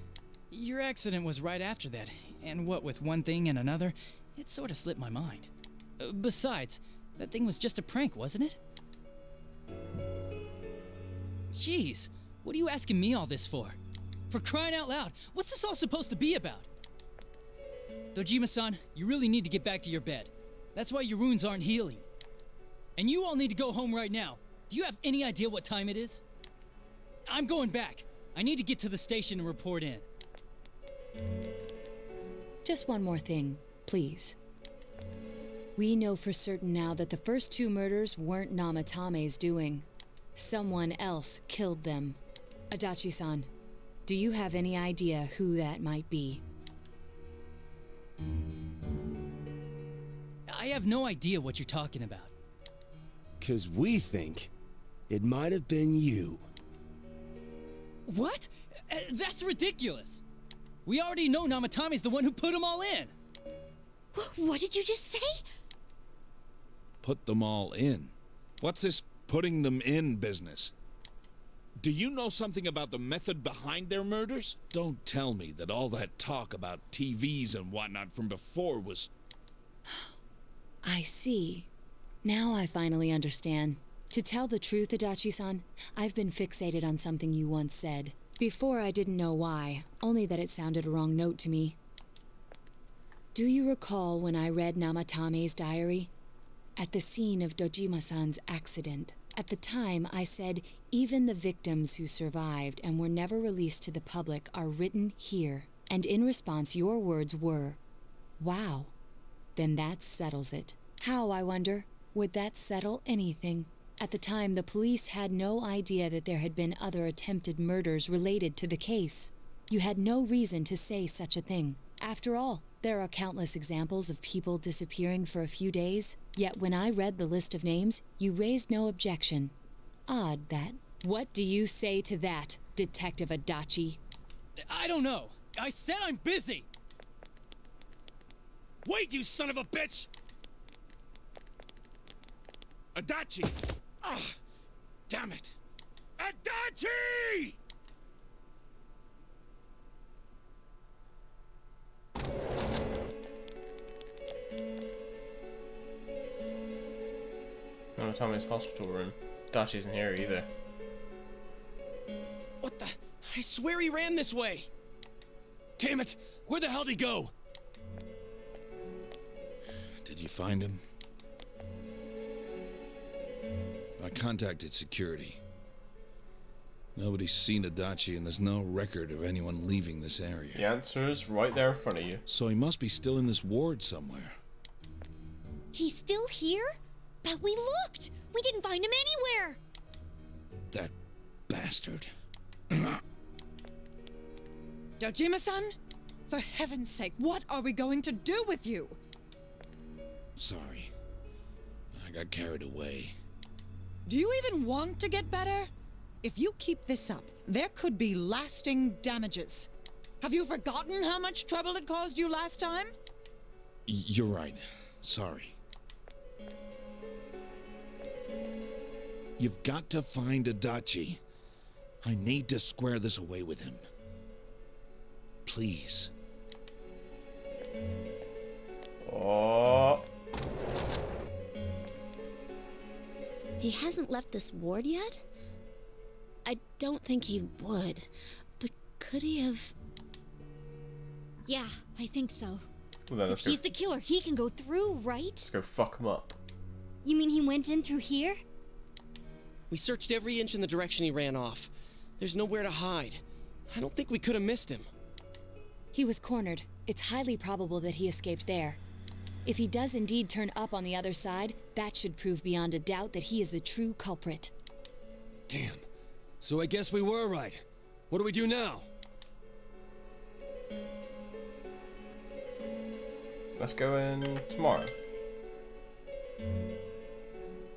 Your accident was right after that, and what with one thing and another, it sort of slipped my mind. Besides, that thing was just a prank, wasn't it? Jeez, what are you asking me all this for? For crying out loud, what's this all supposed to be about? Dojima-san, you really need to get back to your bed. That's why your wounds aren't healing. And you all need to go home right now. Do you have any idea what time it is? I'm going back. I need to get to the station and report in. Just one more thing, please. We know for certain now that the first 2 murders weren't Namatame's doing. Someone else killed them. Adachi-san, do you have any idea who that might be? I have no idea what you're talking about. 'Cause we think it might have been you. What? That's ridiculous. We already know Namatame's the one who put them all in. What did you just say? Put them all in? What's this putting them in business? Do you know something about the method behind their murders? Don't tell me that all that talk about TVs and whatnot from before was... I see. Now I finally understand. To tell the truth, Adachi-san, I've been fixated on something you once said. Before I didn't know why, only that it sounded a wrong note to me. Do you recall when I read Namatame's diary? At the scene of Dojima-san's accident, at the time I said, even the victims who survived and were never released to the public are written here. And in response, your words were, wow. Then that settles it. How, I wonder, would that settle anything? At the time, the police had no idea that there had been other attempted murders related to the case. You had no reason to say such a thing. After all, there are countless examples of people disappearing for a few days. Yet when I read the list of names, you raised no objection. Odd that. What do you say to that, Detective Adachi? I don't know. I said I'm busy. Wait, you son of a bitch! Adachi! Ah, damn it! Adachi! Namatame's hospital room. Dachi isn't here either. What the? I swear he ran this way! Damn it! Where the hell did he go? Did you find him? I contacted security. Nobody's seen Adachi and there's no record of anyone leaving this area. The answer is right there in front of you. So he must be still in this ward somewhere. He's still here? But we looked! We didn't find him anywhere! That bastard. Dojima-san? For heaven's sake, what are we going to do with you? Sorry. I got carried away. Do you even want to get better? If you keep this up, there could be lasting damages. Have you forgotten how much trouble it caused you last time? You're right. Sorry. You've got to find Adachi. I need to square this away with him. Please. Oh. He hasn't left this ward yet? I don't think he would. But could he have... Yeah, I think so. Well, then If he's the killer, he can go through, right? Let's go fuck him up. You mean he went in through here? We searched every inch in the direction he ran off. There's nowhere to hide. I don't think we could have missed him. He was cornered. It's highly probable that he escaped there. If he does indeed turn up on the other side, that should prove beyond a doubt that he is the true culprit. Damn. So I guess we were right. What do we do now? Let's go in tomorrow.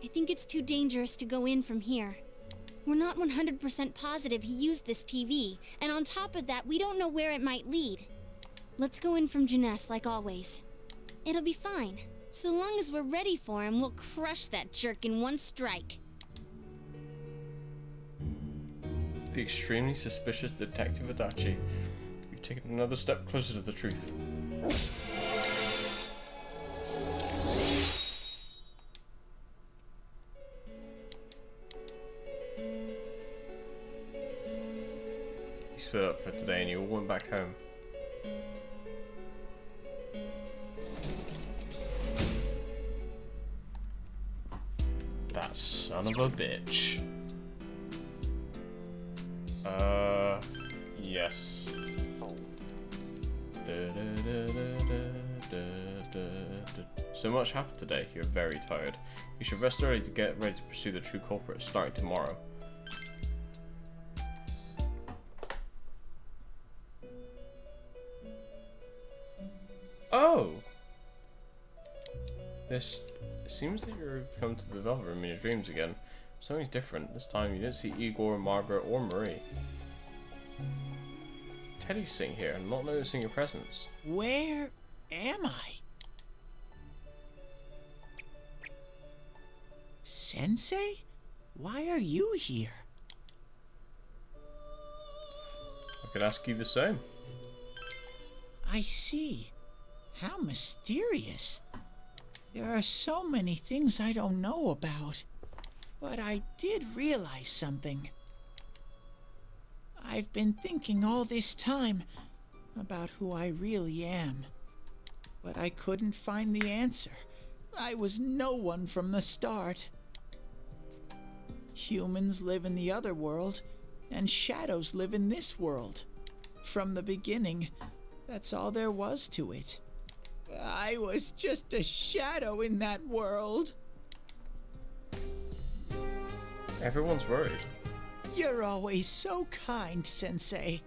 I think it's too dangerous to go in from here. We're not 100% positive he used this TV, and on top of that, we don't know where it might lead. Let's go in from Jeunesse like always. It'll be fine. So long as we're ready for him, we'll crush that jerk in one strike. The extremely suspicious Detective Adachi. You've taken another step closer to the truth. You split up for today and you all went back home. That son of a bitch. Yes. So much happened today, you're very tired. You should rest early to get ready to pursue the true culprit starting tomorrow. Oh! It seems that you've come to the Velvet Room in your dreams again. Something's different. This time you didn't see Igor, Margaret, or Marie. Teddy's sitting here and not noticing your presence. Where am I? Sensei? Why are you here? I could ask you the same. I see. How mysterious. There are so many things I don't know about. But I did realize something. I've been thinking all this time about who I really am. But I couldn't find the answer. I was no one from the start. Humans live in the other world, and shadows live in this world. From the beginning, that's all there was to it. I was just a shadow in that world. Everyone's worried. You're always so kind, Sensei.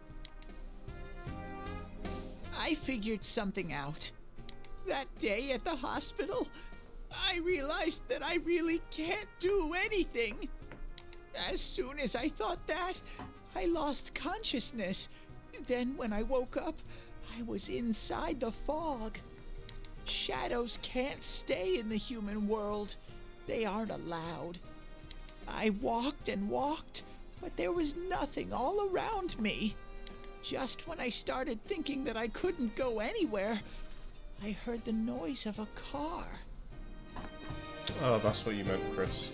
I figured something out. That day at the hospital, I realized that I really can't do anything. As soon as I thought that, I lost consciousness. Then when I woke up, I was inside the fog. Shadows can't stay in the human world. They aren't allowed. I walked and walked, but there was nothing all around me. Just when I started thinking that I couldn't go anywhere, I heard the noise of a car. Oh, that's what you meant, Chris.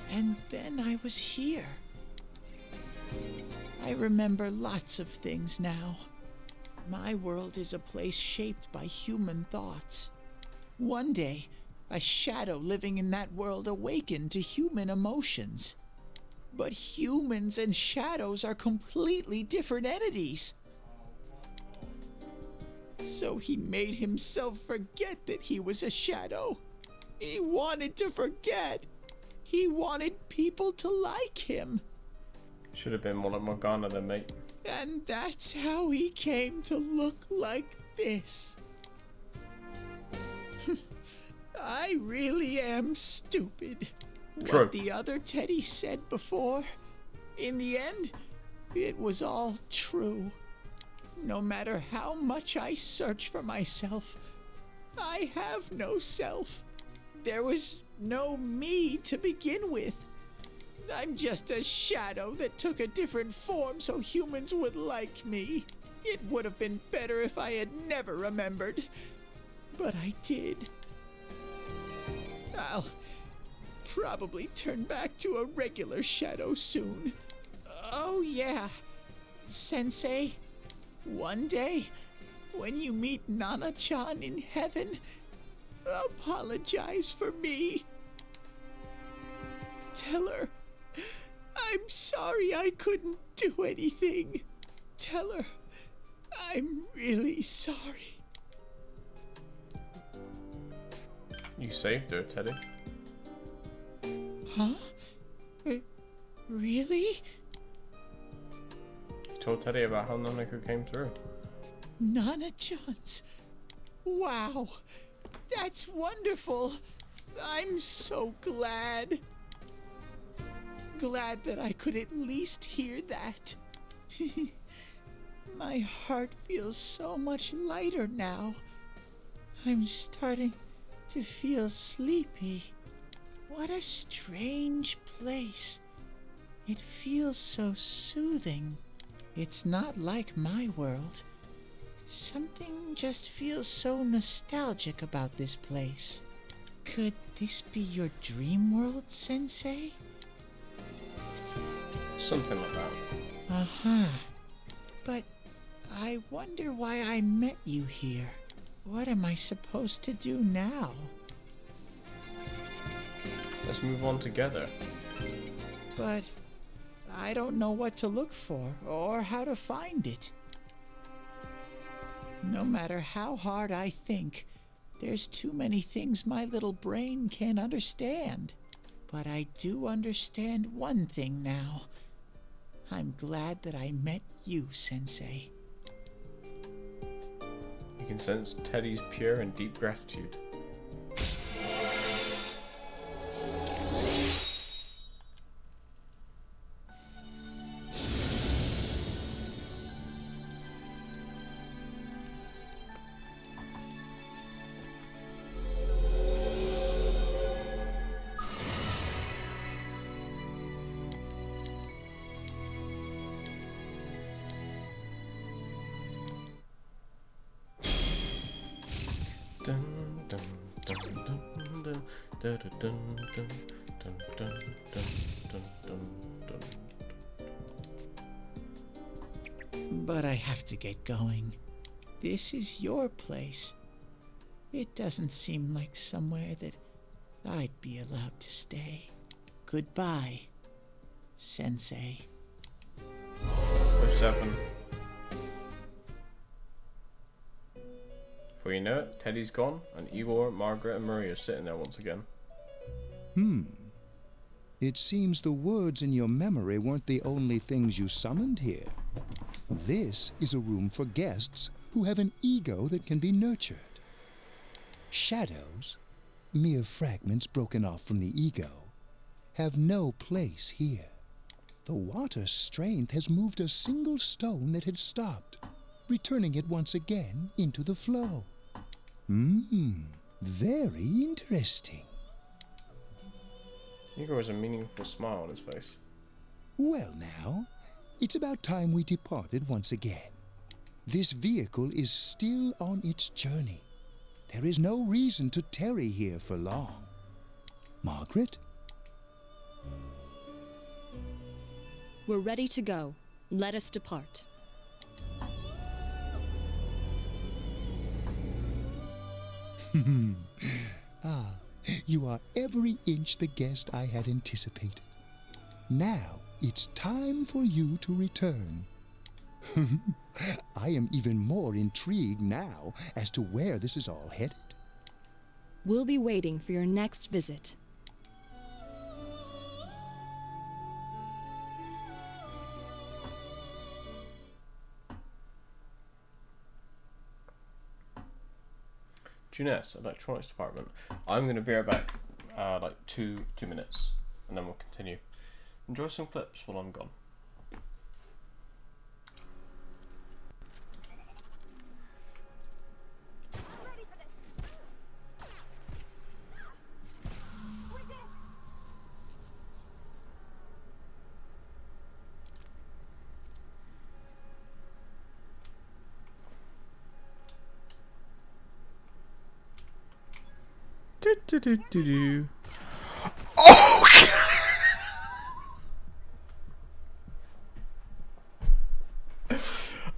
And then I was here. I remember lots of things now. My world is a place shaped by human thoughts. One day, a shadow living in that world awakened to human emotions. But humans and shadows are completely different entities. So he made himself forget that he was a shadow. He wanted to forget. He wanted people to like him. Should have been more like Morgana then, mate. And that's how he came to look like this. I really am stupid. True. What the other Teddy said before, in the end, it was all true. No matter how much I search for myself, I have no self. There was no me to begin with. I'm just a shadow that took a different form so humans would like me. It would have been better if I had never remembered, but I did. I'll probably turn back to a regular shadow soon. Oh yeah, Sensei, one day, when you meet Nana-chan in heaven, apologize for me. Tell her, I'm sorry I couldn't do anything. Tell her, I'm really sorry. You saved her, Teddy. Huh? Really? You told Teddy about how Nanako came through. Nana-chan's. Wow, that's wonderful. I'm so glad. Glad that I could at least hear that. My heart feels so much lighter now. I'm starting to feel sleepy. What a strange place. It feels so soothing. It's not like my world. Something just feels so nostalgic about this place. Could this be your dream world, Sensei? Something like that. Uh-huh. But I wonder why I met you here. What am I supposed to do now? Let's move on together. But I don't know what to look for or how to find it. No matter how hard I think, there's too many things my little brain can't understand. But I do understand one thing now. I'm glad that I met you, Sensei. You can sense Teddy's pure and deep gratitude. But I have to get going. This is your place. It doesn't seem like somewhere that I'd be allowed to stay. Goodbye, Sensei. 07. Before you know it, Teddy's gone, and Igor, Margaret, and Marie are sitting there once again. It seems the words in your memory weren't the only things you summoned here. This is a room for guests who have an ego that can be nurtured. Shadows, mere fragments broken off from the ego, have no place here. The water's strength has moved a single stone that had stopped, returning it once again into the flow. Very interesting. Igor has a meaningful smile on his face. Well now, it's about time we departed once again. This vehicle is still on its journey. There is no reason to tarry here for long. Margaret? We're ready to go. Let us depart. You are every inch the guest I had anticipated. Now it's time for you to return. I am even more intrigued now as to where this is all headed. We'll be waiting for your next visit. Juness, electronics department. I'm going to be right back, like two minutes, and then we'll continue. Enjoy some clips while I'm gone.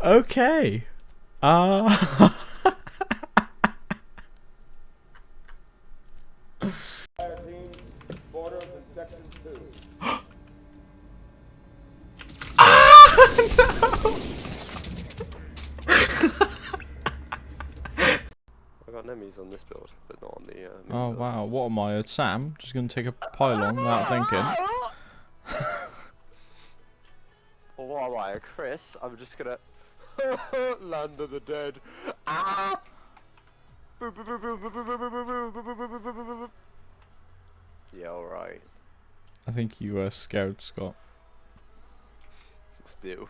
Okay. I got enemies on this build, but not on the. Oh wow, what am I, Sam? Just gonna take a pylon without thinking. Or what am I, Chris? I'm just gonna land of the dead. Ah! Yeah, alright. I think you were scared, Scott. Still.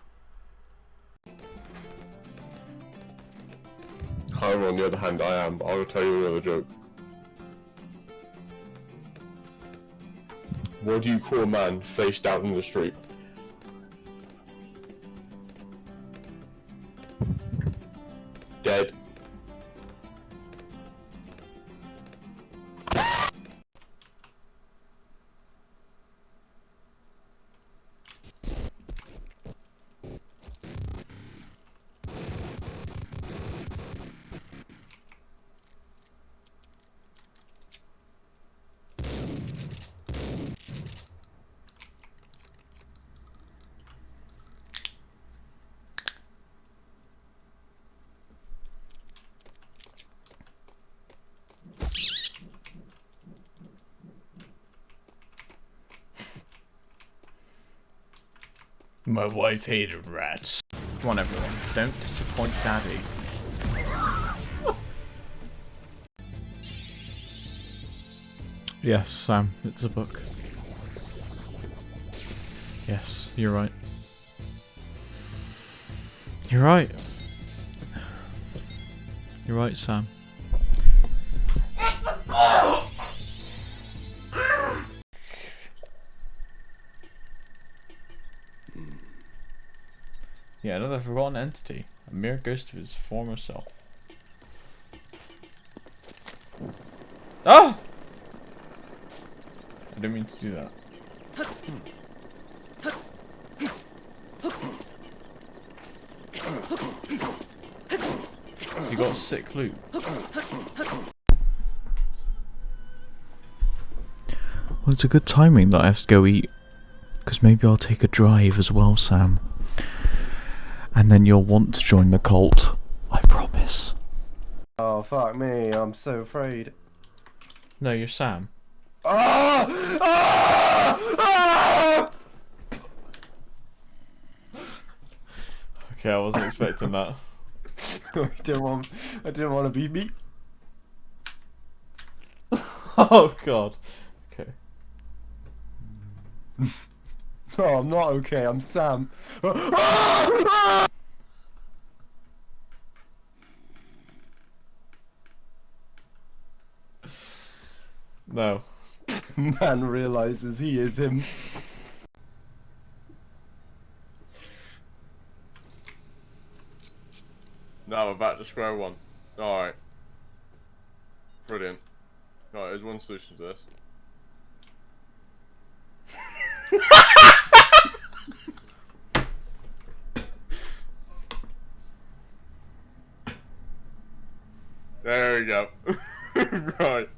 However, on the other hand, I am, but I'll tell you another joke. What do you call a man face down in the street? Dead. My wife hated rats. Come on everyone, don't disappoint Daddy. Yes, Sam, it's a book. Yes, you're right. You're right. You're right, Sam. It's a book! Yeah, another forgotten entity. A mere ghost of his former self. Ah! I didn't mean to do that. So you got sick loot. Well, it's a good timing that I have to go eat. Because maybe I'll take a drive as well, Sam. And then you'll want to join the cult. I promise. Oh, fuck me. I'm so afraid. No, you're Sam. Ah! Ah! Ah! Okay, I wasn't expecting that. I didn't want to be me. Oh god. Okay. No, I'm not okay. I'm Sam. No. Man realizes he is him. Now we're back to square one. Alright. Brilliant. Alright, there's one solution to this. There we go. Right.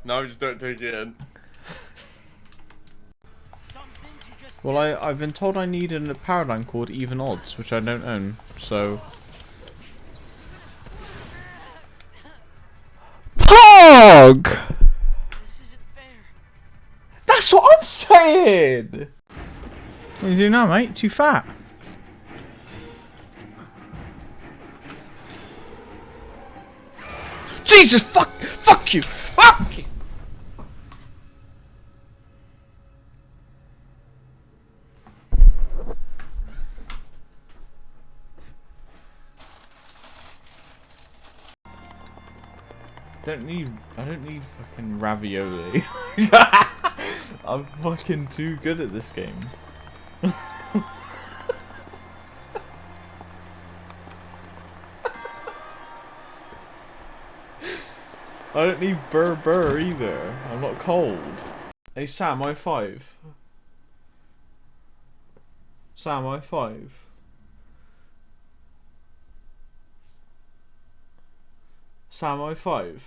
Now we just don't take it in. Well, I've been told I need a paradigm called Even Odds, which I don't own, so... POG! This isn't fair. That's what I'm saying! What are you doing now, mate? Too fat. Jesus, fuck you! Fuck you! I don't need fucking ravioli. I'm fucking too good at this game. I don't need burr either. I'm not cold. Hey Sam, I5. Sam, I5. Sam, I5.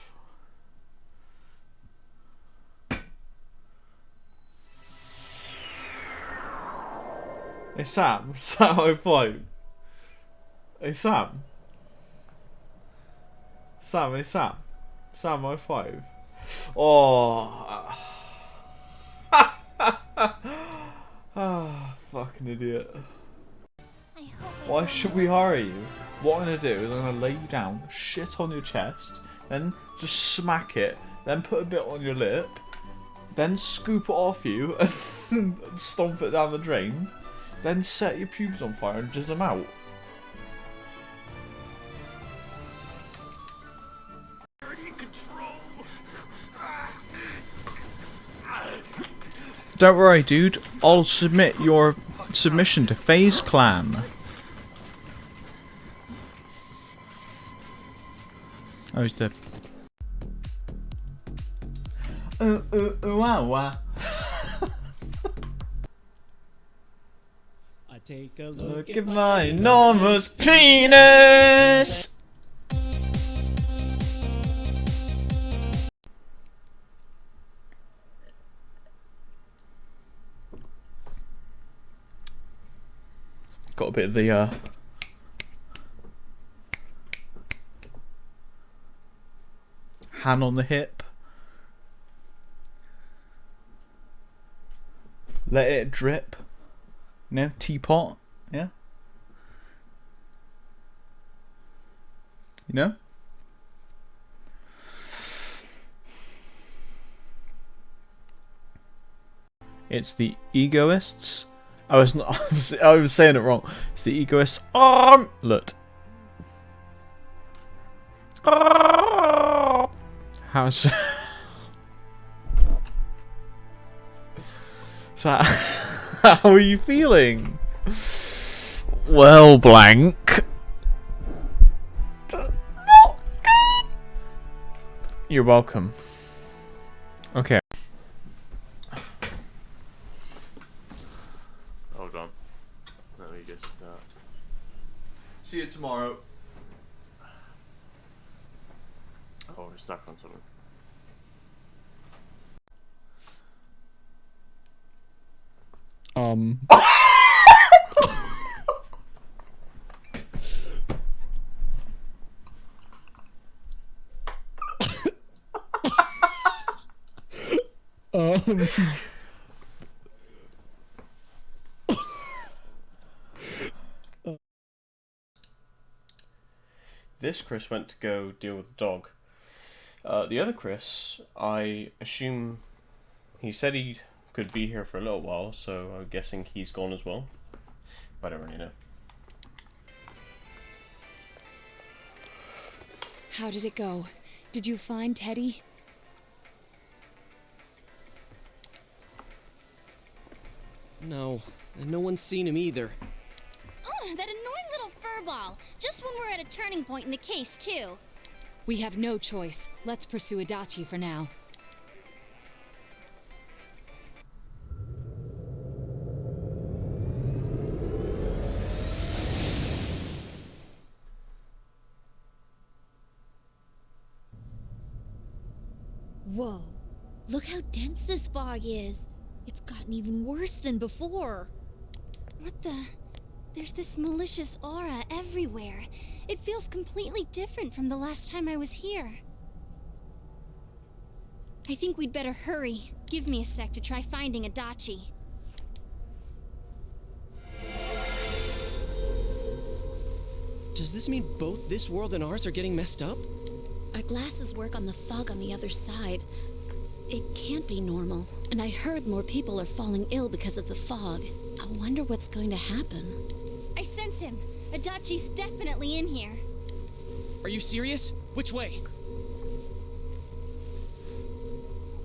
Hey Sam, Sam, I5. Hey Sam. Sam, hey Sam. Sam, I5. Oh. Ah, fucking idiot. Why should we hurry you? What I'm gonna do is I'm gonna lay you down, shit on your chest, then just smack it, then put a bit on your lip, then scoop it off you and stomp it down the drain, then set your pubes on fire and jizz them out. Don't worry, dude. I'll submit your submission to FaZe Clan. Oh, he's dead. Wow. I take a Look at my enormous penis! Got a bit of the hand on the hip. Let it drip. You know, teapot. Yeah. You know? It's the egoists. I was saying it wrong. It's the egoists omelet. How's so? How are you feeling? Well, blank. You're welcome. Okay. Hold on. Let me just start. See you tomorrow. Oh, we're stuck on something. This Chris went to go deal with the dog. The other Chris, I assume he said he could be here for a little while, so I'm guessing he's gone as well. But I don't really know. How did it go? Did you find Teddy? No, and no one's seen him either. Ugh, that annoying little furball. Just when we're at a turning point in the case, too. We have no choice. Let's pursue Adachi for now. Whoa. Look how dense this fog is. It's gotten even worse than before. What the? There's this malicious aura everywhere. It feels completely different from the last time I was here. I think we'd better hurry. Give me a sec to try finding Adachi. Does this mean both this world and ours are getting messed up? Our glasses work on the fog on the other side. It can't be normal. And I heard more people are falling ill because of the fog. I wonder what's going to happen. I sense him. Adachi's definitely in here. Are you serious? Which way?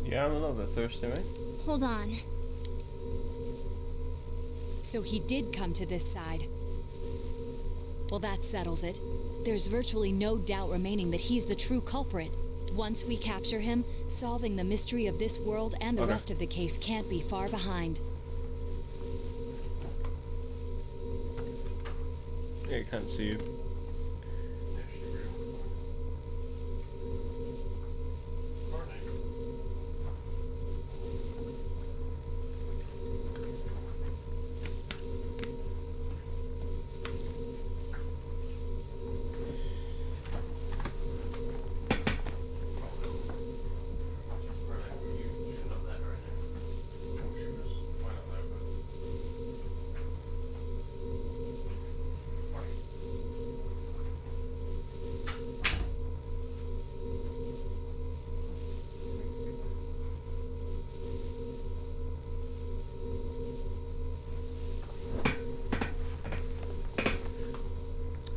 Yeah, I'm a little bit thirsty, mate. Hold on. So he did come to this side. Well, that settles it. There's virtually no doubt remaining that he's the true culprit. Once we capture him, solving the mystery of this world and the rest of the case can't be far behind. Yeah, I can't see you.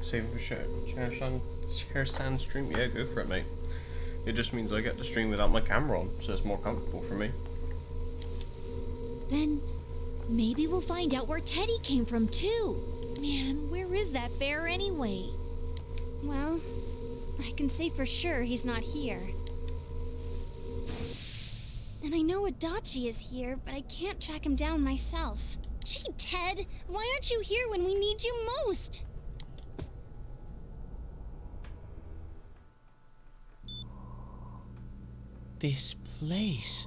Saving for share sand stream? Yeah, go for it, mate. It just means I get to stream without my camera on, so it's more comfortable for me. Then maybe we'll find out where Teddy came from too. Man, where is that bear anyway? Well, I can say for sure he's not here. And I know Adachi is here, but I can't track him down myself. Gee, Ted, why aren't you here when we need you most? This place.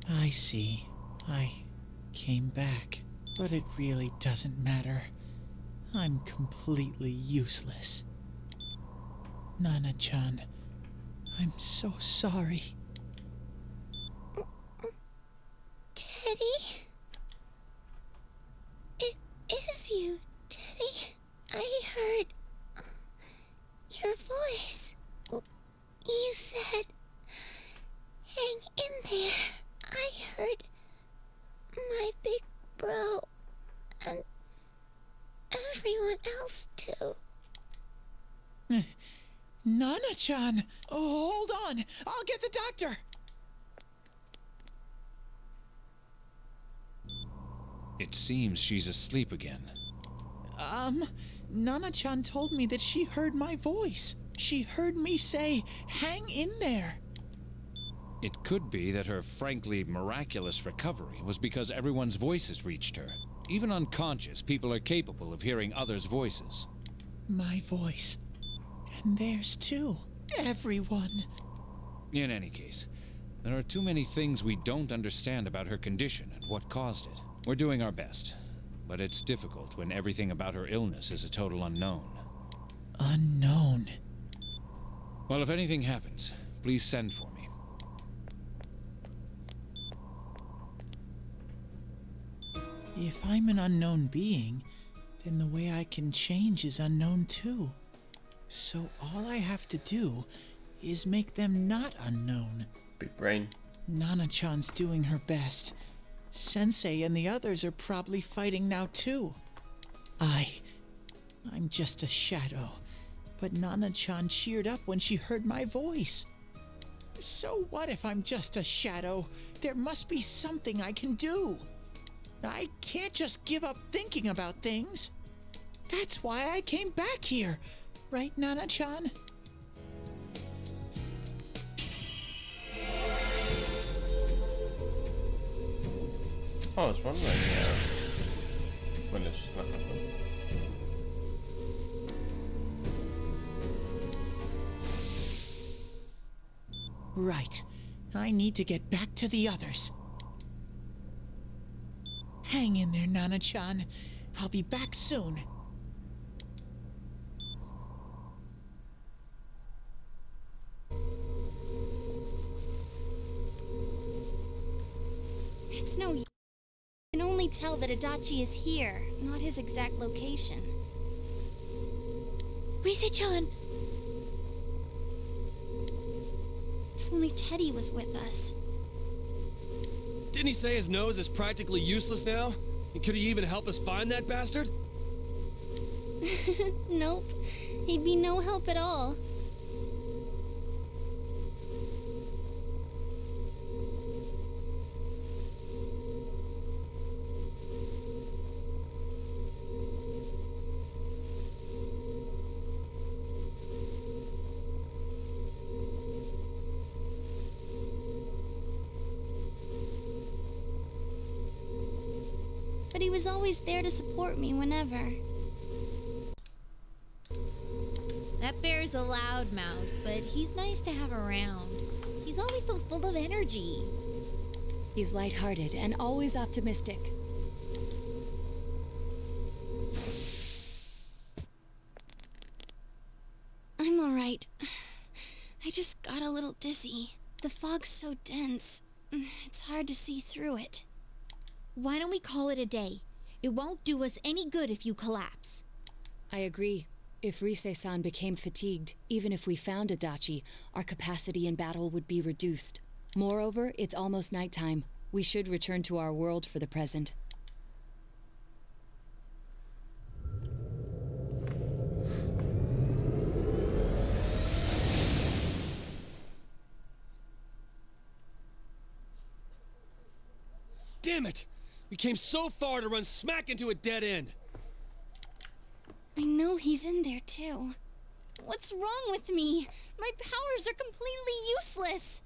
I see. I came back, but it really doesn't matter. I'm completely useless. Nana-chan, I'm so sorry. Teddy? It is you, Teddy. I heard your voice. You said, hang in there. I heard my big bro and everyone else too. Nana-chan! Oh, hold on! I'll get the doctor! It seems she's asleep again. Nana-chan told me that she heard my voice. She heard me say, hang in there. It could be that her frankly miraculous recovery was because everyone's voices reached her. Even unconscious, people are capable of hearing others' voices. My voice. And theirs too. Everyone. In any case, there are too many things we don't understand about her condition and what caused it. We're doing our best, but it's difficult when everything about her illness is a total unknown. Unknown? Well, if anything happens, please send for me. If I'm an unknown being, then the way I can change is unknown too. So all I have to do is make them not unknown. Big brain. Nana-chan's doing her best. Sensei and the others are probably fighting now too. I'm just a shadow. But Nana-chan cheered up when she heard my voice. So what if I'm just a shadow? There must be something I can do. I can't just give up thinking about things. That's why I came back here. Right, Nana-chan? I was wondering when this was going to happen. Right. I need to get back to the others. Hang in there, Nana-chan. I'll be back soon. It's no use. I can only tell that Adachi is here, not his exact location. Rise-chan! If only Teddy was with us. Didn't he say his nose is practically useless now? And could he even help us find that bastard? Nope. He'd be no help at all. But he was always there to support me whenever. That bear's a loudmouth, but he's nice to have around. He's always so full of energy. He's lighthearted and always optimistic. I'm alright. I just got a little dizzy. The fog's so dense, it's hard to see through it. Why don't we call it a day? It won't do us any good if you collapse. I agree. If Rise-san became fatigued, even if we found Adachi, our capacity in battle would be reduced. Moreover, it's almost nighttime. We should return to our world for the present. Damn it! We came so far to run smack into a dead end. I know he's in there too. What's wrong with me? My powers are completely useless.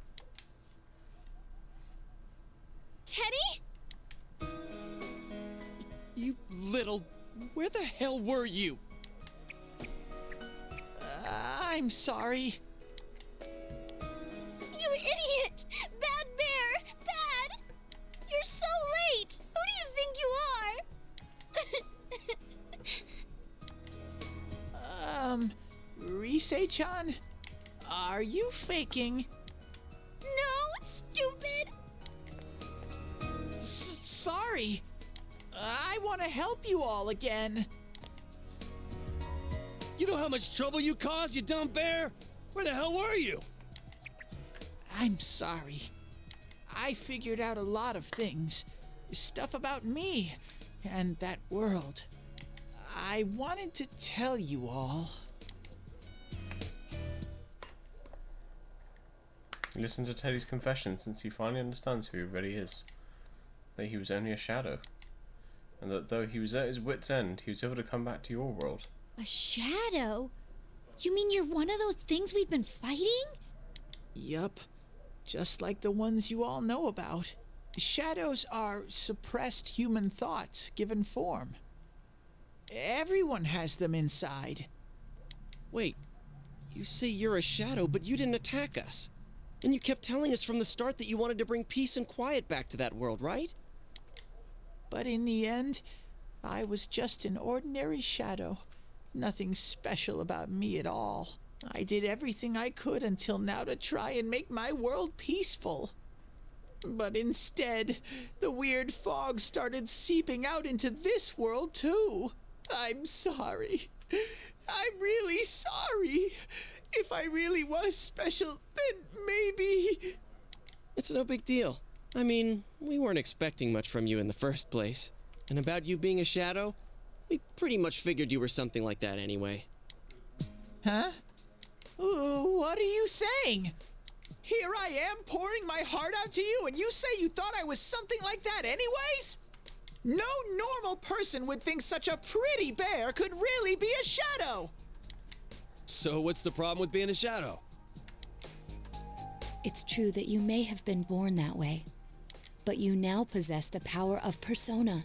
Teddy? You little... Where the hell were you? I'm sorry. You idiot! Bad bear! Bad! You're so late! Who do you think you are? Rise-chan? Are you faking? No, stupid! Sorry. I want to help you all again. You know how much trouble you caused, you dumb bear? Where the hell were you? I'm sorry. I figured out a lot of things. Stuff about me and that world. I wanted to tell you all. Listen to Teddy's confession since he finally understands who he really is. That he was only a shadow. And that though he was at his wit's end, he was able to come back to your world. A shadow? You mean you're one of those things we've been fighting? Yup. Just like the ones you all know about. Shadows are suppressed human thoughts given form. Everyone has them inside. Wait, you say you're a shadow, but you didn't attack us. And you kept telling us from the start that you wanted to bring peace and quiet back to that world, right? But in the end, I was just an ordinary shadow. Nothing special about me at all. I did everything I could until now to try and make my world peaceful. But instead, the weird fog started seeping out into this world too. I'm sorry. I'm really sorry. If I really was special, then maybe... It's no big deal. I mean, we weren't expecting much from you in the first place. And about you being a shadow, we pretty much figured you were something like that anyway. Huh? What are you saying? Here I am pouring my heart out to you, and you say you thought I was something like that anyways? No normal person would think such a pretty bear could really be a shadow! So what's the problem with being a shadow? It's true that you may have been born that way, but you now possess the power of persona.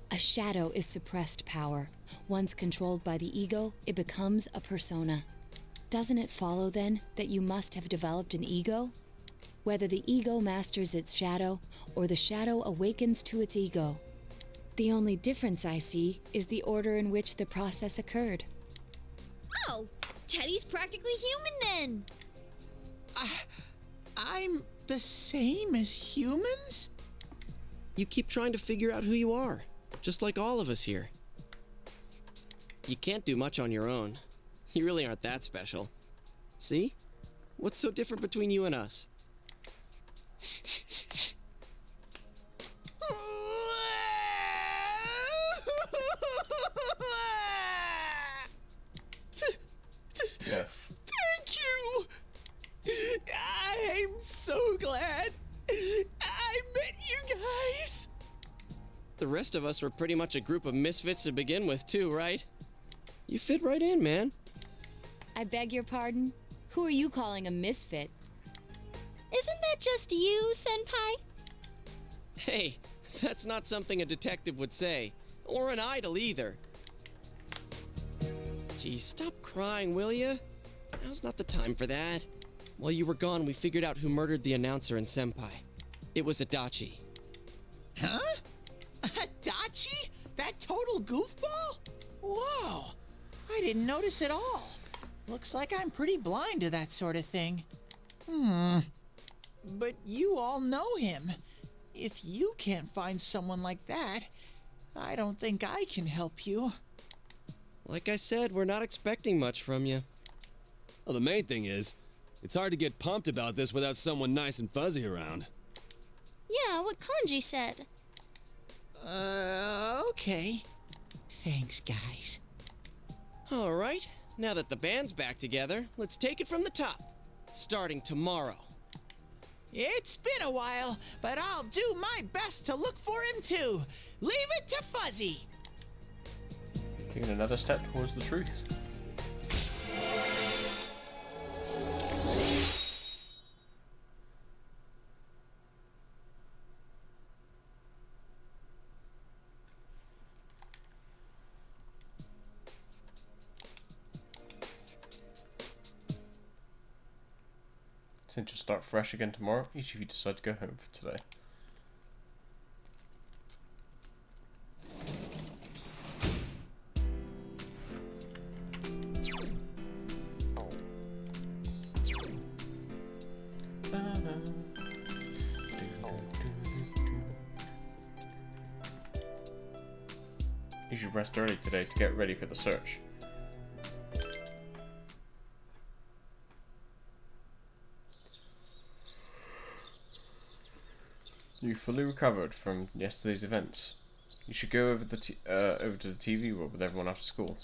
A shadow is suppressed power. Once controlled by the ego, it becomes a persona. Doesn't it follow, then, that you must have developed an ego? Whether the ego masters its shadow, or the shadow awakens to its ego. The only difference I see is the order in which the process occurred. Oh, Teddy's practically human then! I'm the same as humans? You keep trying to figure out who you are, just like all of us here. You can't do much on your own. You really aren't that special. See? What's so different between you and us? Yes. Thank you! I'm so glad I met you guys! The rest of us were pretty much a group of misfits to begin with, too, right? You fit right in, man. I beg your pardon? Who are you calling a misfit? Isn't that just you, Senpai? Hey, that's not something a detective would say. Or an idol either. Geez, stop crying, will ya? Now's not the time for that. While you were gone, we figured out who murdered the announcer and Senpai. It was Adachi. Huh? Adachi? That total goofball? Whoa! I didn't notice at all. Looks like I'm pretty blind to that sort of thing. But you all know him. If you can't find someone like that, I don't think I can help you. Like I said, we're not expecting much from you. Well, the main thing is, it's hard to get pumped about this without someone nice and fuzzy around. Yeah, what Kanji said. Okay. Thanks, guys. All right, now that the band's back together, let's take it from the top. Starting tomorrow. It's been a while, but I'll do my best to look for him too. Leave it to Fuzzy. Taking another step towards the truth. Since you'll start fresh again tomorrow, each of you decide to go home for today. You should rest early today to get ready for the search. You fully recovered from yesterday's events. You should go over to the TV world with everyone after school.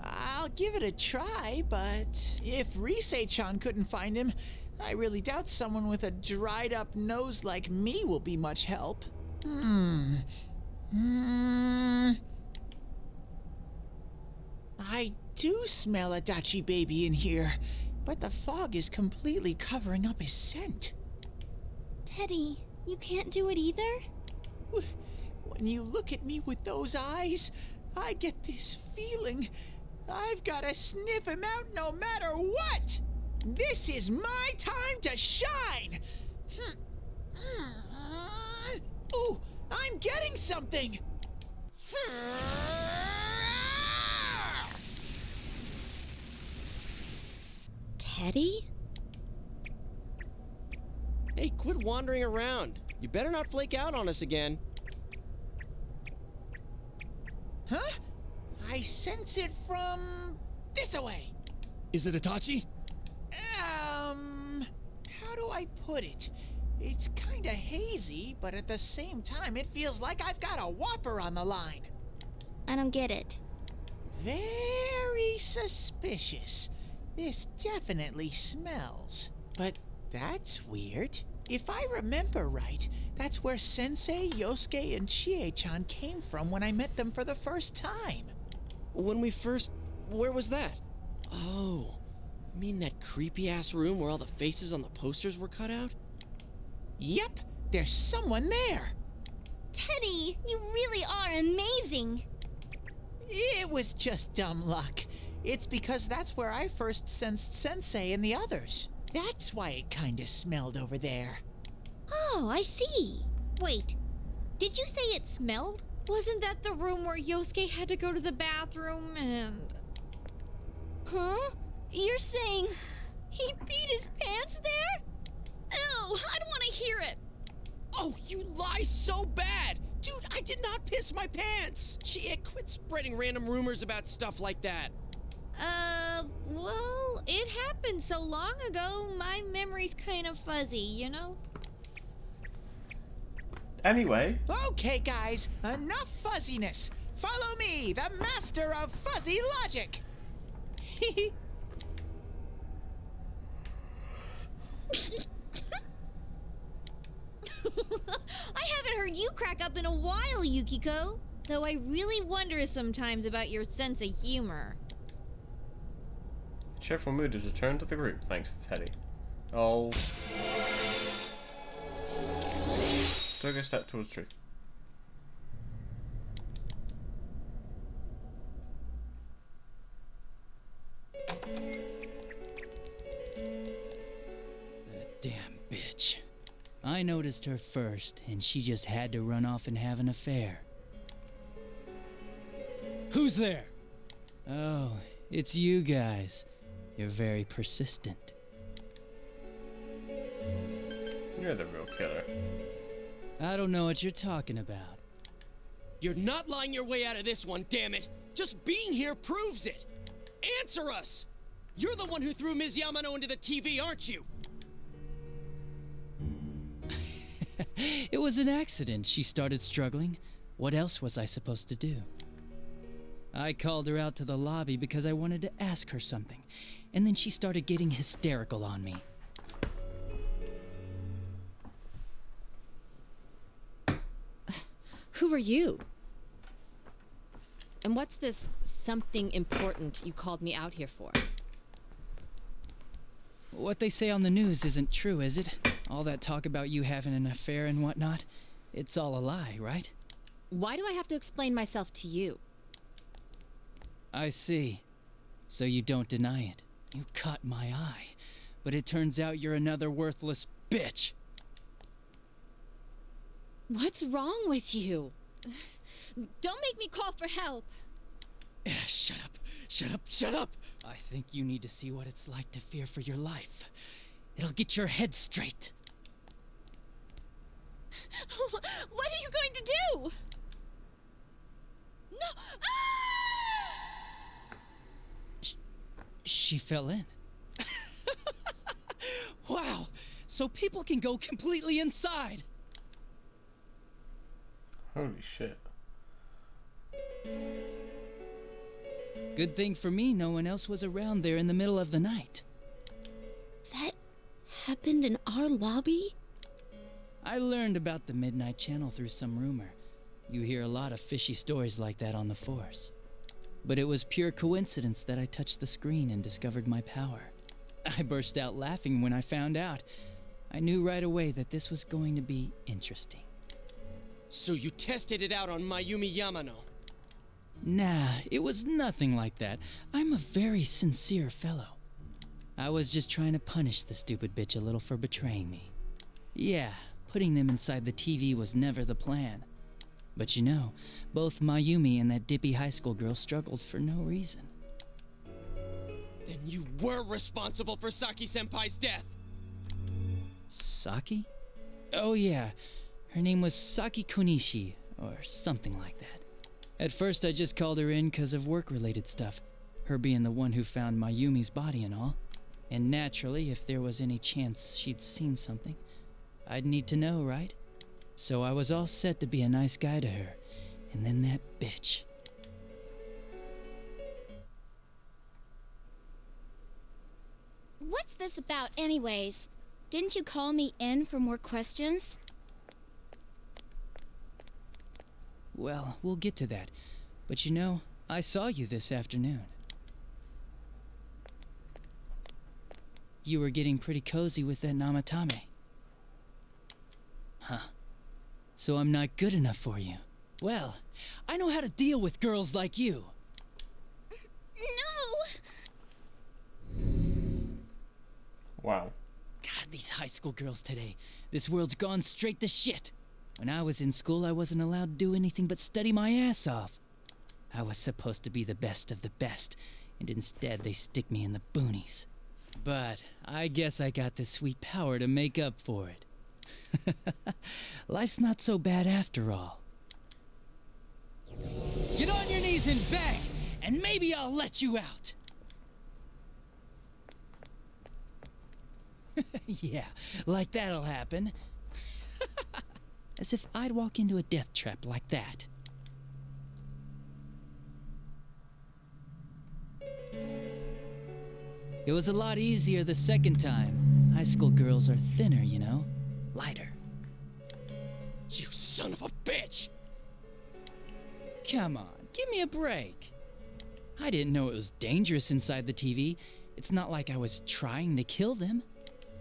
I'll give it a try, but if Risei-chan couldn't find him, I really doubt someone with a dried-up nose like me will be much help. I do smell a Dachi baby in here, but the fog is completely covering up his scent. Teddy, you can't do it either? When you look at me with those eyes, I get this feeling I've gotta sniff him out no matter what! This is my time to shine! Ooh, I'm getting something! Teddy? Hey, quit wandering around. You better not flake out on us again. Huh? I sense it from this away. Is it Itachi? How do I put it? It's kinda hazy, but at the same time it feels like I've got a whopper on the line. I don't get it. Very suspicious. This definitely smells. But that's weird. If I remember right, that's where Sensei, Yosuke, and Chie-chan came from when I met them for the first time. Where was that? Oh, you mean that creepy-ass room where all the faces on the posters were cut out? Yep, there's someone there. Teddy, you really are amazing. It was just dumb luck. It's because that's where I first sensed Sensei and the others. That's why it kinda smelled over there. Oh, I see. Wait, did you say it smelled? Wasn't that the room where Yosuke had to go to the bathroom and... Huh? You're saying he peed his pants there? Ew, I don't want to hear it. Oh, you lie so bad! Dude, I did not piss my pants! Chie, quit spreading random rumors about stuff like that. Well, it happened so long ago, my memory's kind of fuzzy, you know? Anyway. Okay, guys, enough fuzziness. Follow me, the master of fuzzy logic. I haven't heard you crack up in a while, Yukiko. Though I really wonder sometimes about your sense of humor. Cheerful mood has returned to the group, thanks to Teddy. Oh. Took a step towards truth. That damn bitch. I noticed her first, and she just had to run off and have an affair. Who's there? Oh, it's you guys. You're very persistent. You're the real killer. I don't know what you're talking about. You're not lying your way out of this one, damn it! Just being here proves it! Answer us! You're the one who threw Ms. Yamano into the TV, aren't you? It was an accident. She started struggling. What else was I supposed to do? I called her out to the lobby because I wanted to ask her something, and then she started getting hysterical on me. Who are you? And what's this something important you called me out here for? What they say on the news isn't true, is it? All that talk about you having an affair and whatnot? It's all a lie, right? Why do I have to explain myself to you? I see. So you don't deny it. You caught my eye. But it turns out you're another worthless bitch. What's wrong with you? Don't make me call for help. Shut up. Shut up. Shut up. I think you need to see what it's like to fear for your life. It'll get your head straight. What are you going to do? No! Ah! She fell in. Wow! So people can go completely inside. Holy shit. Good thing for me, no one else was around there in the middle of the night. That happened in our lobby? I learned about the Midnight Channel through some rumor. You hear a lot of fishy stories like that on the force. But it was pure coincidence that I touched the screen and discovered my power. I burst out laughing when I found out. I knew right away that this was going to be interesting. So you tested it out on Mayumi Yamano? Nah, it was nothing like that. I'm a very sincere fellow. I was just trying to punish the stupid bitch a little for betraying me. Yeah, putting them inside the TV was never the plan. But you know, both Mayumi and that dippy high school girl struggled for no reason. Then you were responsible for Saki-senpai's death! Saki? Oh yeah, her name was Saki Konishi, or something like that. At first I just called her in because of work-related stuff, her being the one who found Mayumi's body and all. And naturally, if there was any chance she'd seen something, I'd need to know, right? So I was all set to be a nice guy to her, and then that bitch. What's this about anyways? Didn't you call me in for more questions? Well, we'll get to that. But you know, I saw you this afternoon. You were getting pretty cozy with that Namatame. Huh. So I'm not good enough for you. Well, I know how to deal with girls like you. No! Wow. God, these high school girls today. This world's gone straight to shit. When I was in school, I wasn't allowed to do anything but study my ass off. I was supposed to be the best of the best, and instead they stick me in the boonies. But I guess I got the sweet power to make up for it. Life's not so bad after all. Get on your knees and beg, and maybe I'll let you out. Yeah, like that'll happen. As if I'd walk into a death trap like that. It was a lot easier the second time. High school girls are thinner, you know? Lighter. You son of a bitch! Come on, give me a break. I didn't know it was dangerous inside the TV. It's not like I was trying to kill them.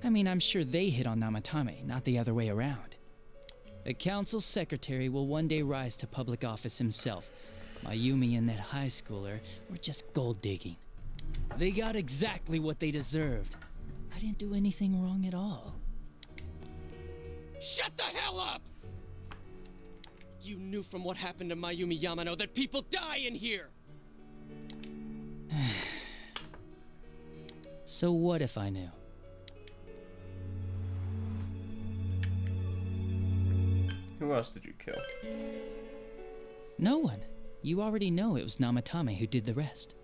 I mean, I'm sure they hit on Namatame, not the other way around. The council secretary will one day rise to public office himself. Mayumi and that high schooler were just gold digging. They got exactly what they deserved. I didn't do anything wrong at all. Shut the hell up! You knew from what happened to Mayumi Yamano that people die in here! So what if I knew? Who else did you kill? No one. You already know it was Namatame who did the rest.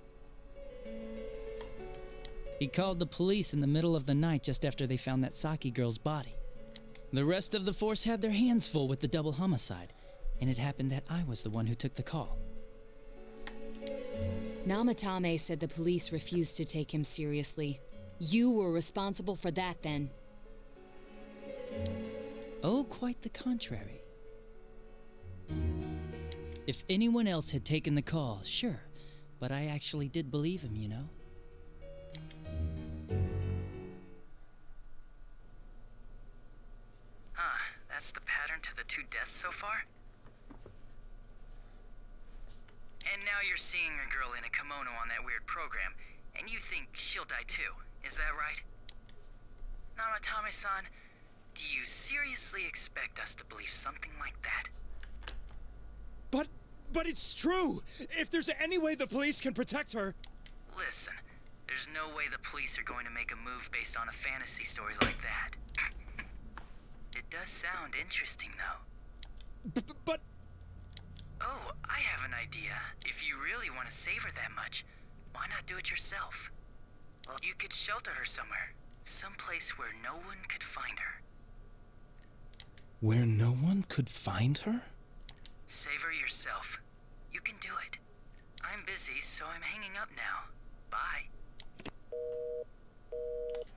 He called the police in the middle of the night just after they found that Saki girl's body. The rest of the force had their hands full with the double homicide, and it happened that I was the one who took the call. Namatame said the police refused to take him seriously. You were responsible for that then. Oh, quite the contrary. If anyone else had taken the call, sure, but I actually did believe him, you know? That's the pattern to the 2 deaths so far? And now you're seeing a girl in a kimono on that weird program, and you think she'll die too, is that right? Namatame-san, do you seriously expect us to believe something like that? But it's true! If there's any way the police can protect her... Listen, there's no way the police are going to make a move based on a fantasy story like that. It does sound interesting, though. But... Oh, I have an idea. If you really want to save her that much, why not do it yourself? Well, you could shelter her somewhere. Someplace where no one could find her. Where no one could find her? Save her yourself. You can do it. I'm busy, so I'm hanging up now. Bye.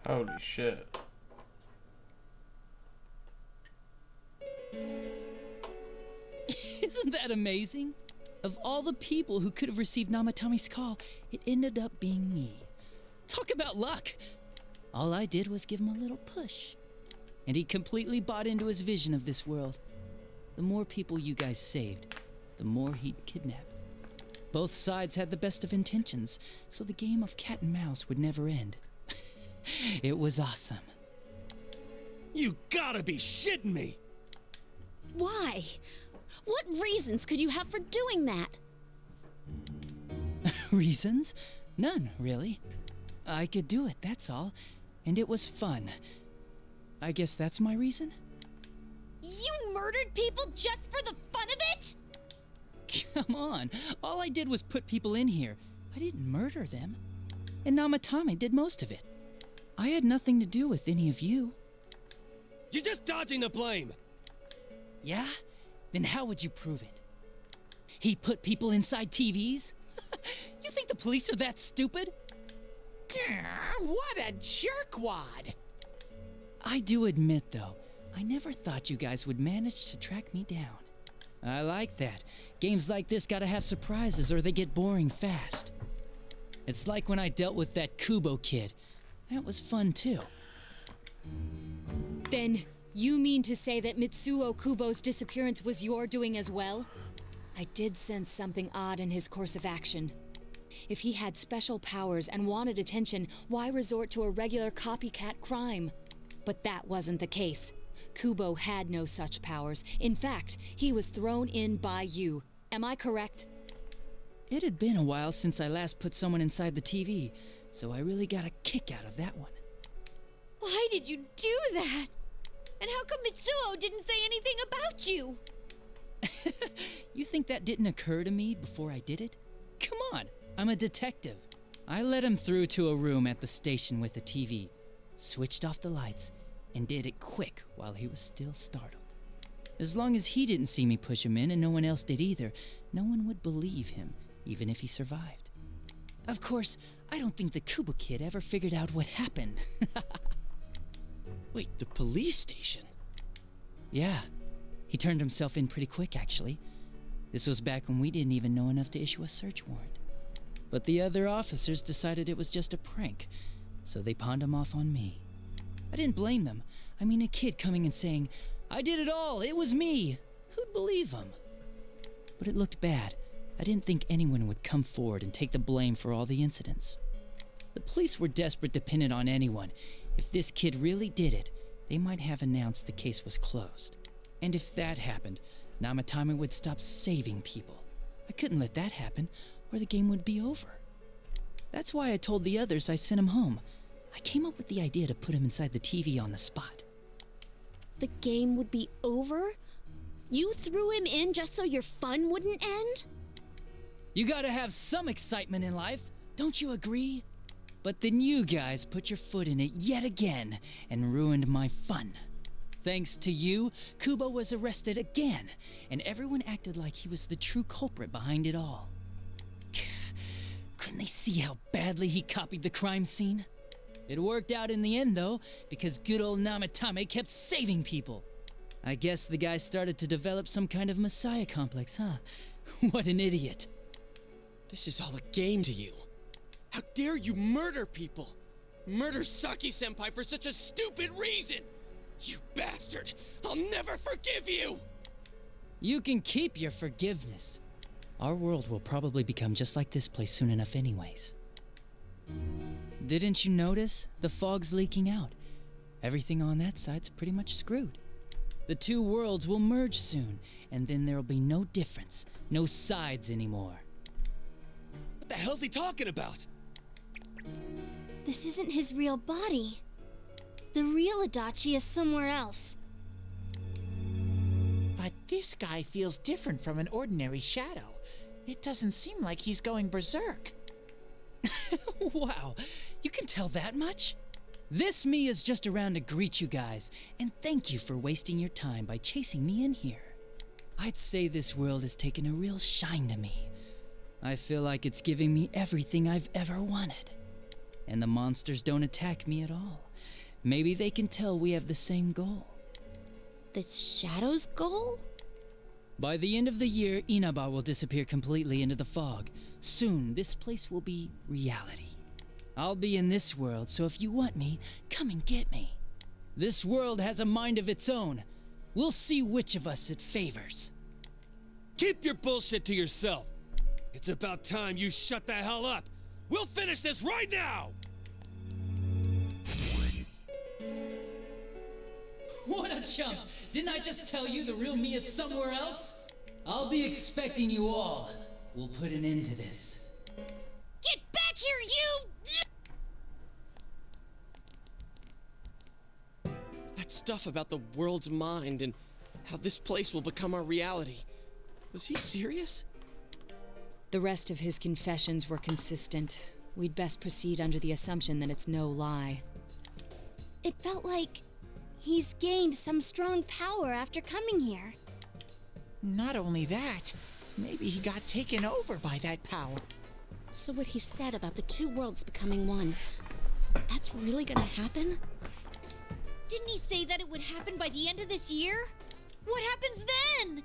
Holy shit. Isn't that amazing? Of all the people who could have received Namatame's call, it ended up being me. Talk about luck! All I did was give him a little push. And he completely bought into his vision of this world. The more people you guys saved, the more he'd kidnap. Both sides had the best of intentions, so the game of cat and mouse would never end. It was awesome. You gotta be shitting me! Why? What reasons could you have for doing that? Reasons? None, really. I could do it, that's all. And it was fun. I guess that's my reason? You murdered people just for the fun of it? Come on. All I did was put people in here. I didn't murder them. And Namatame did most of it. I had nothing to do with any of you. You're just dodging the blame! Yeah? Then how would you prove it? He put people inside TVs? You think the police are that stupid? What a jerkwad! I do admit, though, I never thought you guys would manage to track me down. I like that. Games like this gotta have surprises or they get boring fast. It's like when I dealt with that Kubo kid. That was fun, too. Then, you mean to say that Mitsuo Kubo's disappearance was your doing as well? I did sense something odd in his course of action. If he had special powers and wanted attention, why resort to a regular copycat crime? But that wasn't the case. Kubo had no such powers. In fact, he was thrown in by you. Am I correct? It had been a while since I last put someone inside the TV, so I really got a kick out of that one. Why did you do that? And how come Mitsuo didn't say anything about you? You think that didn't occur to me before I did it? Come on, I'm a detective. I led him through to a room at the station with a TV, switched off the lights, and did it quick while he was still startled. As long as he didn't see me push him in and no one else did either, no one would believe him, even if he survived. Of course, I don't think the Kubo kid ever figured out what happened. Wait, the police station? Yeah, he turned himself in pretty quick, actually. This was back when we didn't even know enough to issue a search warrant. But the other officers decided it was just a prank, so they pawned him off on me. I didn't blame them. I mean, a kid coming and saying, "I did it all, it was me." Who'd believe him? But it looked bad. I didn't think anyone would come forward and take the blame for all the incidents. The police were desperate to pin it on anyone. If this kid really did it, they might have announced the case was closed. And if that happened, Namatame would stop saving people. I couldn't let that happen, or the game would be over. That's why I told the others I sent him home. I came up with the idea to put him inside the TV on the spot. The game would be over? You threw him in just so your fun wouldn't end? You gotta have some excitement in life, don't you agree? But then you guys put your foot in it yet again and ruined my fun. Thanks to you, Kubo was arrested again, and everyone acted like he was the true culprit behind it all. Couldn't they see how badly he copied the crime scene? It worked out in the end, though, because good old Namatame kept saving people. I guess the guy started to develop some kind of messiah complex, huh? What an idiot. This is all a game to you. How dare you murder people? Murder Saki-senpai for such a stupid reason! You bastard! I'll never forgive you! You can keep your forgiveness. Our world will probably become just like this place soon enough anyways. Didn't you notice? The fog's leaking out. Everything on that side's pretty much screwed. The two worlds will merge soon, and then there'll be no difference, no sides anymore. What the hell's he talking about? This isn't his real body. The real Adachi is somewhere else. But this guy feels different from an ordinary shadow. It doesn't seem like he's going berserk. Wow, you can tell that much? This me is just around to greet you guys, and thank you for wasting your time by chasing me in here. I'd say this world has taken a real shine to me. I feel like it's giving me everything I've ever wanted. And the monsters don't attack me at all. Maybe they can tell we have the same goal. The Shadow's goal? By the end of the year, Inaba will disappear completely into the fog. Soon, this place will be reality. I'll be in this world, so if you want me, come and get me. This world has a mind of its own. We'll see which of us it favors. Keep your bullshit to yourself. It's about time you shut the hell up. We'll finish this right now! What a chump! Didn't I just tell you the real me is somewhere else? I'll be expecting you all. We'll put an end to this. Get back here, you! That stuff about the world's mind and how this place will become our reality. Was he serious? The rest of his confessions were consistent. We'd best proceed under the assumption that it's no lie. It felt like he's gained some strong power after coming here. Not only that, maybe he got taken over by that power. So what he said about the two worlds becoming one, that's really gonna happen? Didn't he say that it would happen by the end of this year? What happens then?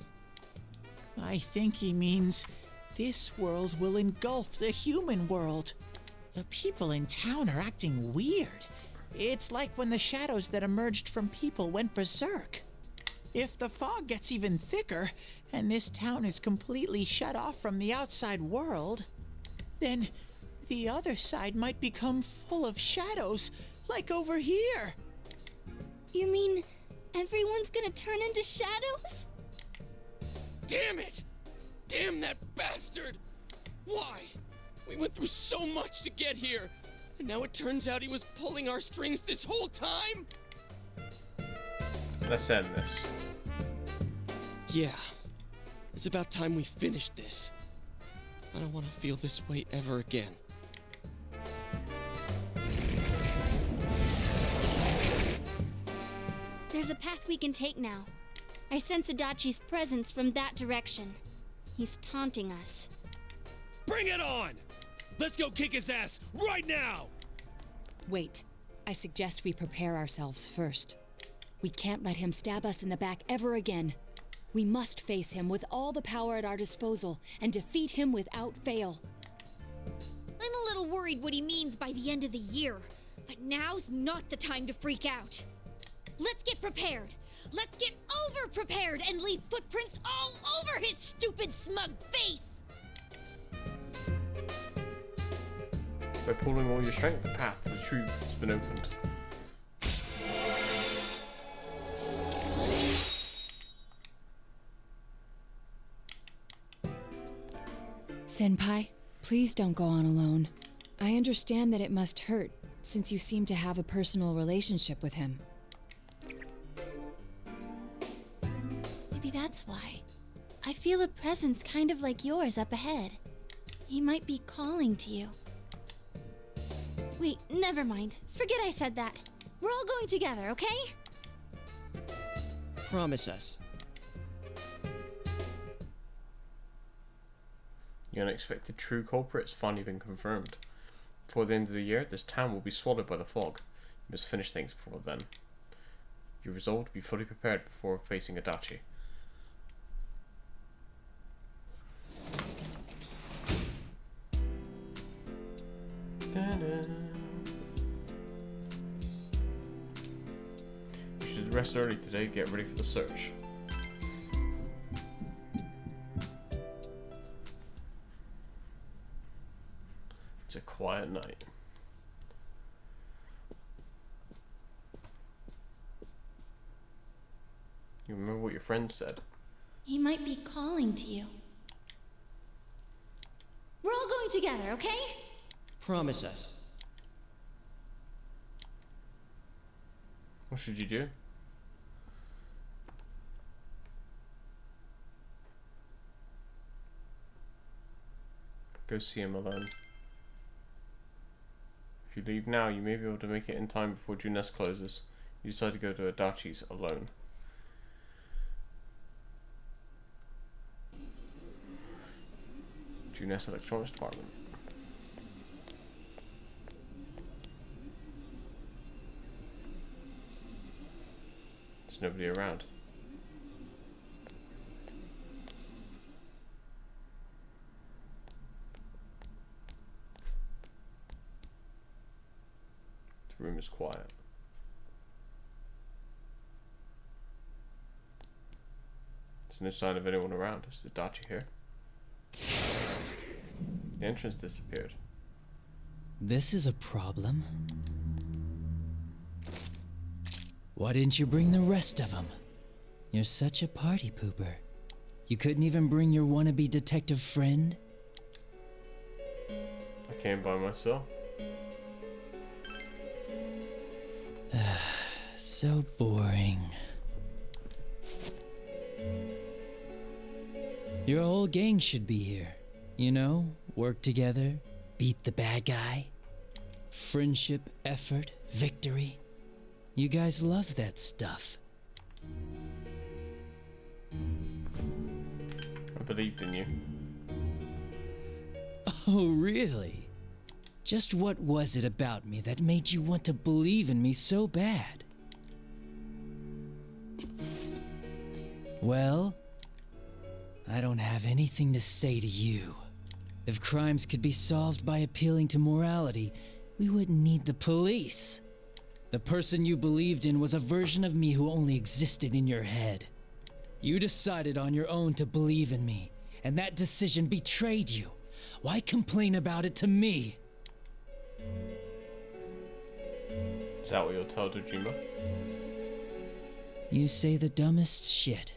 I think he means this world will engulf the human world. The people in town are acting weird. It's like when the shadows that emerged from people went berserk. If the fog gets even thicker, and this town is completely shut off from the outside world, then the other side might become full of shadows, like over here. You mean everyone's gonna turn into shadows? Damn it! Damn that bastard! Why? We went through so much to get here, and now it turns out he was pulling our strings this whole time? Let's end this. Yeah. It's about time we finished this. I don't want to feel this way ever again. There's a path we can take now. I sense Adachi's presence from that direction. He's taunting us. Bring it on! Let's go kick his ass right now! Wait. I suggest we prepare ourselves first. We can't let him stab us in the back ever again. We must face him with all the power at our disposal and defeat him without fail. I'm a little worried what he means by the end of the year, but now's not the time to freak out. Let's get prepared. Let's get over-prepared and leave footprints all over his stupid, smug face! By pulling all your strength, the path to the truth has been opened. Senpai, please don't go on alone. I understand that it must hurt, since you seem to have a personal relationship with him. Maybe that's why. I feel a presence kind of like yours up ahead. He might be calling to you. Wait, never mind. Forget I said that. We're all going together, okay? Promise us. The unexpected true culprit has finally been confirmed. Before the end of the year, this town will be swallowed by the fog. You must finish things before then. You resolve to be fully prepared before facing Adachi. You should rest early today, get ready for the search. It's a quiet night. You remember what your friend said? He might be calling to you. We're all going together, okay? Promise us. What should you do? Go see him alone. If you leave now, you may be able to make it in time before Junes closes. You decide to go to Adachi's alone. Junes Electronics Department. There's nobody around. The room is quiet. There's no sign of anyone around. Is Adachi here? The entrance disappeared. This is a problem. Why didn't you bring the rest of them? You're such a party pooper. You couldn't even bring your wannabe detective friend? I came by myself. So boring. Your whole gang should be here. You know, work together, beat the bad guy. Friendship, effort, victory. You guys love that stuff. I believed in you. Oh, really? Just what was it about me that made you want to believe in me so bad? Well, I don't have anything to say to you. If crimes could be solved by appealing to morality, we wouldn't need the police. The person you believed in was a version of me who only existed in your head. You decided on your own to believe in me, and that decision betrayed you. Why complain about it to me? Is that what you'll tell Dojima? You say the dumbest shit.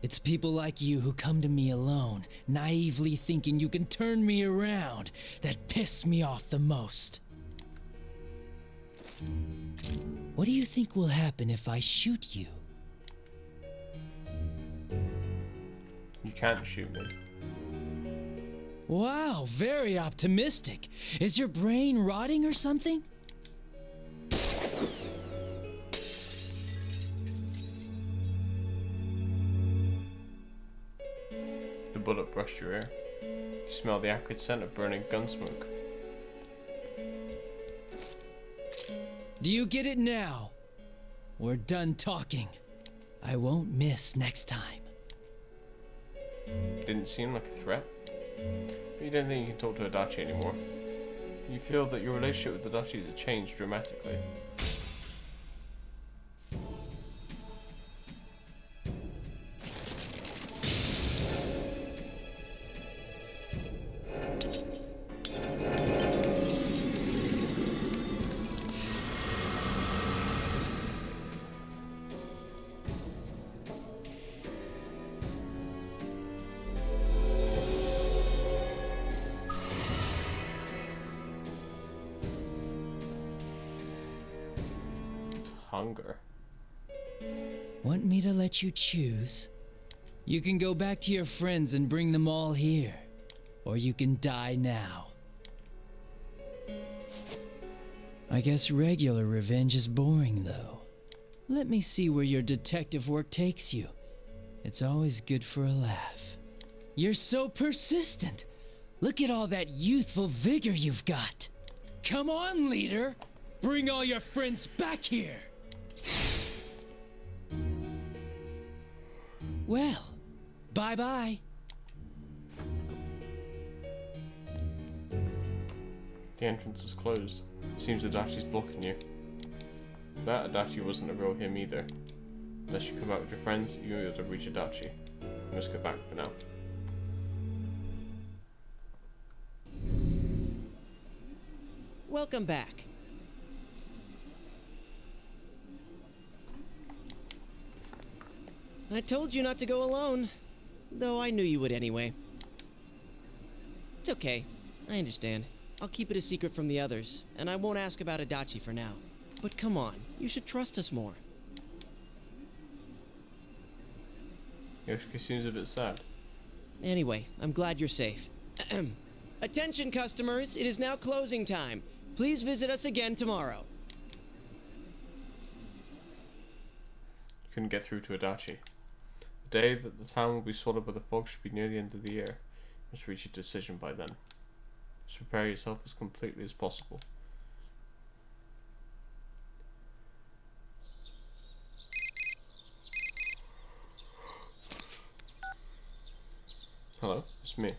It's people like you who come to me alone, naively thinking you can turn me around, that piss me off the most. What do you think will happen if I shoot you? You can't shoot me. Wow, very optimistic. Is your brain rotting or something? The bullet brushed your ear. You smell the acrid scent of burning gun smoke. Do you get it now? We're done talking. I won't miss next time. Didn't seem like a threat. But you don't think you can talk to Adachi anymore. You feel that your relationship with Adachi has changed dramatically. Hunger. Want me to let you choose? You can go back to your friends and bring them all here. Or you can die now. I guess regular revenge is boring, though. Let me see where your detective work takes you. It's always good for a laugh. You're so persistent. Look at all that youthful vigor you've got. Come on, leader. Bring all your friends back here. Well, bye-bye. The entrance is closed. Seems Adachi's blocking you. That Adachi wasn't a real him either. Unless you come out with your friends, you won't be able to reach Adachi. Let's go back for now. Welcome back. I told you not to go alone, though I knew you would anyway. It's okay. I understand. I'll keep it a secret from the others, and I won't ask about Adachi for now. But come on, you should trust us more. Yoshiki seems a bit sad. Anyway, I'm glad you're safe. Attention customers, it is now closing time. Please visit us again tomorrow. Couldn't get through to Adachi. The day that the town will be swallowed by the fog should be near the end of the year. You must reach a decision by then. Just prepare yourself as completely as possible. Hello, it's me.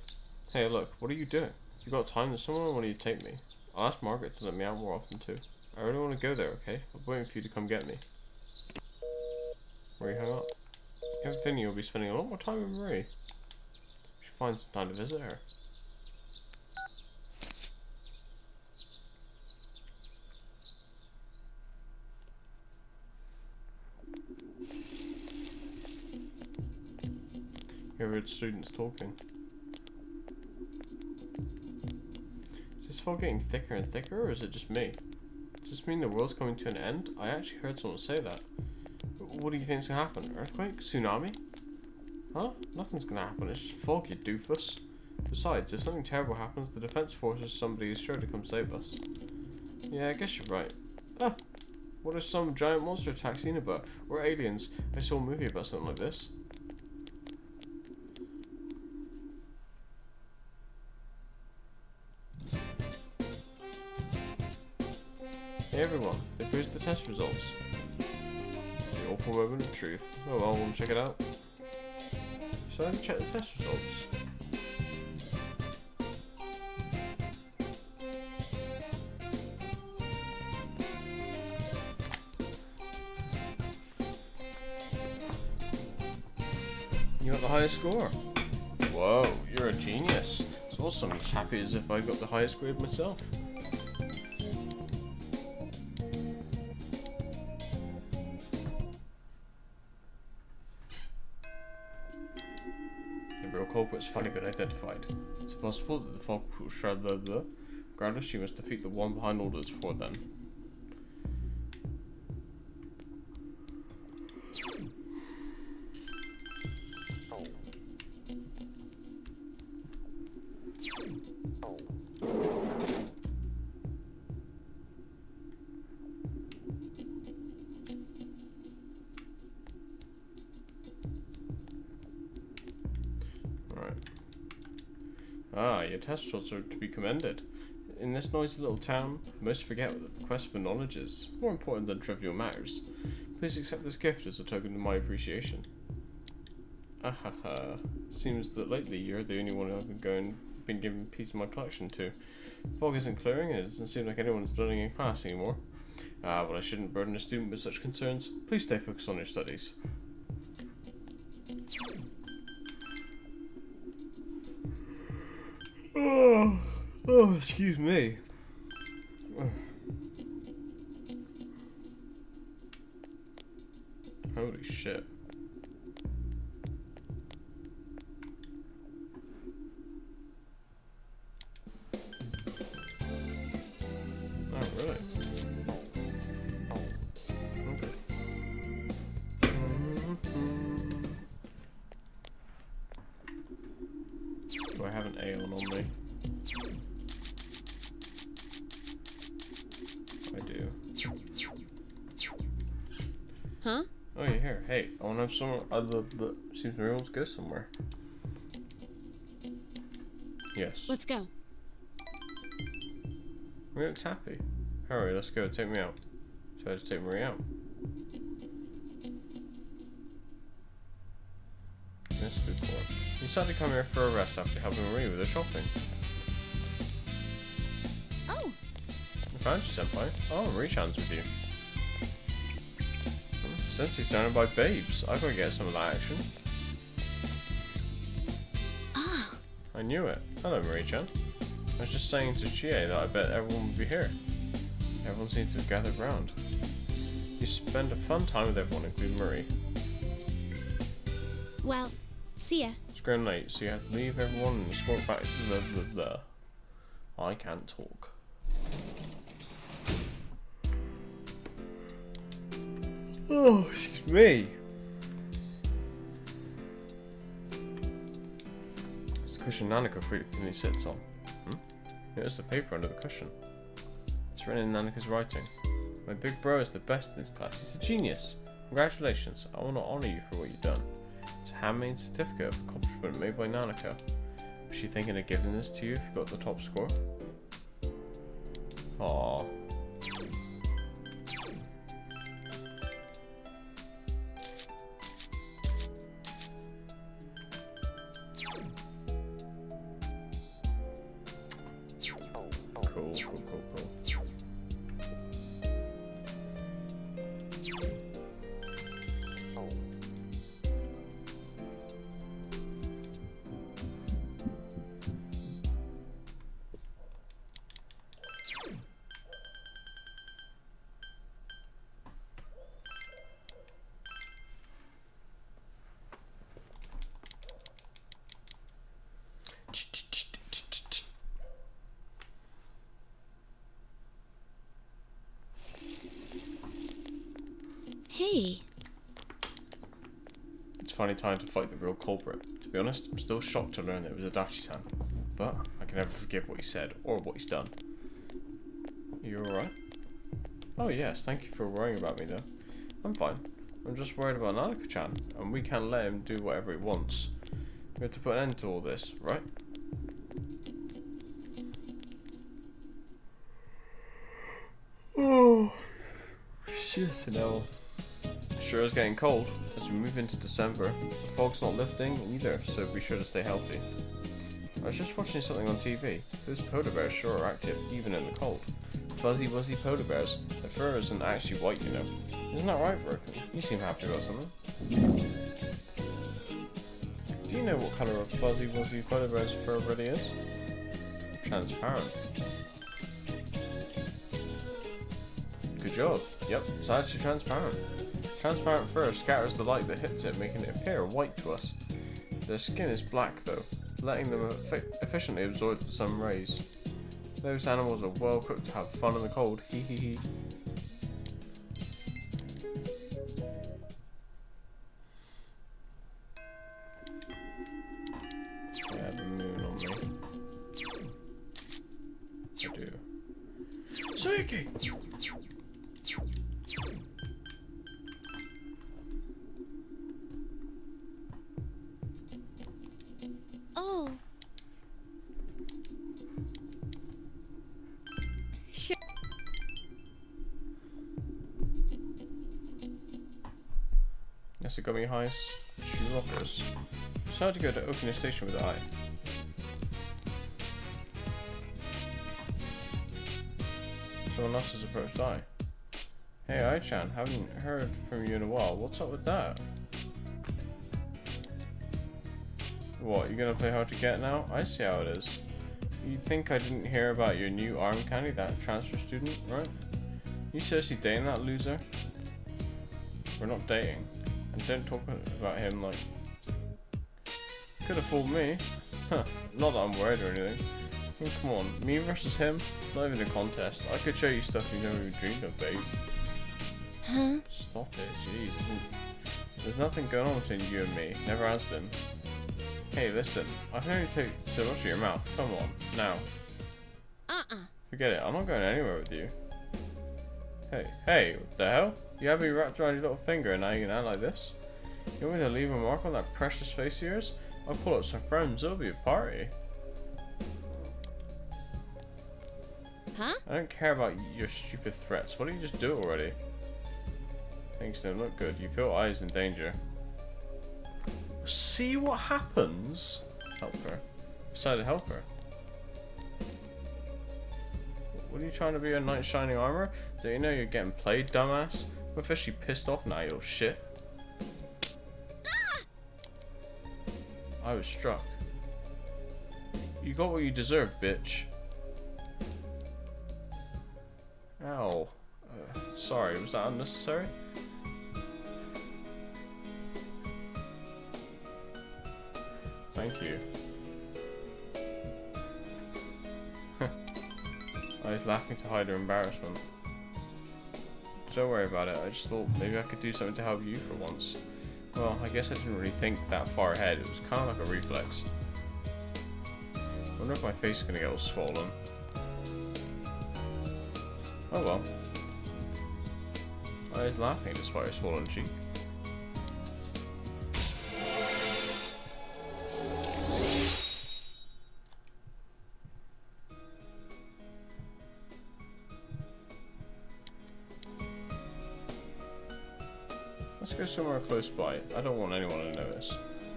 Hey, look, what are you doing? You got time to someone, or want you to take me? I'll ask Margaret to let me out more often too. I really want to go there, okay? I'm waiting for you to come get me. Marie hung up. You have a feeling you'll be spending a lot more time with Marie. You should find some time to visit her. You heard students talking. Is this fog getting thicker and thicker, or is it just me? Does this mean the world's coming to an end? I actually heard someone say that. What do you think's gonna happen? Earthquake? Tsunami? Huh? Nothing's gonna happen, it's just fog, you doofus. Besides, if something terrible happens, the defense force or somebody is sure to come save us. Yeah, I guess you're right. Ah! What if some giant monster attacks Inaba? Or aliens? I saw a movie about something like this. Hey everyone, they posted the test results. The awful moment of truth. Oh well, we'll check it out. So I can check the test results. You got the highest score. Whoa, you're a genius. It's awesome, I'm as happy as if I got the highest grade myself. The real culprit's finally been identified. It's possible that the fog will shroud the regardless, you must defeat the one behind all this before then. Ah, your test results are to be commended. In this noisy little town, most forget that the quest for knowledge is more important than trivial matters. Please accept this gift as a token of my appreciation. Ahaha. Seems that lately you're the only one I've been giving peace of my collection to. The fog isn't clearing and it doesn't seem like anyone's learning in class anymore. Well, I shouldn't burden a student with such concerns. Please stay focused on your studies. Oh, excuse me. Holy shit. Oh, really? Okay. Do I have an Aeon on me? I do. Huh? Oh, you're here. Hey, I want to have somewhere other that seems we almost go somewhere. Yes. Let's go. He looks happy. Hurry, let's go. Take me out. Try to take Marie out. This food court. You decided to come here for a rest after helping Marie with her shopping. Oh! I found you, Senpai. Oh, Marie-chan's with you. Since he's surrounded by babes, I gotta get some of that action. Ah! I knew it. Hello, Marie-chan. I was just saying to Chie that I bet everyone would be here. Everyone seems to have gathered round. You spend a fun time with everyone, including Marie. Well, see ya. It's grown late, so you have to leave everyone and escort back to the. I can't talk. Oh, excuse me. It's the cushion Nanako frequently sits on. Notice the paper under the cushion. It's written in Nanaka's writing. My big bro is the best in his class. He's a genius. Congratulations. I want to honor you for what you've done. It's a handmade certificate of accomplishment made by Nanako. Was she thinking of giving this to you if you got the top score? Aww. Cool. Hey. It's finally time to fight the real culprit. To be honest, I'm still shocked to learn that it was Adachi-san. But I can never forgive what he said or what he's done. You alright? Oh yes, thank you for worrying about me though. I'm fine. I'm just worried about Nanako-chan, and we can't let him do whatever he wants. We have to put an end to all this, right? Oh, shit, no. Sure is getting cold. As we move into December, the fog's not lifting either, so be sure to stay healthy. I was just watching something on TV. Those polar bears sure are active, even in the cold. Fuzzy wuzzy polar bears. Their fur isn't actually white, you know. Isn't that right, Broken? You seem happy about something. Do you know what colour a fuzzy wuzzy polar bear's fur really is? Transparent. Good job. Yep, it's actually transparent. Transparent fur scatters the light that hits it, making it appear white to us. Their skin is black though, letting them efficiently absorb the sun rays. Those animals are well equipped to have fun in the cold, hee hee hee. I have a moon on me. I do. Suiki! Oh. Sure. Yes, it got me high shoe rockers. Decided to go to Okina Station with I. Someone else has approached I. Hey, I-chan, haven't heard from you in a while. What's up with that? What, you gonna play hard to get now? I see how it is. You think I didn't hear about your new arm candy, that transfer student, right? You seriously dating that loser? We're not dating. And don't talk about him like... Could have fooled me. Huh, not that I'm worried or anything. I mean, come on, me versus him? Not even a contest. I could show you stuff you never even dreamed of, babe. Huh? Stop it, jeez. There's nothing going on between you and me. Never has been. Hey, listen. I can only take so much of your mouth. Come on, now. Uh-uh. Forget it. I'm not going anywhere with you. Hey, what the hell? You have me wrapped around your little finger and now you can act like this? You want me to leave a mark on that precious face of yours? I'll pull up some friends, it'll be a party. Huh? I don't care about your stupid threats. Why don't you just do it already? Things don't look good. You feel Ai's in danger. See what happens? Help her. Decided to help her. What are you trying to be, a knight in shining armor? Don't you know you're getting played, dumbass? I'm officially pissed off now, you little shit. I was struck. You got what you deserve, bitch. Ow. Sorry, was that unnecessary? Thank you. I was laughing to hide her embarrassment. Don't worry about it, I just thought maybe I could do something to help you for once. Well, I guess I didn't really think that far ahead, it was kind of like a reflex. I wonder if my face is going to get all swollen. Oh well. I was laughing despite a swollen cheek. Let's go somewhere close by. I don't want anyone to notice.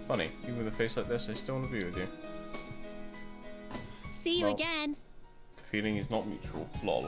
Funny, even with a face like this, I still want to be with you. See you again. The feeling is not mutual. Lol.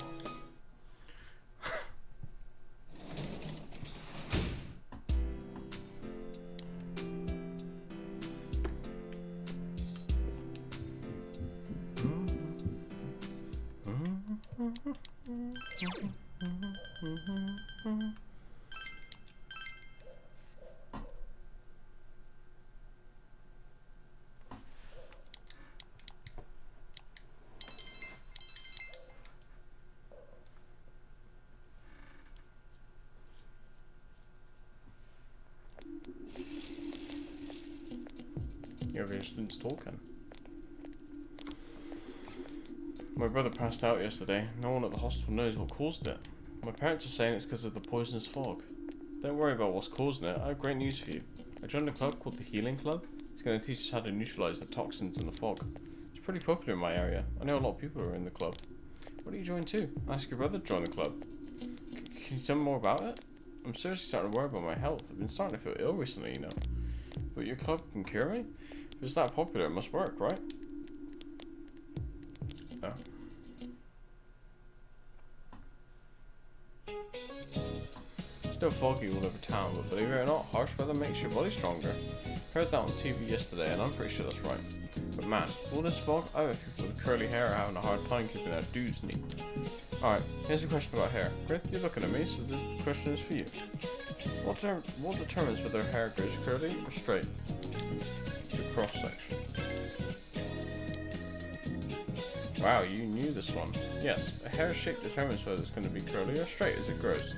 You're interested in stalking. My brother passed out yesterday. No one at the hospital knows what caused it. My parents are saying it's because of the poisonous fog. Don't worry about what's causing it. I have great news for you. I joined a club called the Healing Club. It's going to teach us how to neutralize the toxins in the fog. It's pretty popular in my area. I know a lot of people who are in the club. Why don't you join too? Ask your brother to join the club. Can you tell me more about it? I'm seriously starting to worry about my health. I've been starting to feel ill recently, you know. But your club can cure me? If it's that popular, it must work, right? Oh. Still foggy all over town, but believe it or not, harsh weather makes your body stronger. Heard that on TV yesterday, and I'm pretty sure that's right. But man, all this fog, I bet people with curly hair are having a hard time keeping their dudes neat. Alright, here's a question about hair. Griff, you're looking at me, so this question is for you. What determines whether hair goes curly or straight? The cross section. Wow, you knew this one. Yes, a hair's shape determines whether it's going to be curly or straight as it grows.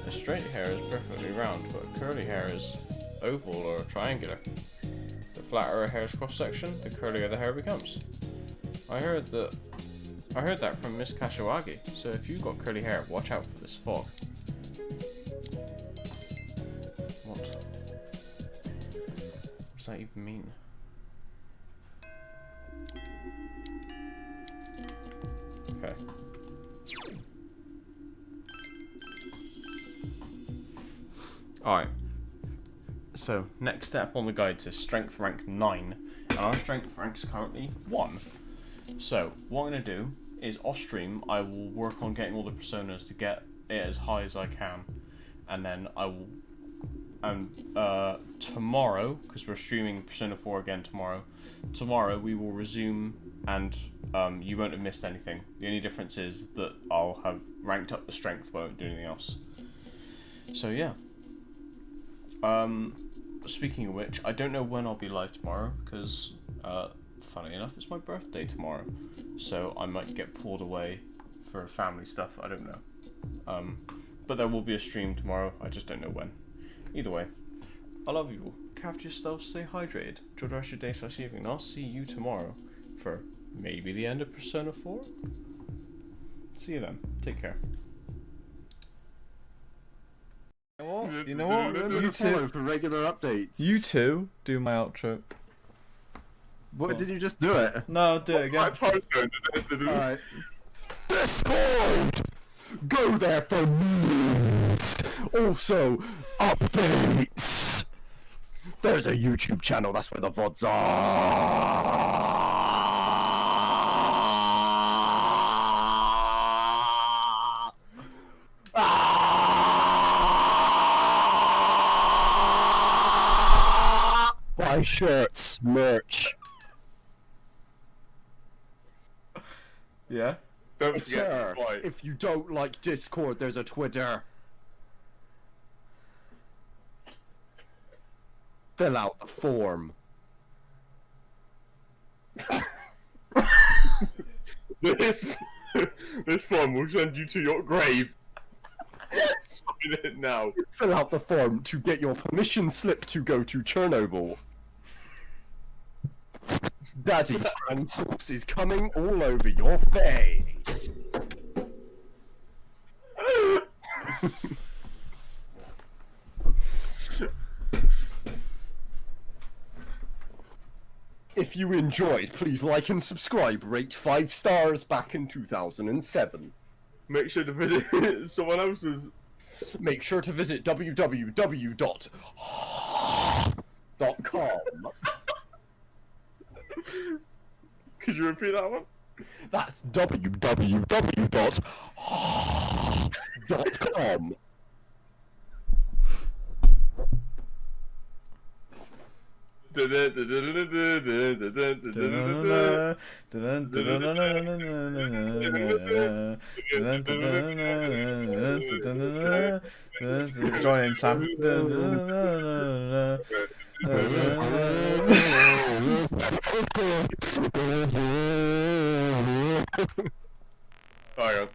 A straight hair is perfectly round, but a curly hair is oval or triangular. The flatter a hair's cross section, the curlier the hair becomes. I heard that from Miss Kashiwagi, so if you've got curly hair, watch out for this fog. What? What does that even mean? Okay. Alright. So, next step on the guide says strength rank 9, and our strength rank is currently 1. So, what I'm going to do is off stream, I will work on getting all the personas to get it as high as I can, and then I will, tomorrow, because we're streaming Persona 4 again tomorrow we will resume, and you won't have missed anything. The only difference is that I'll have ranked up the strength, but I won't do anything else. So yeah. Speaking of which, I don't know when I'll be live tomorrow, because funny enough, it's my birthday tomorrow, so I might get pulled away for family stuff, I don't know. But there will be a stream tomorrow, I just don't know when. Either way, I love you all. Look after yourself, stay hydrated, enjoy the rest of your day / evening, and I'll see you tomorrow for maybe the end of Persona 4? See you then, take care. You know what? You Follow two. for regular updates. You two do my outro. What, did you just do it? No, I'll do it again. Alright. Discord! Go there for news! Also, updates! There's a YouTube channel, that's where the VODs are! Buy shirts, merch. Yeah. Don't forget. Twitter. If you don't like Discord, there's a Twitter. Fill out the form. This form will send you to your grave. Sign it now. Fill out the form to get your permission slip to go to Chernobyl. Daddy's brand sauce is coming all over your face. If you enjoyed, please like and subscribe. Rate 5 stars back in 2007. Make sure to visit someone else's. Make sure to visit www.com. Could you repeat that one? That's www.com. Join in, Sam. Hang on.